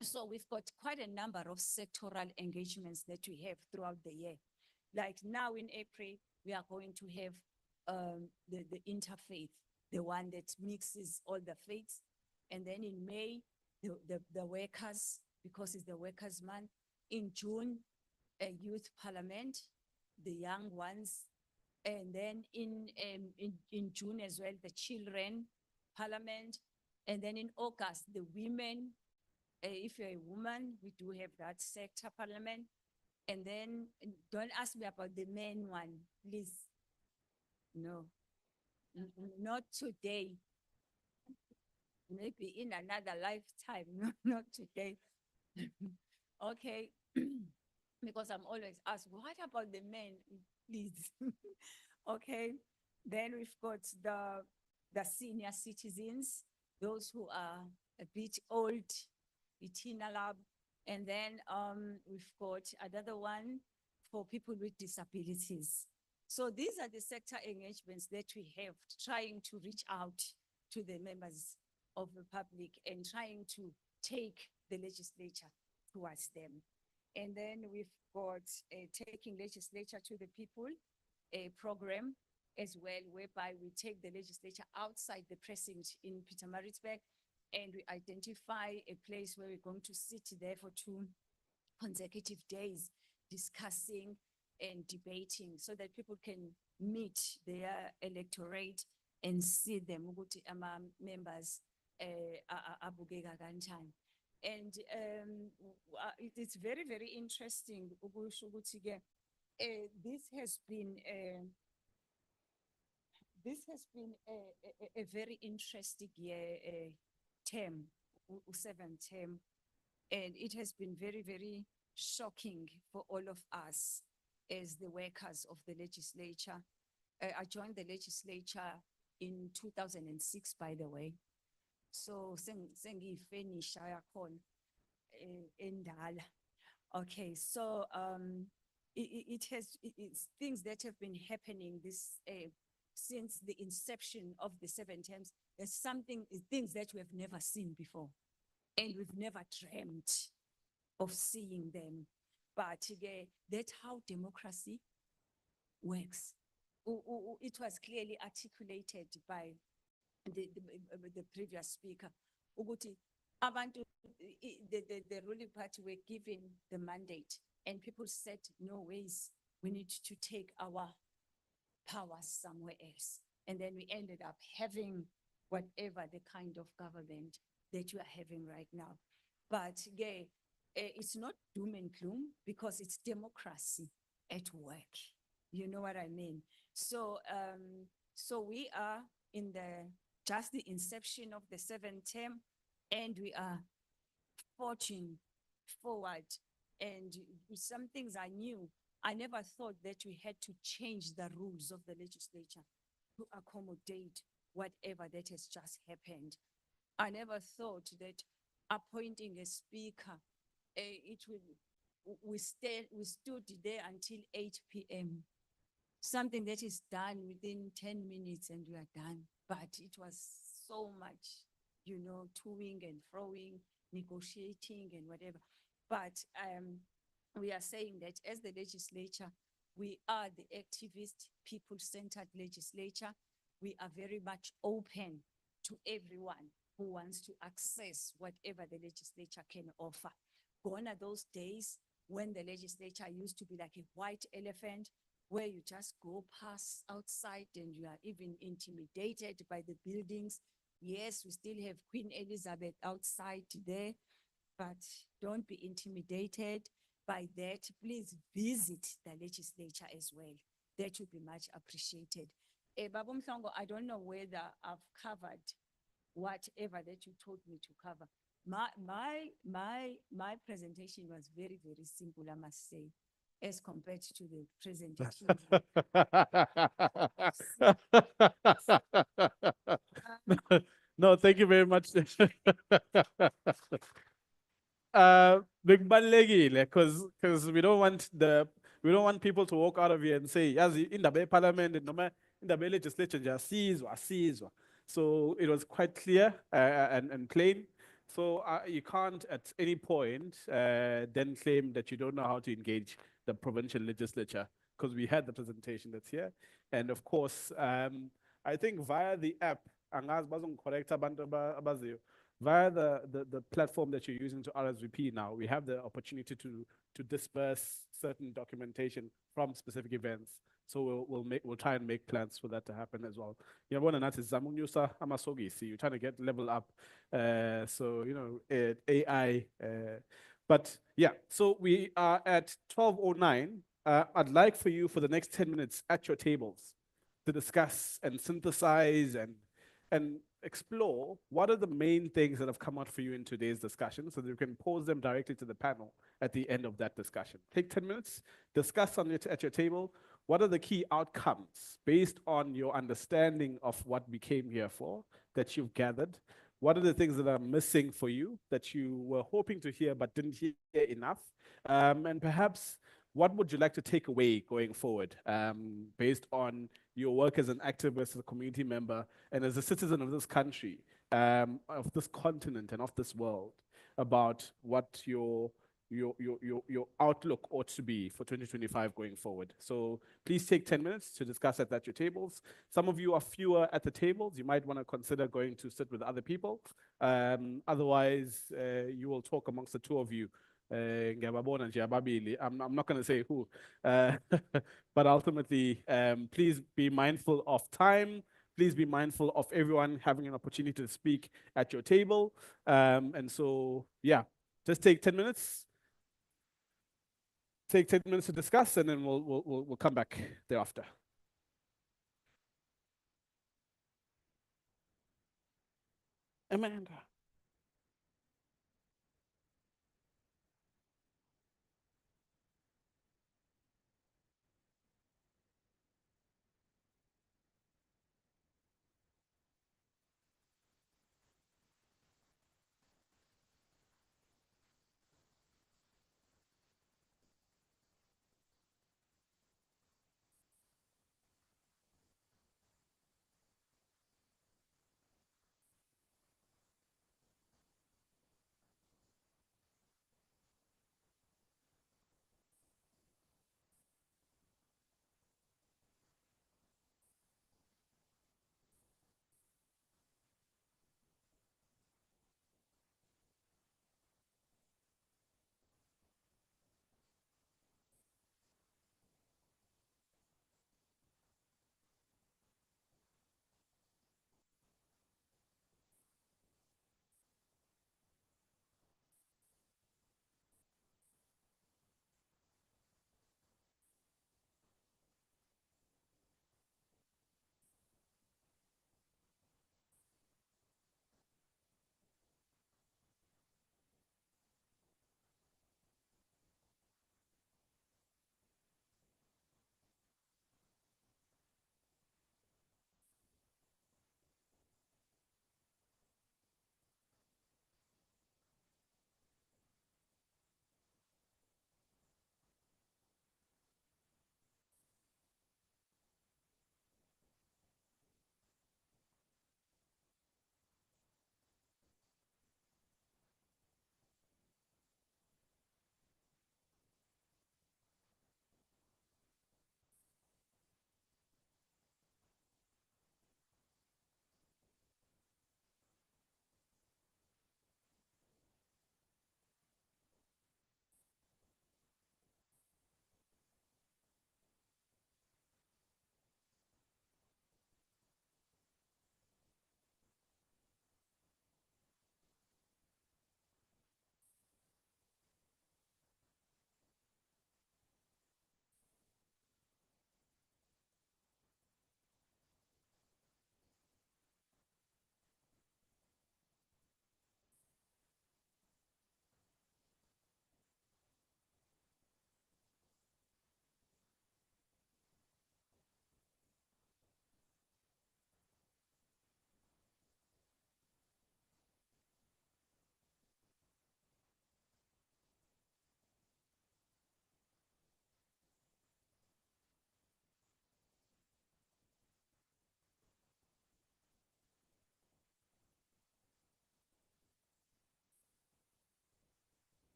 So we've got quite a number of sectoral engagements that we have throughout the year. Like now in April, we are going to have the interfaith, the one that mixes all the faiths. And then in May, the workers, because it's the workers' month. In June, a youth parliament, the young ones. And then in June as well, the children parliament. And then in August, the women. If you're a woman, we do have that sector parliament. And then don't ask me about the men one, please. No, not today. Maybe in another lifetime, not today. Okay, because I'm always asked, what about the men, please? Okay, then we've got the senior citizens, those who are a bit old, Itina Lab, and then we've got another one for people with disabilities. So these are the sector engagements that we have, trying to reach out to the members of the public and trying to take the legislature towards them. And then we've got Taking Legislature to the People, a program as well, whereby we take the legislature outside the precinct in Pietermaritzburg, and we identify a place where we're going to sit there for 2 consecutive days, discussing and debating, so that people can meet their electorate and see them, ukuthi members abukeka kanjani. And it's very, very interesting ukusho ukuthi-ke, this has been a very interesting year, term, 7th term, and it has been very, very shocking for all of us as the workers of the legislature. I joined the legislature in 2006, by the way. So sengiyifinisha yakhona endala. Okay, so it's things that have been happening this since the inception of the 7 terms. There's things that we have never seen before, and we've never dreamt of seeing them. But that's how democracy works. It was clearly articulated by the previous speaker. Ukuthi abantu, the ruling party were given the mandate, and people said, no ways, we need to take our power somewhere else. And then we ended up having whatever the kind of government that you are having right now. But it's not doom and gloom, because it's democracy at work. You know what I mean? So, so we are in just the inception of the 7th term, and we are forging forward. And some things I knew, I never thought that we had to change the rules of the legislature to accommodate whatever that has just happened. I never thought that appointing a speaker, it will, we stood there until 8 p.m. Something that is done within 10 minutes and we are done. But it was so much, you know, toing and froing, negotiating and whatever. But we are saying that as the legislature, we are the activist, people-centered legislature. We are very much open to everyone who wants to access whatever the legislature can offer. Gone are those days when the legislature used to be like a white elephant, where you just go past outside and you are even intimidated by the buildings. Yes, we still have Queen Elizabeth outside there, but don't be intimidated by that. Please visit the legislature as well. That would be much appreciated. Baba Mhlongo, I don't know whether I've covered whatever that you told me to cover. My presentation was very, very simple, I must say, as compared to the presentation. No, thank you very much. Bekubalulekile because we don't want people to walk out of here and say yazi indaba parliament noma indaba legislature nje asizwa. So it was quite clear and plain. So you can't at any point then claim that you don't know how to engage the provincial legislature, because we had the presentation that's here. And of course, I think via the app, angazi bazongicorrecta abantu abaziyo, via the platform that you're using to RSVP now, we have the opportunity to disperse certain documentation from specific events. So we'll try and make plans for that to happen as well. Yabona nathi sizama ukunyusa amasokisi, you're trying to get level up. So you know, AI. But yeah, so we are at 12:09. I'd like for you for the next 10 minutes at your tables to discuss and synthesize and explore what are the main things that have come out for you in today's discussion, so that you can pose them directly to the panel at the end of that discussion. Take 10 minutes, discuss at your table. What are the key outcomes based on your understanding of what we came here for that you've gathered? What are the things that are missing for you that you were hoping to hear but didn't hear enough? And perhaps what would you like to take away going forward based on your work as an activist, as a community member, and as a citizen of this country, of this continent and of this world, about what your outlook ought to be for 2025 going forward? So please take 10 minutes to discuss at your tables. Some of you are fewer at the tables. You might want to consider going to sit with other people. Otherwise, you will talk amongst the two of you. I'm not going to say who, but ultimately, please be mindful of time. Please be mindful of everyone having an opportunity to speak at your table. And so, yeah, just take 10 minutes. Take 10 minutes to discuss, and then we'll come back thereafter. Amanda.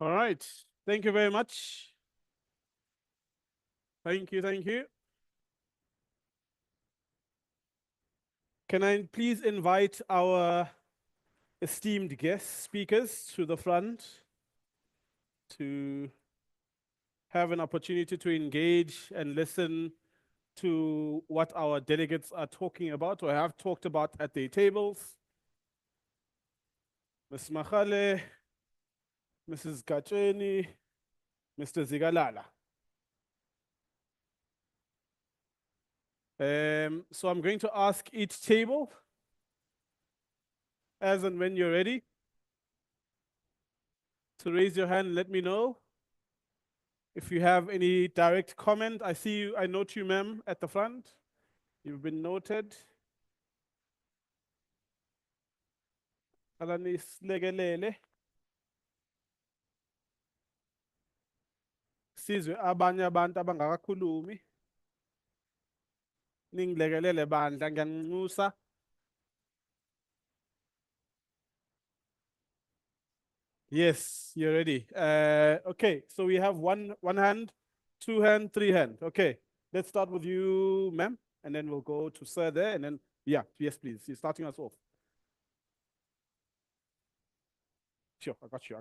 All right. Thank you very much. Thank you. Thank you. Can I please invite our esteemed guest speakers to the front to have an opportunity to engage and listen to what our delegates are talking about or have talked about at their tables. Ms. Machale, Mrs. Kacheni, Mr. Zigalala. So I'm going to ask each table, as and when you're ready, to raise your hand and let me know if you have any direct comment. I see you, I note you, ma'am, at the front. You've been noted. Alani Slegelele. Sizwe abanye abantu abangakakhulumi. Ningilekelele bandla ngiyaninxusa. Yes, you're ready. Okay, so we have one hand, two hand, three hand. Okay, let's start with you, ma'am, and then we'll go to sir there, and then, yeah, yes, please. You're starting us off. Sure, I got you.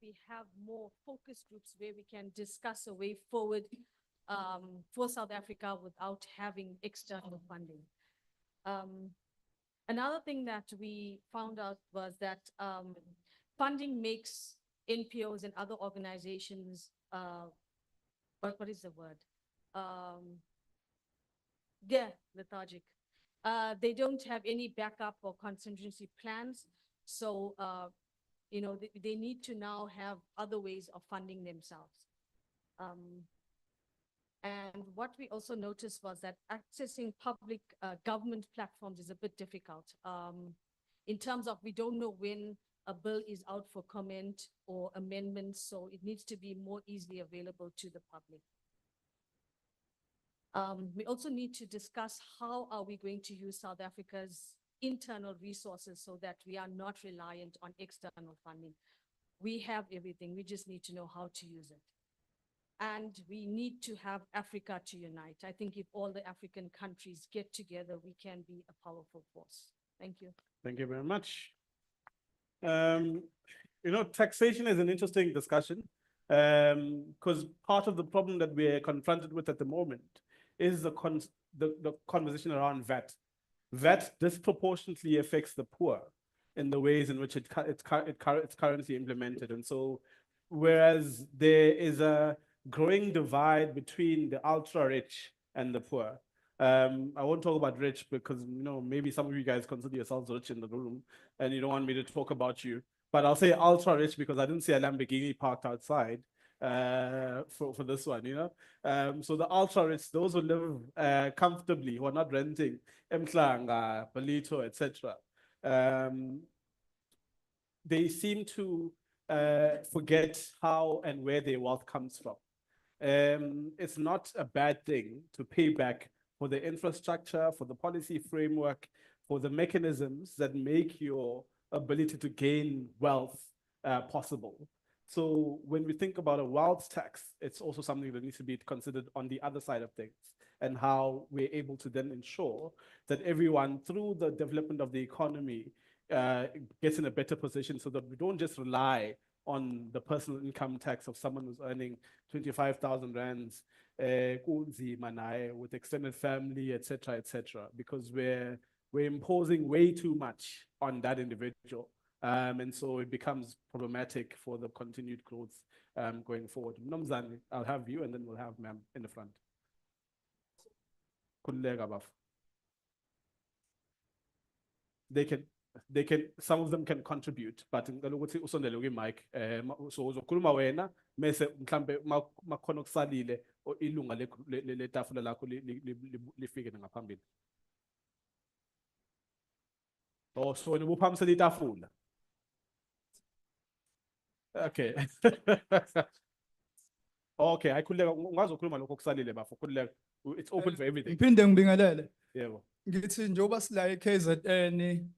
We have more focus groups where we can discuss a way forward for South Africa without having external funding. Another thing that we found out was that funding makes NPOs and other organizations, what is the word? Lethargic. They don't have any backup or contingency plans. So, you know, they need to now have other ways of funding themselves. And what we also noticed was that accessing public government platforms is a bit difficult in terms of we don't know when a bill is out for comment or amendments, so it needs to be more easily available to the public. We also need to discuss how are we going to use South Africa's internal resources so that we are not reliant on external funding. We have everything, we just need to know how to use it. And we need to have Africa to unite. I think if all the African countries get together, we can be a powerful force. Thank you. Thank you very much. You know, taxation is an interesting discussion because part of the problem that we're confronted with at the moment is the conversation around VAT. VAT disproportionately affects the poor in the ways in which it's currently implemented. And so, whereas there is a growing divide between the ultra-rich and the poor. I won't talk about rich because, you know, maybe some of you guys consider yourselves rich in the room and you don't want me to talk about you. But I'll say ultra-rich because I didn't see a Lamborghini parked outside for this one, you know. So the ultra-rich, those who live comfortably, who are not renting, Mklanga, Palito, etc. They seem to forget how and where their wealth comes from. It's not a bad thing to pay back for the infrastructure, for the policy framework, for the mechanisms that make your ability to gain wealth possible. So when we think about a wealth tax, it's also something that needs to be considered on the other side of things and how we're able to then ensure that everyone, through the development of the economy, gets in a better position so that we don't just rely on the personal income tax of someone who's earning 25,000 rands with extended family, etc., because we're imposing way too much on that individual. And so it becomes problematic for the continued growth going forward. Nomzane, I'll have you and then we'll have ma'am in the front. They can, some of them can contribute, but ngicela ukuthi usondele kwi-mic, so uzokhuluma wena, mese mhlambe makhona okusalile ilunga letafula lakho lifike ngaphambili. Oh, so wena ubuphamisela itafula. Okay. Okay, ayikhuleka ungazokhuluma lokho okusalile bafo, khuleka. It's open for everything. Ngiphinde ngibingelele. Yebo. Ngithi njengoba sila eKZN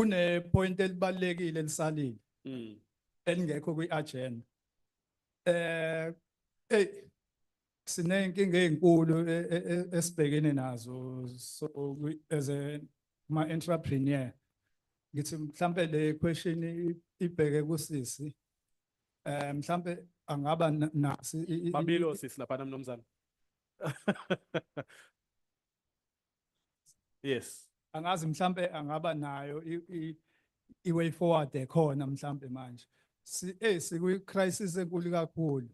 Kune point elibalulekile lisalile Mm. elingekho kwi-agenda. Hey, sinenkinga ezinkulu esibhekene nazo so as a entrepreneur. Ngithi mhlambe le question ibheke kusisi. Mhlambe angaba nasi Babilo sis lapha mnumzane. Yes. angazi mhlambe angaba nayo i-way forward ekhona mhlambe manje. Sikwi-crisis enkulu kakhulu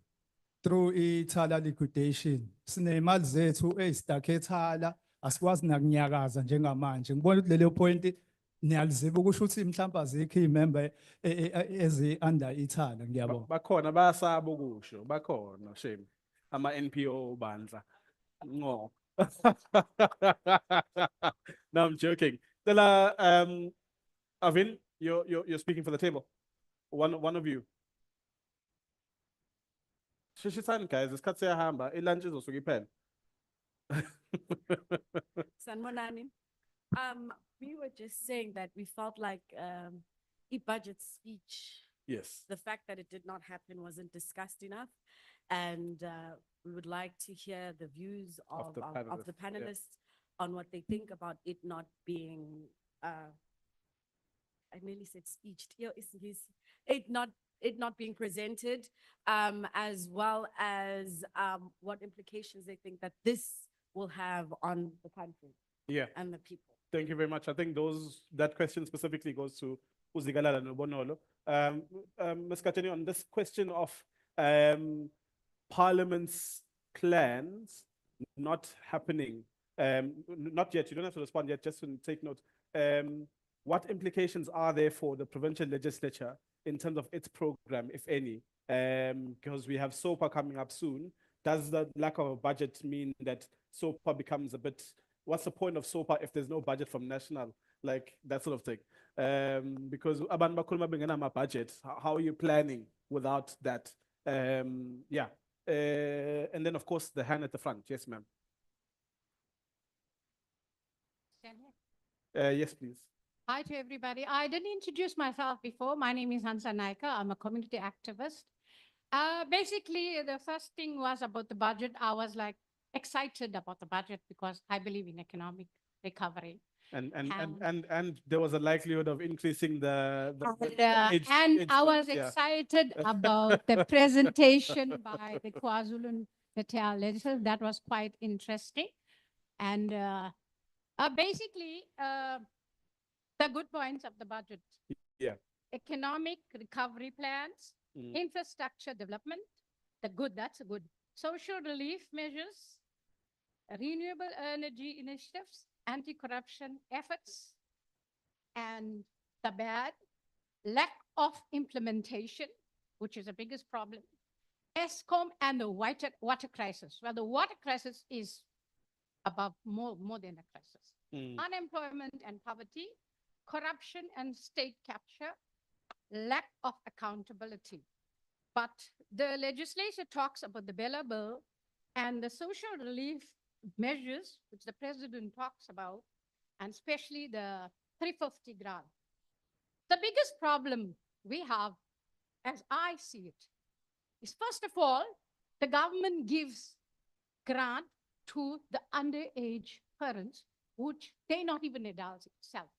through ithala liquidation. Sinemali zethu ezistuck ethala asikwazi nakunyakaza njengamanje. Ngibona ukuthi lelo point niyaliziba ukusho ukuthi mhlawumbe azikho iy'member ezi-under ithala ngiyabonga. Bakhona bayasaba ukusho, bakhona shame. Ama-NPO bandla. No. No, I'm joking. Stella, Avin, you're speaking for the table. One of you. Shishisan guys, isikhathi siyahamba, ilunch izosuka iphela. Sanmonani. We were just saying that we felt like budget speech, Yes. the fact that it did not happen wasn't discussed enough. And we would like to hear the views Of the of the panelists, yeah. panelists on what they think about it not being, I nearly said speech, it not being presented, as well as what implications they think that this will have on the country Yeah. and the people. Thank you very much. I think that question specifically goes to Uzigalala and Bonolo. Ms. Kateni, on this question of Parliament's plans not happening, not yet, you don't have to respond yet, just to take note. What implications are there for the provincial legislature in terms of its program, if any? Because we have SOPA coming up soon. Does the lack of a budget mean that SOPA becomes a bit, what's the point of SOPA if there's no budget from national, like that sort of thing? Because Aban Bakulma Benganama budget, how are you planning without that? Yeah. And then of course the hand at the front. Yes, ma'am. Yes, please. Hi to everybody. I didn't introduce myself before. My name is Hansa Naika. I'm a community activist. Basically, the first thing was about the budget. I was like excited about the budget because I believe in economic recovery. And there was a likelihood of increasing the age- and age I group, was yeah. excited about the presentation by the KwaZulu-Natal legislature. That was quite interesting. And basically, the good points of the budget: Yeah. economic recovery plans, Mm. infrastructure development, that's a good. Social relief measures, renewable energy initiatives, anti-corruption efforts, and the bad, lack of implementation, which is the biggest problem, ESCOM and the water crisis. Well, the water crisis is above more than a crisis. Mm. Unemployment and poverty, corruption and state capture, lack of accountability. But the legislature talks about the Bella Bill and the social relief measures, which the president talks about, and especially the 350 grant. The biggest problem we have, as I see it, is first of all, the government gives grant to the underage parents, which they're not even adults itself.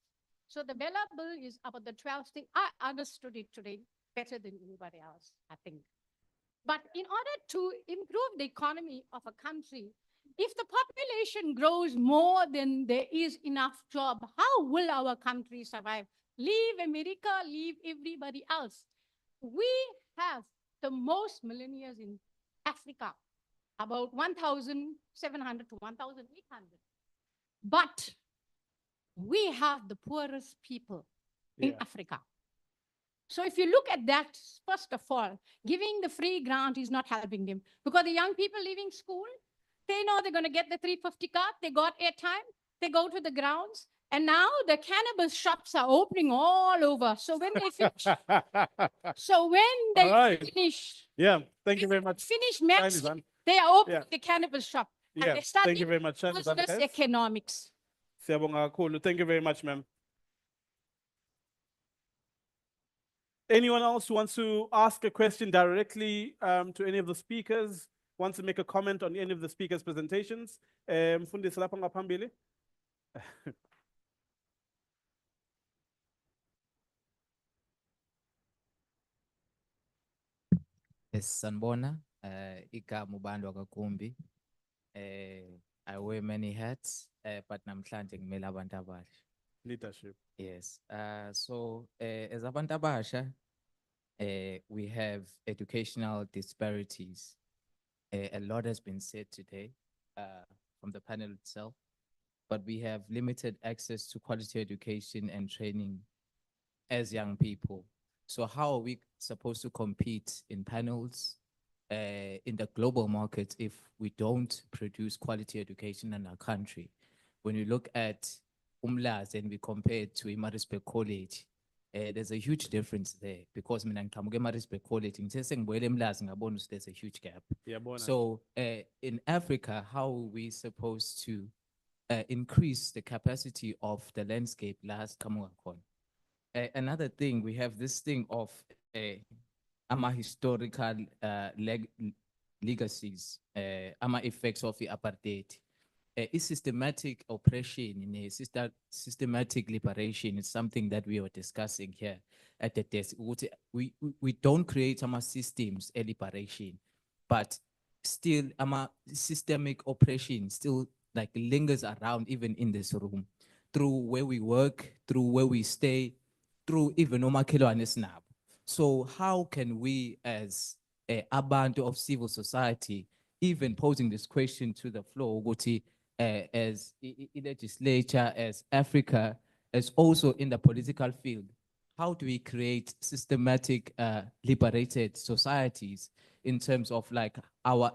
So the Bella Bill is about the 12th thing. I understood it today better than anybody else, I think. But in order to improve the economy of a country, if the population grows more than there is enough job, how will our country survive? Leave America, leave everybody else. We have the most millennials in Africa, about 1,700 to 1,800. But we have the poorest people in Africa. So if you look at that, first of all, giving the free grant is not helping them because the young people leaving school, they know they're going to get the 350 card, they got airtime, they go to the grounds, and now the cannabis shops are opening all over. So when they finish, All right. finish, Yeah, thank you very much. finish Time max, is on. they are opening the cannabis shop. Yeah, And they start thank you very much. Time is on, business guys. economics. Siyabonga kakhulu. Thank you very much, ma'am. Anyone else who wants to ask a question directly to any of the speakers, wants to make a comment on any of the speakers' presentations? Mfundisi lapha ngaphambili. Sanibona, igama uBandwa kaGumbi. I wear many hats, but namhlanje ngimele abantu abasha. Leadership. Yes. So as abantu abasha, we have educational disparities. A lot has been said today from the panel itself, but we have limited access to quality education and training as young people. So how are we supposed to compete in panels in the global market if we don't produce quality education in our country? When you look at Umlazi and we compare it to Maritzburg College, there's a huge difference there because mina ngiqhamuka eMaritzburg College ngithe sengibuyela eMlazi ngabona ukuthi there's a huge gap. Yabona. So in Africa, how are we supposed to increase the capacity of the landscape last Kamuakon? Another thing, we have this thing of historical legacies, effects of the apartheid. Systematic oppression in systematic liberation is something that we are discussing here at the desk. We don't create systems of liberation, but still systemic oppression still like lingers around even in this room, through where we work, through where we stay, through even omakhelwane sinabo. So how can we as abantu of civil society, even posing this question to the floor, ukuthi, as legislature, as Africa, as also in the political field, how do we create systematic liberated societies in terms of like our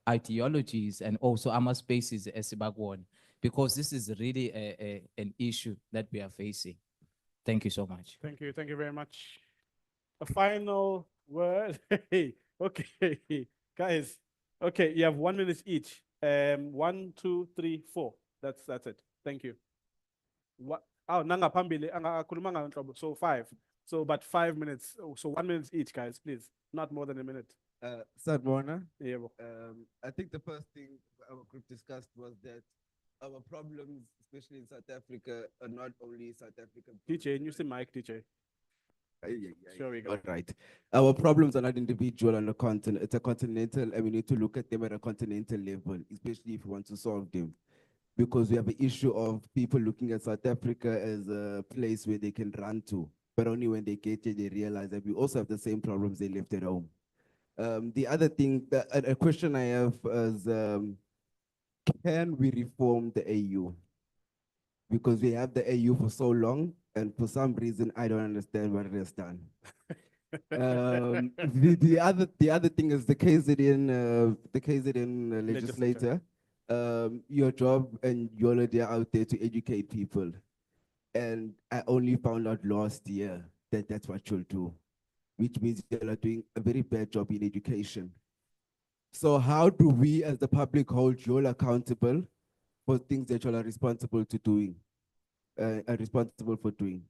ideologies and also our spaces as Sibagwan? Because this is really an issue that we are facing. Thank you so much. Thank you very much. A final word. Okay, guys. Okay, you have 1 minute each. 1, 2, 3, 4. That's it. Thank you. What? Oh, nanga pambili, khuluma nganhlobo. So 5. So, but 5 minutes. So 1 minute each, guys, please. Not more than a minute. Sadmona. Yeah. I think the first thing our group discussed was that our problems, especially in South Africa, are not only South African. DJ, you see Mike, DJ. Sure we go. All right. Our problems are not individual on the continent. It's a continental, and we need to look at them at a continental level, especially if we want to solve them. Because we have an issue of people looking at South Africa as a place where they can run to, but only when they get here, they realize that we also have the same problems they left at home. The other thing, a question I have is, can we reform the AU? Because we have the AU for so long, and for some reason, I don't understand what it has done. The other thing is the KZN legislator. Your job and you're out there to educate people. And I only found out last year that that's what you'll do, which means you're doing a very bad job in education. So how do we as the public hold you all accountable for things that you all are responsible to doing, are responsible for doing?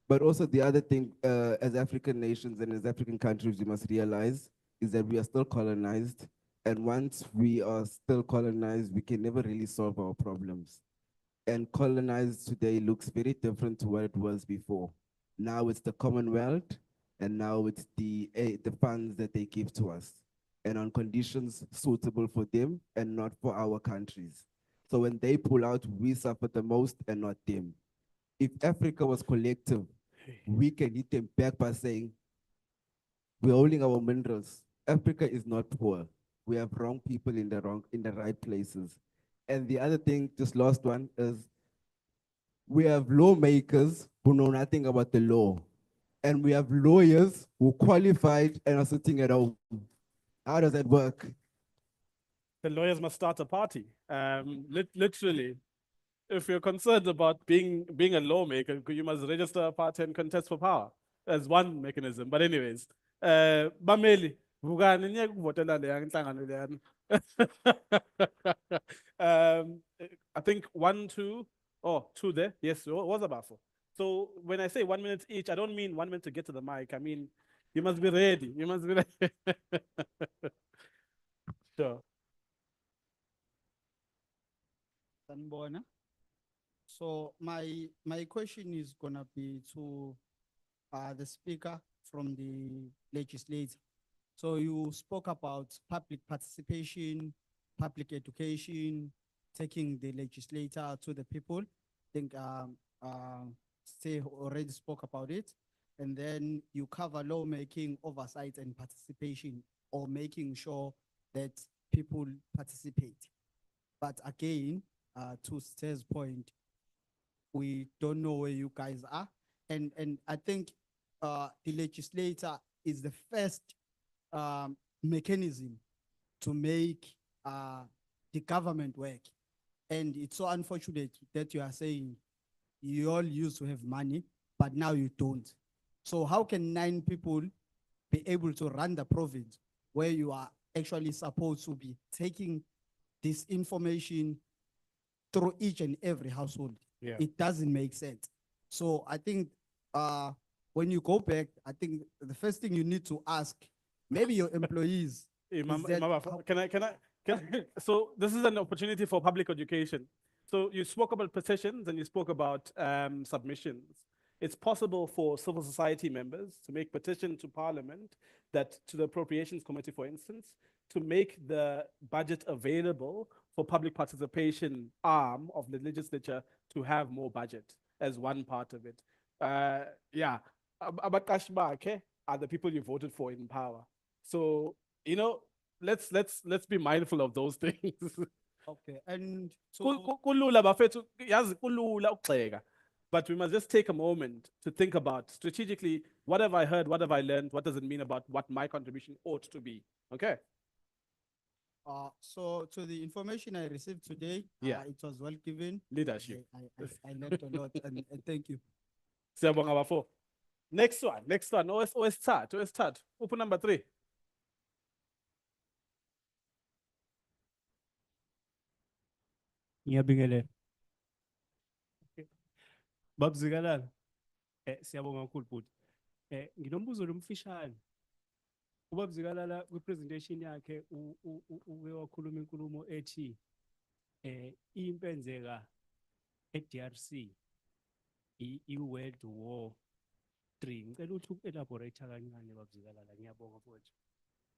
But also the other thing, as African nations and as African countries, we must realize is that we are still colonized. And once we are still colonized, we can never really solve our problems. And colonized today looks very different to what it was before. Now it's the Commonwealth, and now it's the funds that they give to us, and on conditions suitable for them and not for our countries. So when they pull out, we suffer the most and not them. If Africa was collective, we can hit them back by saying, we're holding our minerals. Africa is not poor. We have wrong people in the right places. And the other thing, just last one, is we have lawmakers who know nothing about the law. And we have lawyers who qualified and are sitting at home. How does that work? The lawyers must start a party. Literally. If you're concerned about being a lawmaker, you must register a party and contest for power. That's one mechanism. But anyways, Bameli, vukani niye kuvotela leya inhlangano leyana. I think 1, 2, oh, 2 there. Yes, what was about for? So when I say 1 minute each, I don't mean 1 minute to get to the mic. I mean You must be ready. You must be ready. Sure. Sanibona. So my question is gonna be to the speaker from the legislature. So you spoke about public participation, public education, taking the legislator to the people. I think Stay already spoke about it. And then you cover lawmaking, oversight, and participation, or making sure that people participate. But again, to Steve's point, we don't know where you guys are. And I think the legislator is the first mechanism to make the government work. And it's so unfortunate that you are saying you all used to have money, but now you don't. So how can 9 people be able to run the province where you are actually supposed to be taking this information through each and every household? Yeah. It doesn't make sense. So I think when you go back, I think the first thing you need to ask, maybe your employees, is that how- So this is an opportunity for public education. So you spoke about petitions and you spoke about submissions. It's possible for civil society members to make petition to Parliament, that to the Appropriations Committee, for instance, to make the budget available for public participation arm of the legislature to have more budget as one part of it. Yeah, abaqashi bakhe are the people you voted for in power. So, you know, let's be mindful of those things. Okay, and so Kulula bafethu, yazi kulula ukugxeka. But we must just take a moment to think about strategically, what have I heard, what have I learned, what does it mean about what my contribution ought to be? Okay. So to the information I received today, Yeah. it was well given. Leadership. I learned a lot, and thank you. Siyabonga bafo. Next one. OS Open number 3. Ngiyabingelela. Babzikalala. Siyabonga kakhulu bhuti. Nginombuzo lomfishane. Ubabzikalala kwi-presentation yakhe uke wakhuluma inkulumo ethi impenzeka e-DRC i-World War 3. Ngicela ukuthi uku-elaborate kancane babzikalala. Ngiyabonga mfowethu.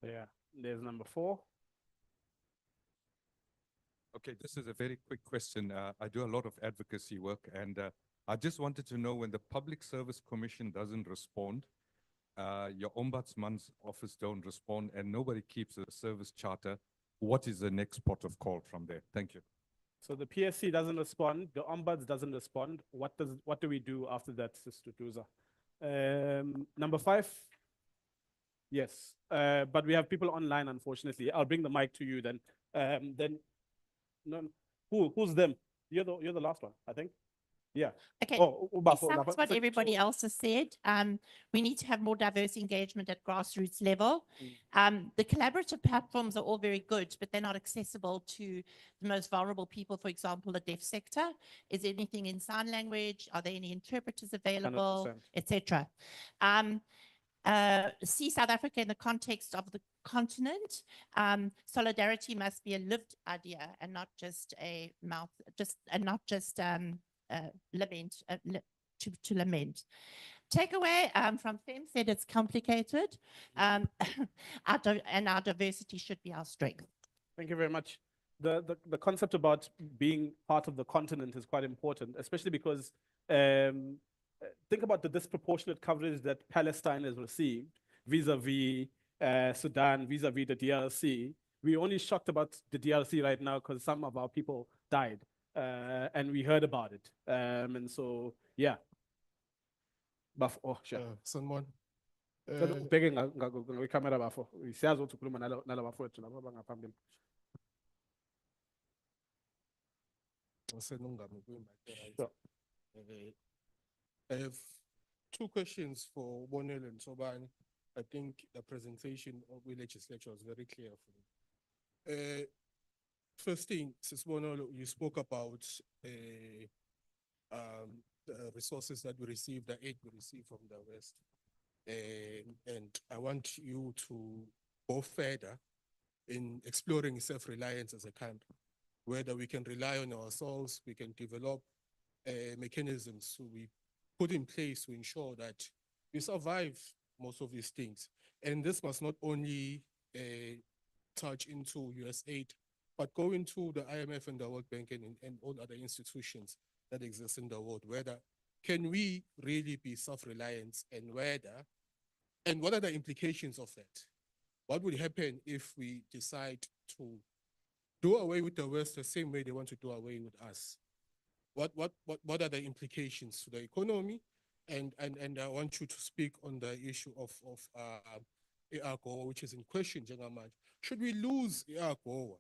Yeah. There's number 4. Okay, this is a very quick question. I do a lot of advocacy work, and I just wanted to know, when the Public Service Commission doesn't respond, your ombudsman's office don't respond, and nobody keeps a service charter, what is the next port of call from there? Thank you. So the PSC doesn't respond, the ombuds doesn't respond. What do we do after that, Sister Tuza? Number 5. Yes, but we have people online, unfortunately. I'll bring the mic to you then. No, who's them? You're the last one, I think. Yeah. Okay. Oh, Besides what everybody else has said, we need to have more diverse engagement at grassroots level. The collaborative platforms are all very good, but they're not accessible to the most vulnerable people. For example, the deaf sector. Is there anything in sign language? Are there any interpreters available, 100%. etc.? See South Africa in the context of the continent. Solidarity must be a lived idea and not just a mouth, lament, to lament. Takeaway from Fem said it's complicated, and our diversity should be our strength. Thank you very much. The concept about being part of the continent is quite important, especially because think about the disproportionate coverage that Palestine has received vis-a-vis Sudan, vis-a-vis the DRC. We're only shocked about the DRC right now because some of our people died, and we heard about it. And so, yeah. Oh, sure. Sanibona. Ubheke ngekamera bafo. Siyazi ukuthi ukhuluma nalabafowethu laba abangaphambili. Sure. I have 2 questions for Bonel and Sobani. I think the presentation of the legislature was very clear for me. First thing, Sis Bonolo, you spoke about the resources that we received, the aid we received from the West. And I want you to go further in exploring self-reliance as a country, whether we can rely on ourselves, we can develop mechanisms to be put in place to ensure that we survive most of these things. And this must not only touch into US aid, but go into the IMF and the World Bank and all other institutions that exist in the world. Whether can we really be self-reliant, and what are the implications of that? What would happen if we decide to do away with the West the same way they want to do away with us? What are the implications to the economy? And I want you to speak on the issue of AGOA, which is in question, Jangamaj. Should we lose AGOA?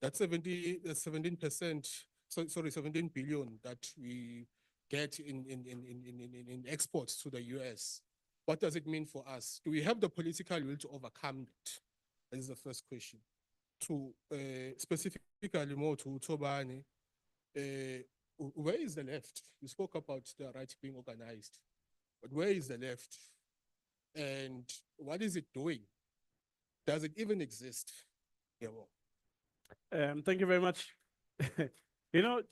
That's 17%, sorry, 17 billion that we get in exports to the US. What does it mean for us? Do we have the political will to overcome that? That is the first question. To specifically more to Tobani, where is the left? You spoke about the right being organized, but where is the left? And what is it doing? Does it even exist? Yeah, well. Thank you very much. You know,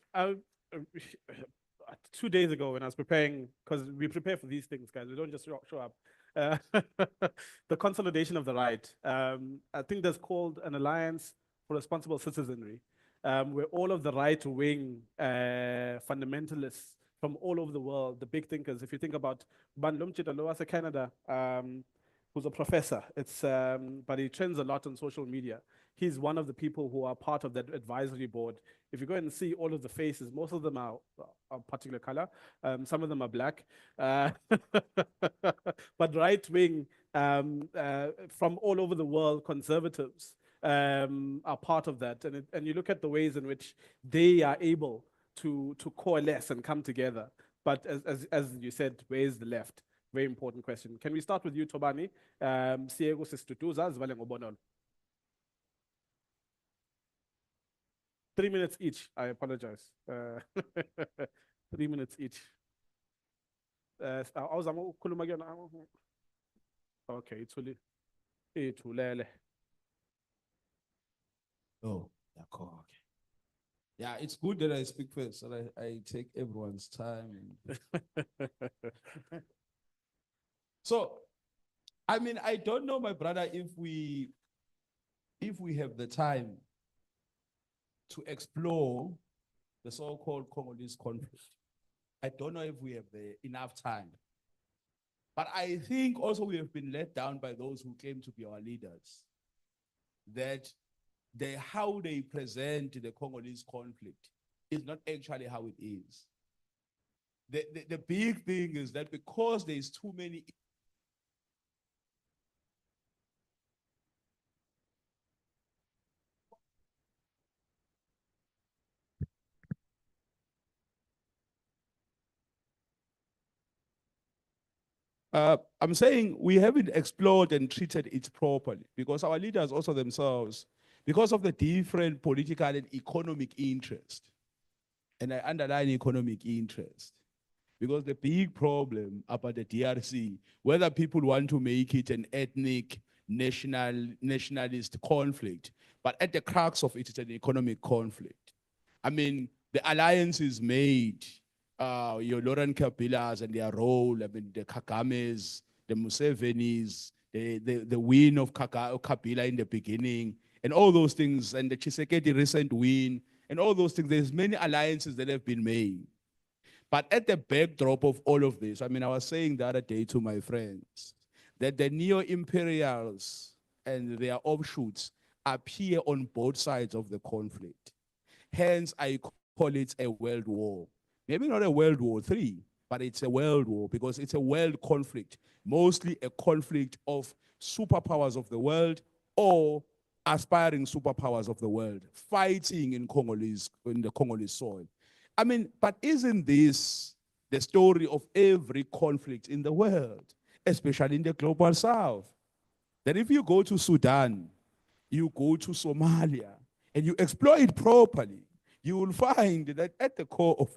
2 days ago when I was preparing, because we prepare for these things, guys, we don't just show up. The consolidation of the right. I think that's called an Alliance for Responsible Citizenry, where all of the right-wing fundamentalists from all over the world, the big thinkers, if you think about Bandlum Chitaloasa, Canada, who's a professor, but he trends a lot on social media. He's one of the people who are part of that advisory board. If you go and see all of the faces, most of them are a particular color. Some of them are black. But right-wing from all over the world, conservatives are part of that. And you look at the ways in which they are able to coalesce and come together. But as you said, where is the left? Very important question. Can we start with you, Tobani? Siego Sistutuza, Zwale Ngobonolo. 3 minutes each. I apologize. 3 minutes each. Okay, it's Ulele. Oh, d'accord, okay. Yeah, it's good that I speak first, so that I take everyone's time. So, I mean, I don't know, my brother, if we have the time to explore the so-called Congolese conflict. I don't know if we have enough time. But I think also we have been let down by those who claim to be our leaders, that how they present the Congolese conflict is not actually how it is. The big thing is that because there's too many I'm saying we haven't explored and treated it properly because our leaders also themselves, because of the different political and economic interest, and I underline economic interest, because the big problem about the DRC, whether people want to make it an ethnic, nationalist conflict, but at the crux of it, it's an economic conflict. I mean, the alliance is made, your Laurent Kabilas and their role, I mean, the Kagames, the Musevenis, the win of Kabila in the beginning, and all those things, and the Tshisekedi recent win, and all those things, there's many alliances that have been made. But at the backdrop of all of this, I mean, I was saying the other day to my friends that the neo-imperials and their offshoots appear on both sides of the conflict. Hence, I call it a world war. Maybe not a World War III, but it's a world war because it's a world conflict, mostly a conflict of superpowers of the world or aspiring superpowers of the world fighting in the Congolese soil. I mean, but isn't this the story of every conflict in the world, especially in the global south? That if you go to Sudan, you go to Somalia, and you explore it properly, you will find that at the core of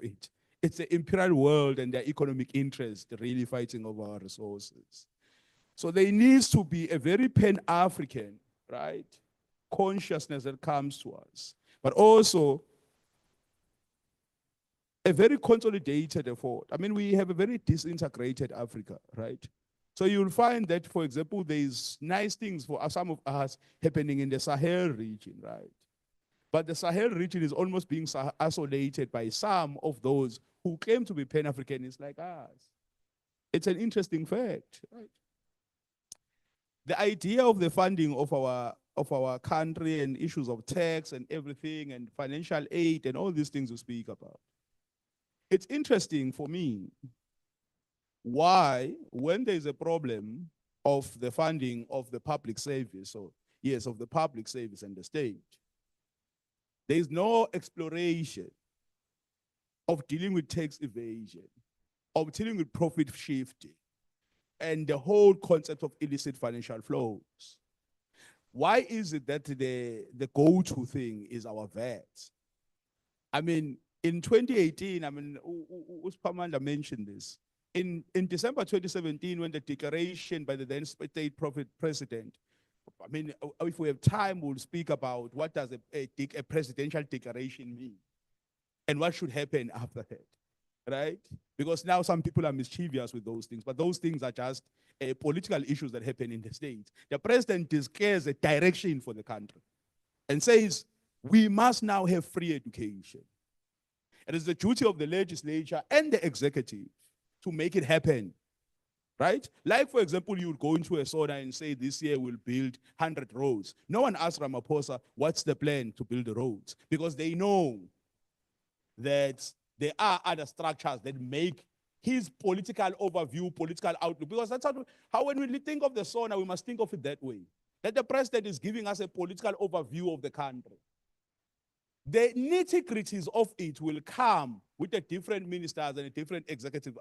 it's the imperial world and their economic interest really fighting over our resources. So there needs to be a very pan-African, right, consciousness that comes to us, but also a very consolidated effort. I mean, we have a very disintegrated Africa, right? So you'll find that, for example, there's nice things for some of us happening in the Sahel region, right? But the Sahel region is almost being isolated by some of those who claim to be Pan-Africanists like us. It's an interesting fact, right? The idea of the funding of our country and issues of tax and everything and financial aid and all these things we speak about. It's interesting for me why, when there's a problem of the funding of the public service, or yes, of the public service and the state, there's no exploration of dealing with tax evasion, of dealing with profit shifting, and the whole concept of illicit financial flows. Why is it that the go-to thing is our VAT? I mean, in 2018, I mean, Uspamanda mentioned this. In December 2017, when the declaration by the then state president, I mean, if we have time, we'll speak about what does a presidential declaration mean and what should happen after that, right? Because now some people are mischievous with those things, but those things are just political issues that happen in the state. The president declares a direction for the country and says, we must now have free education. It is the duty of the legislature and the executive to make it happen, right? Like, for example, you would go into a Sona and say, this year we'll build 100 roads. No one asks Ramaphosa, what's the plan to build the roads? Because they know that there are other structures that make his political overview, political outlook. Because that's how when we think of the Sona, we must think of it that way. That the president is giving us a political overview of the country. The nitty-gritties of it will come with the different ministers and the different executive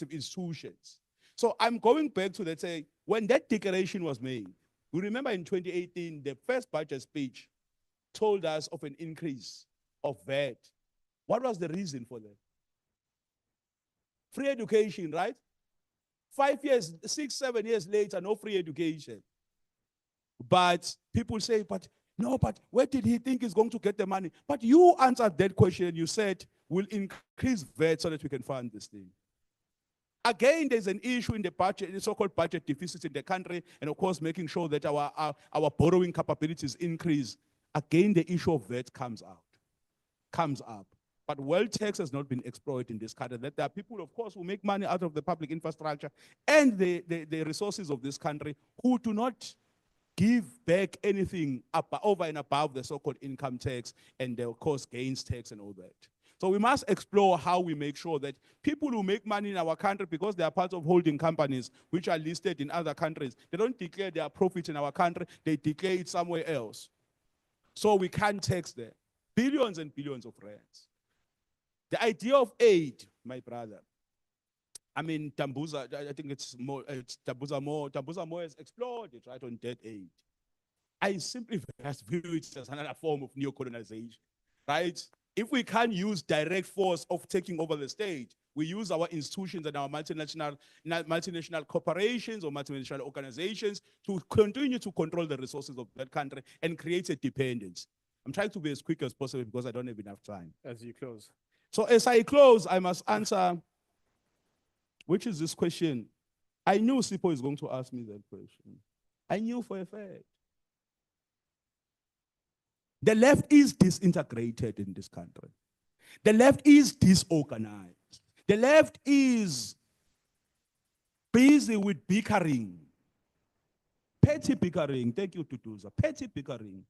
institutions. So I'm going back to that, say, when that declaration was made, we remember in 2018, the first budget speech told us of an increase of VAT. What was the reason for that? Free education, right? 5 years, 6, 7 years later, no free education. But people say, but no, but where did he think he's going to get the money? But you answered that question and you said, we'll increase VAT so that we can fund this thing. Again, there's an issue in the budget, the so-called budget deficit in the country, and of course, making sure that our borrowing capabilities increase. Again, the issue of VAT comes up. But wealth tax has not been exploited in this country. That there are people, of course, who make money out of the public infrastructure and the resources of this country who do not give back anything over and above the so-called income tax and the, of course, gains tax and all that. So we must explore how we make sure that people who make money in our country because they are part of holding companies which are listed in other countries, they don't declare their profit in our country, they declare it somewhere else. So we can't tax them. Billions and billions of rands. The idea of aid, my brother, I mean, Tambuza, I think it's Tambuza More has explored it, right, on debt aid. I simply just view it as another form of neo-colonization, right? If we can't use direct force of taking over the state, we use our institutions and our multinational corporations or multinational organizations to continue to control the resources of that country and create a dependence. I'm trying to be as quick as possible because I don't have enough time. As you close. So as I close, I must answer, which is this question. I knew Sipo is going to ask me that question. I knew for a fact. The left is disintegrated in this country. The left is disorganized. The left is busy with bickering. Petty bickering. Thank you, Tutuza. Petty bickering.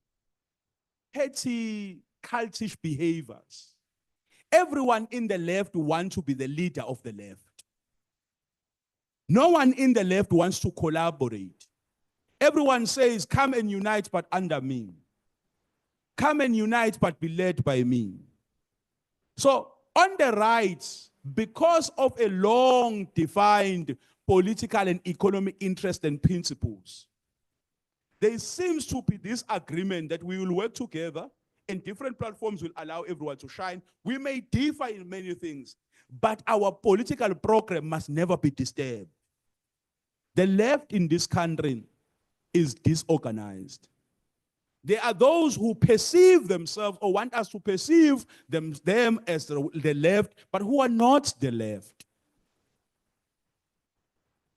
Petty cultish behaviors. Everyone in the left wants to be the leader of the left. No one in the left wants to collaborate. Everyone says, come and unite, but under me. Come and unite, but be led by me. So on the right, because of a long defined political and economic interest and principles, there seems to be this agreement that we will work together and different platforms will allow everyone to shine. We may differ in many things, but our political program must never be disturbed. The left in this country is disorganized. There are those who perceive themselves or want us to perceive them as the left, but who are not the left.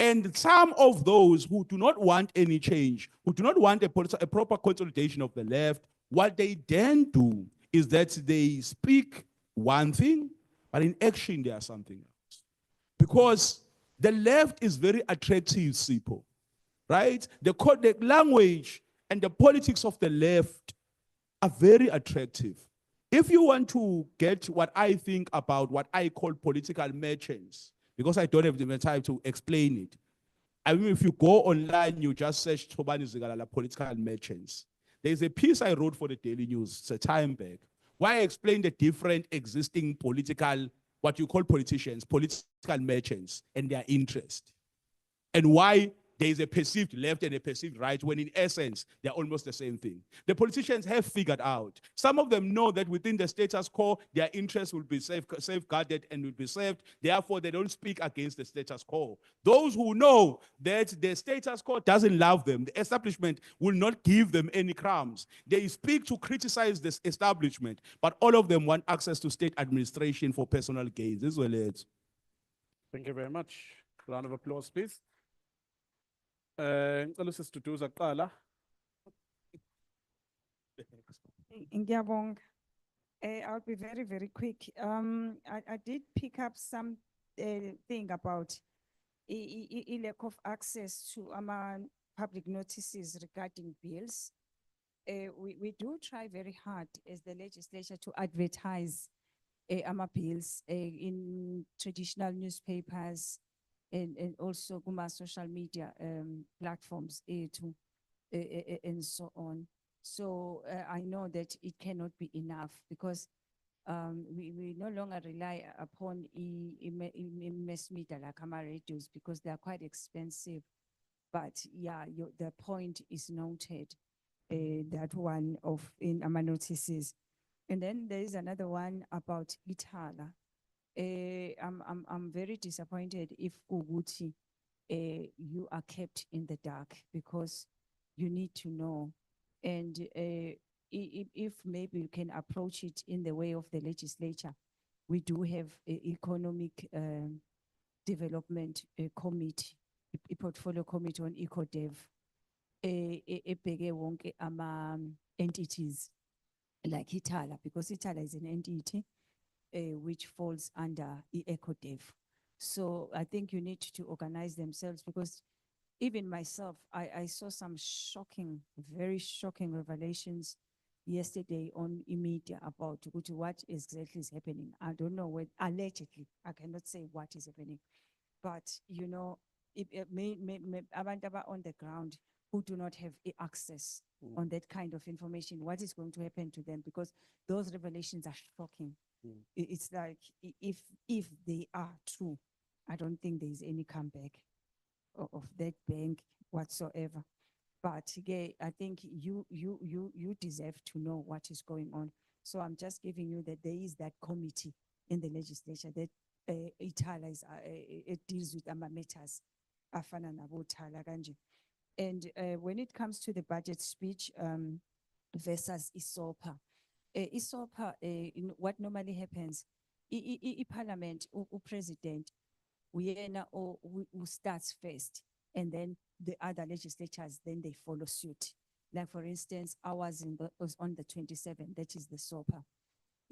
And some of those who do not want any change, who do not want a proper consolidation of the left, what they then do is that they speak one thing, but in action they are something else. Because the left is very attractive, Sipo, right? The language and the politics of the left are very attractive. If you want to get what I think about what I call political merchants, because I don't have the time to explain it. I mean, if you go online, you just search Tobani Zigalala political merchants. There's a piece I wrote for the Daily News a time back, where I explained the different existing political, what you call politicians, political merchants, and their interest. And why there is a perceived left and a perceived right, when in essence, they're almost the same thing. The politicians have figured out. Some of them know that within the status quo, their interests will be safeguarded and will be saved. Therefore, they don't speak against the status quo. Those who know that the status quo doesn't love them, the establishment will not give them any crumbs. They speak to criticize this establishment, but all of them want access to state administration for personal gains. This is what it is. Thank you very much. Round of applause, please. Ngicela uSister Duduza kuqala. Ngiyabonga. I'll be very, very quick. I did pick up some thing about lack of access to public notices regarding bills. We do try very hard as the legislature to advertise bills in traditional newspapers and also kuma social media platforms and so on. So I know that it cannot be enough because we no longer rely upon mass media like our radios because they are quite expensive. But yeah, the point is noted, that one of in our notices. And then there is another one about Itala. I'm very disappointed if Uguti, you are kept in the dark because you need to know. And if maybe you can approach it in the way of the legislature, we do have an economic development committee, a portfolio committee on eco-dev, ebheke wonke entities like Itala, because Itala is an entity which falls under EcoDev. So I think you need to organize themselves because even myself, I saw some shocking, very shocking revelations yesterday on media about what exactly is happening. I don't know what, allegedly, I cannot say what is happening. But, you know, abantu on the ground who do not have access on that kind of information, what is going to happen to them? Because those revelations are shocking. It's like if they are true, I don't think there is any comeback of that bank whatsoever. But again, I think you deserve to know what is going on. So I'm just giving you that there is that committee in the legislature that Itala is it deals with matters afana nabo Thala kanje. And when it comes to the budget speech versus ISOPA, ISOPA, what normally happens, parliament, president, who starts first, and then the other legislatures, then they follow suit. Like for instance, ours was on the 27th, that is the SOPA,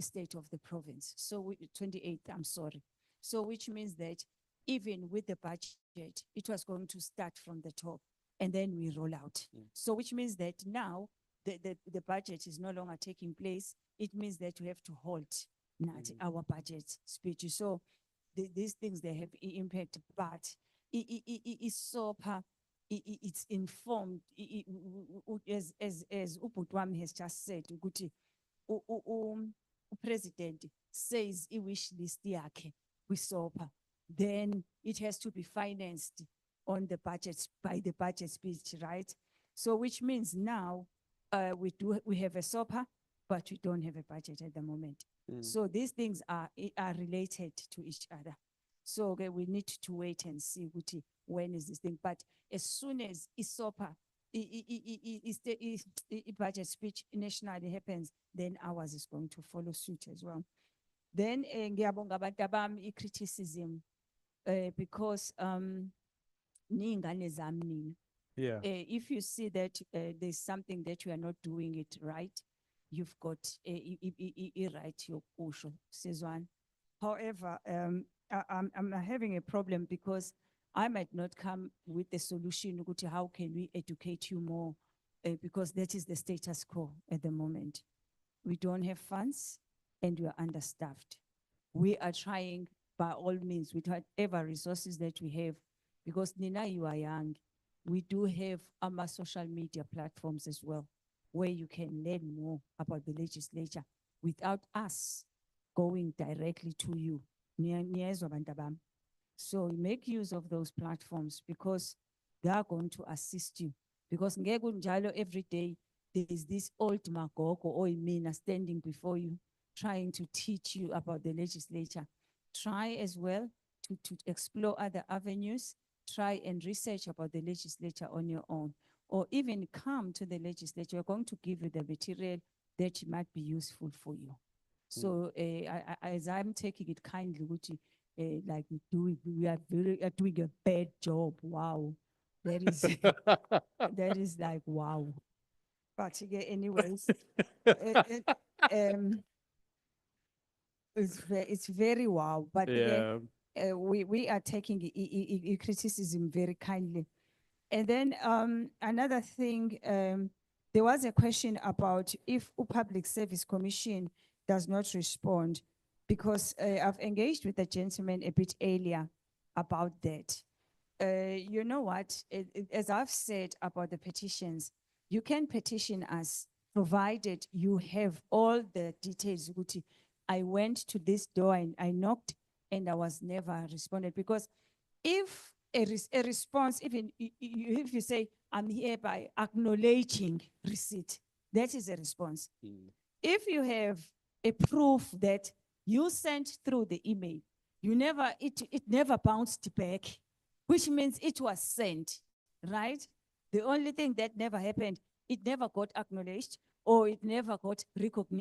state of the province. So 28th, I'm sorry. So which means that even with the budget, it was going to start from the top and then we roll out. So which means that now the budget is no longer taking place. It means that we have to halt not our budget speech. So these things, they have impact, but SOPA, it's informed, as Ubutwam has just said, President says I wish list yakhe with SOPA, then it has to be financed on the budget by the budget speech, right? So which means now we have a SOPA, but we don't have a budget at the moment. So these things are related to each other. So okay, we need to wait and see ukuthi when is this thing. But as soon as ISOPA, budget speech nationally happens, then ours is going to follow suit as well. Then ngiyabonga abantu abami criticism because niyingane zami nina. Yeah. If you see that there's something that you are not doing it right, you've got a right yokusho sizwana. However, I'm having a problem because I might not come with the solution ukuthi how can we educate you more because that is the status quo at the moment. We don't have funds and we are understaffed. We are trying by all means with whatever resources that we have, because Nina, you are young. We do have our social media platforms as well, where you can learn more about the legislature without us going directly to you. Niyezwa bantu bami? So make use of those platforms because they are going to assist you. Because ngeke kunjalo every day there is this old magogo or mina standing before you trying to teach you about the legislature. Try as well to explore other avenues. Try and research about the legislature on your own, or even come to the legislature. We're going to give you the material that might be useful for you. So as I'm taking it kindly, which like we are doing a bad job. Wow, that is that is like wow. But yeah, anyways, it's very wow. But Yeah. we are taking criticism very kindly. And then another thing, there was a question about if a Public Service Commission does not respond, because I've engaged with the gentleman a bit earlier about that. You know what, as I've said about the petitions, you can petition us provided you have all the details. Ukuthi, I went to this door and I knocked and I was never responded, because if a response, even if you say, I'm here by acknowledging receipt, that is a response. If you have a proof that you sent through the email, it never bounced back, which means it was sent, right? The only thing that never happened, it never got acknowledged or it never got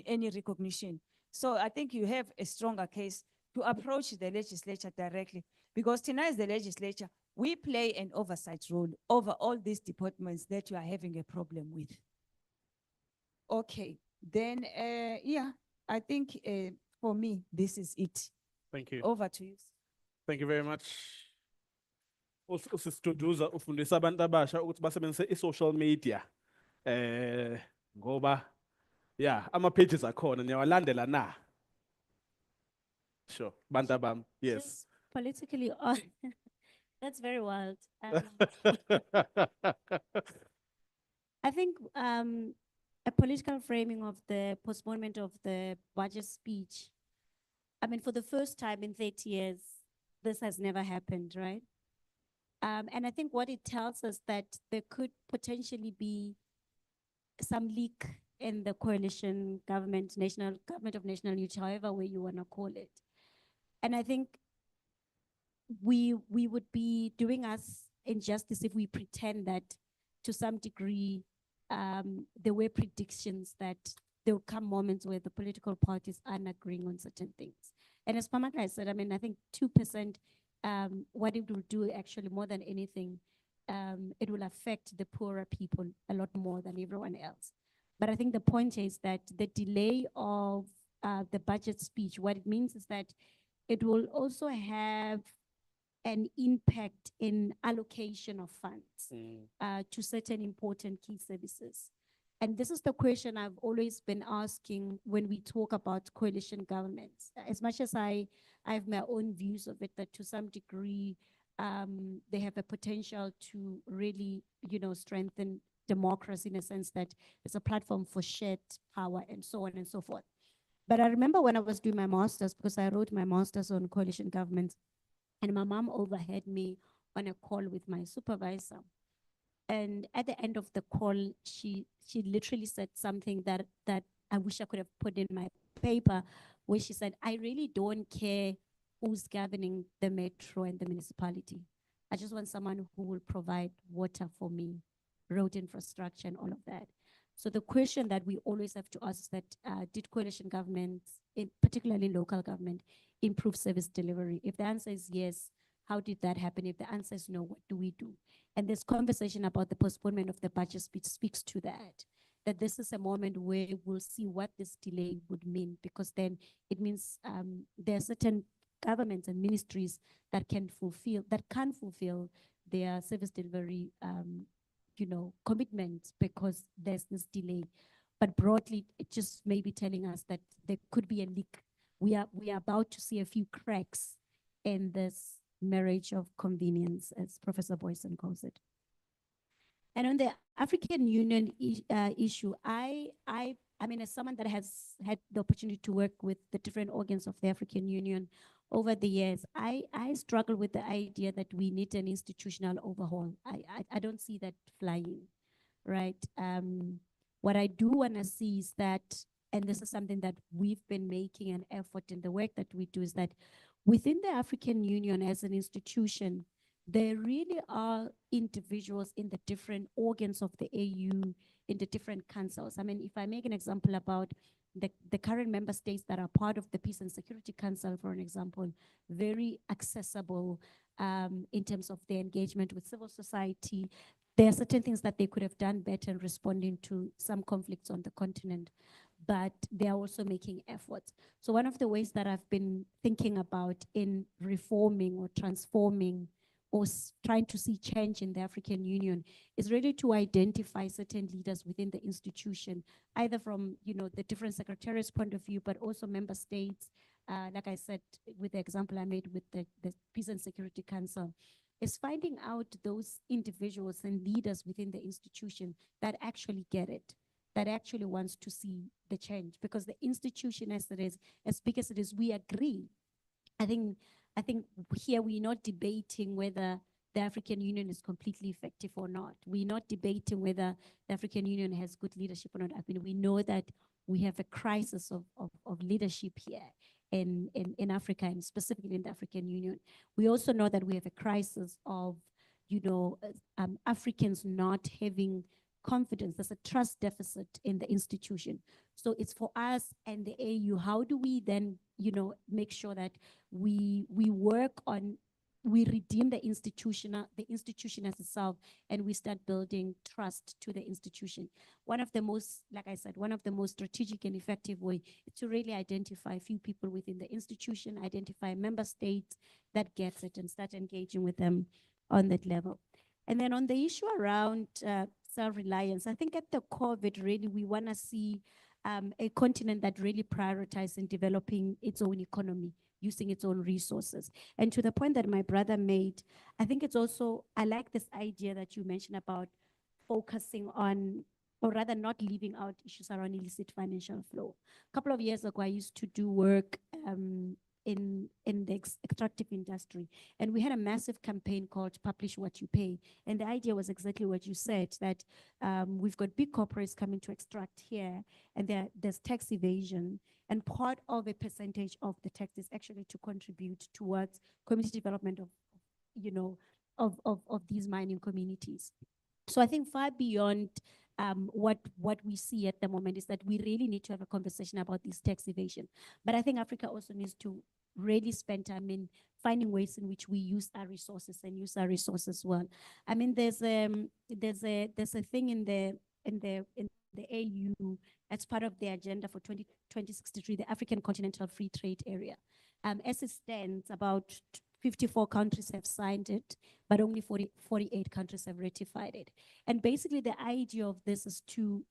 any recognition. So I think you have a stronger case to approach the legislature directly, because tonight is the legislature, we play an oversight role over all these departments that you are having a problem with. Okay, then, yeah, I think for me, this is it. Thank you. Over to you. Thank you very much. Usisiduduza ufundisa abantu abasha ukuthi basebenzise i-social media. Ngoba yeah, ama pages akhona niyawalandela na. Sure, bantu bam. Yes. Just politically, that's very wild. I think a political framing of the postponement of the budget speech. I mean, for the first time in 30 years, this has never happened, right? And I think what it tells us that there could potentially be some leak in the coalition government, national government of national unity, however way you want to call it. And I think we would be doing us injustice if we pretend that to some degree there were predictions that there will come moments where the political parties aren't agreeing on certain things. And as Pamaka said, I mean, I think 2%, what it will do actually more than anything, it will affect the poorer people a lot more than everyone else. But I think the point is that the delay of the budget speech, what it means is that it will also have an impact in allocation of funds to certain important key services. And this is the question I've always been asking when we talk about coalition governments. As much as I have my own views of it, that to some degree, they have a potential to really, strengthen democracy in a sense that it's a platform for shared power and so on and so forth. But I remember when I was doing my master's, because I wrote my master's on coalition governments, and my mom overheard me on a call with my supervisor. And at the end of the call, she literally said something that I wish I could have put in my paper, where she said, I really don't care who's governing the metro and the municipality. I just want someone who will provide water for me, road infrastructure and all of that. So the question that we always have to ask is that, did coalition governments, particularly local government, improve service delivery? If the answer is yes, how did that happen? If the answer is no, what do we do? And this conversation about the postponement of the budget speaks to that this is a moment where we'll see what this delay would mean, because then it means there are certain governments and ministries that can fulfill their service delivery commitments because there's this delay. But broadly, it just may be telling us that there could be a leak. We are about to see a few cracks in this marriage of convenience, as Professor Boyson calls it. And on the African Union issue, I mean, as someone that has had the opportunity to work with the different organs of the African Union over the years, I struggle with the idea that we need an institutional overhaul. I don't see that flying, right? What I do want to see is that, and this is something that we've been making an effort in the work that we do, is that within the African Union as an institution, there really are individuals in the different organs of the AU, in the different councils. I mean, if I make an example about the current member states that are part of the Peace and Security Council, for an example, very accessible in terms of their engagement with civil society. There are certain things that they could have done better in responding to some conflicts on the continent, but they are also making efforts. So one of the ways that I've been thinking about in reforming or transforming or trying to see change in the African Union is really to identify certain leaders within the institution, either from the different secretariats' point of view, but also member states. Like I said, with the example I made with the Peace and Security Council, is finding out those individuals and leaders within the institution that actually get it, that actually wants to see the change. Because the institution as it is, as big as it is, we agree. I think here we're not debating whether the African Union is completely effective or not. We're not debating whether the African Union has good leadership or not. I mean, we know that we have a crisis of leadership here in Africa, and specifically in the African Union. We also know that we have a crisis of, Africans not having confidence. There's a trust deficit in the institution. So it's for us and the AU, how do we then, make sure that we work on, we redeem the institution as itself, and we start building trust to the institution. One of the most, like I said, one of the most strategic and effective way is to really identify a few people within the institution, identify member states that gets it, and start engaging with them on that level. And then on the issue around self-reliance, I think at the core of it, really, we want to see a continent that really prioritizes in developing its own economy, using its own resources. And to the point that my brother made, I think it's also, I like this idea that you mentioned about focusing on, or rather not leaving out issues around illicit financial flow. A couple of years ago, I used to do work in the extractive industry. And we had a massive campaign called Publish What You Pay. And the idea was exactly what you said, that we've got big corporates coming to extract here, and there's tax evasion. And part of a percentage of the tax is actually to contribute towards community development of these mining communities. So I think far beyond what we see at the moment is that we really need to have a conversation about this tax evasion. But I think Africa also needs to really spend time in finding ways in which we use our resources and use our resources well. I mean, there's a thing in the AU as part of the agenda for 2063, the African Continental Free Trade Area. As it stands, about 54 countries have signed it, but only 48 countries have ratified it. And basically the idea of this is to,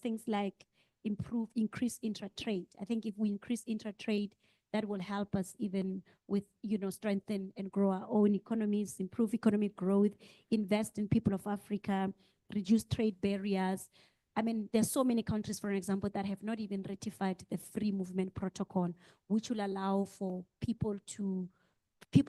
things like increase intra-trade. I think if we increase intra-trade, that will help us even with, strengthen and grow our own economies, improve economic growth, invest in people of Africa, reduce trade barriers. I mean, there's so many countries, for example, that have not even ratified the free movement protocol, which will allow for people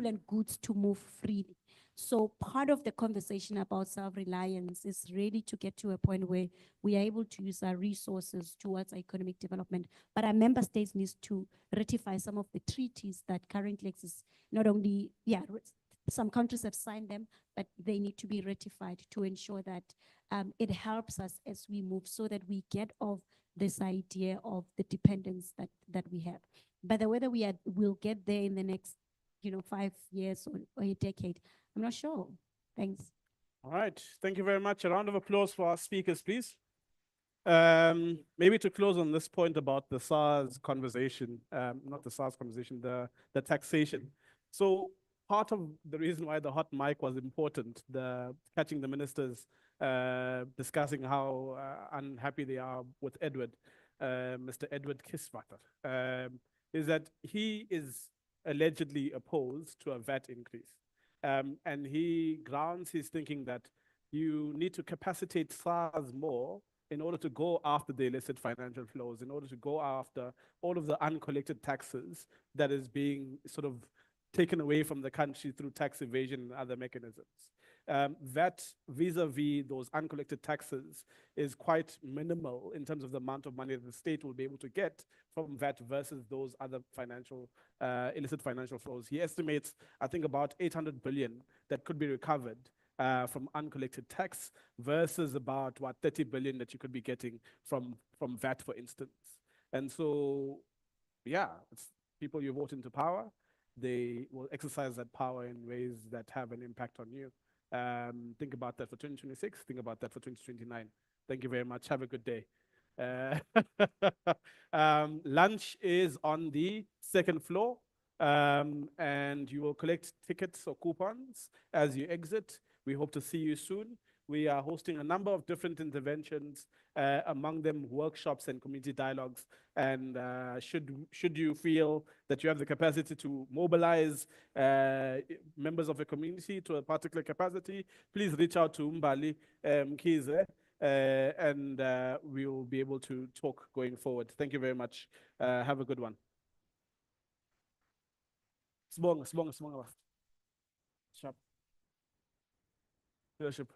and goods to move freely. So part of the conversation about self-reliance is really to get to a point where we are able to use our resources towards economic development. But our member states needs to ratify some of the treaties that currently exist. Not only, some countries have signed them, but they need to be ratified to ensure that it helps us as we move so that we get off this idea of the dependence that we have. But the whether we'll get there in the next 5 years or a decade, I'm not sure. Thanks. All right. Thank you very much. A round of applause for our speakers, please. Maybe to close on this point about the SARS conversation, not the SARS conversation, the taxation. So part of the reason why the hot mic was important, the catching the ministers discussing how unhappy they are with Edward, Mr. Edward Kiswater, is that he is allegedly opposed to a VAT increase. And he grounds his thinking that you need to capacitate SARS more in order to go after the illicit financial flows, in order to go after all of the uncollected taxes that is being sort of taken away from the country through tax evasion and other mechanisms. VAT vis-a-vis those uncollected taxes is quite minimal in terms of the amount of money that the state will be able to get from VAT versus those other financial, illicit financial flows. He estimates, I think, about 800 billion that could be recovered from uncollected tax versus about 30 billion that you could be getting from VAT, for instance. And so, yeah, it's people you vote into power, they will exercise that power in ways that have an impact on you. Think about that for 2026, think about that for 2029. Thank you very much. Have a good day. Lunch is on the second floor, and you will collect tickets or coupons as you exit. We hope to see you soon. We are hosting a number of different interventions, among them workshops and community dialogues. And should you feel that you have the capacity to mobilize members of a community to a particular capacity, please reach out to Umbali Mkhize, and we will be able to talk going forward. Thank you very much. Have a good one. Sibonga. Sharp. Leadership.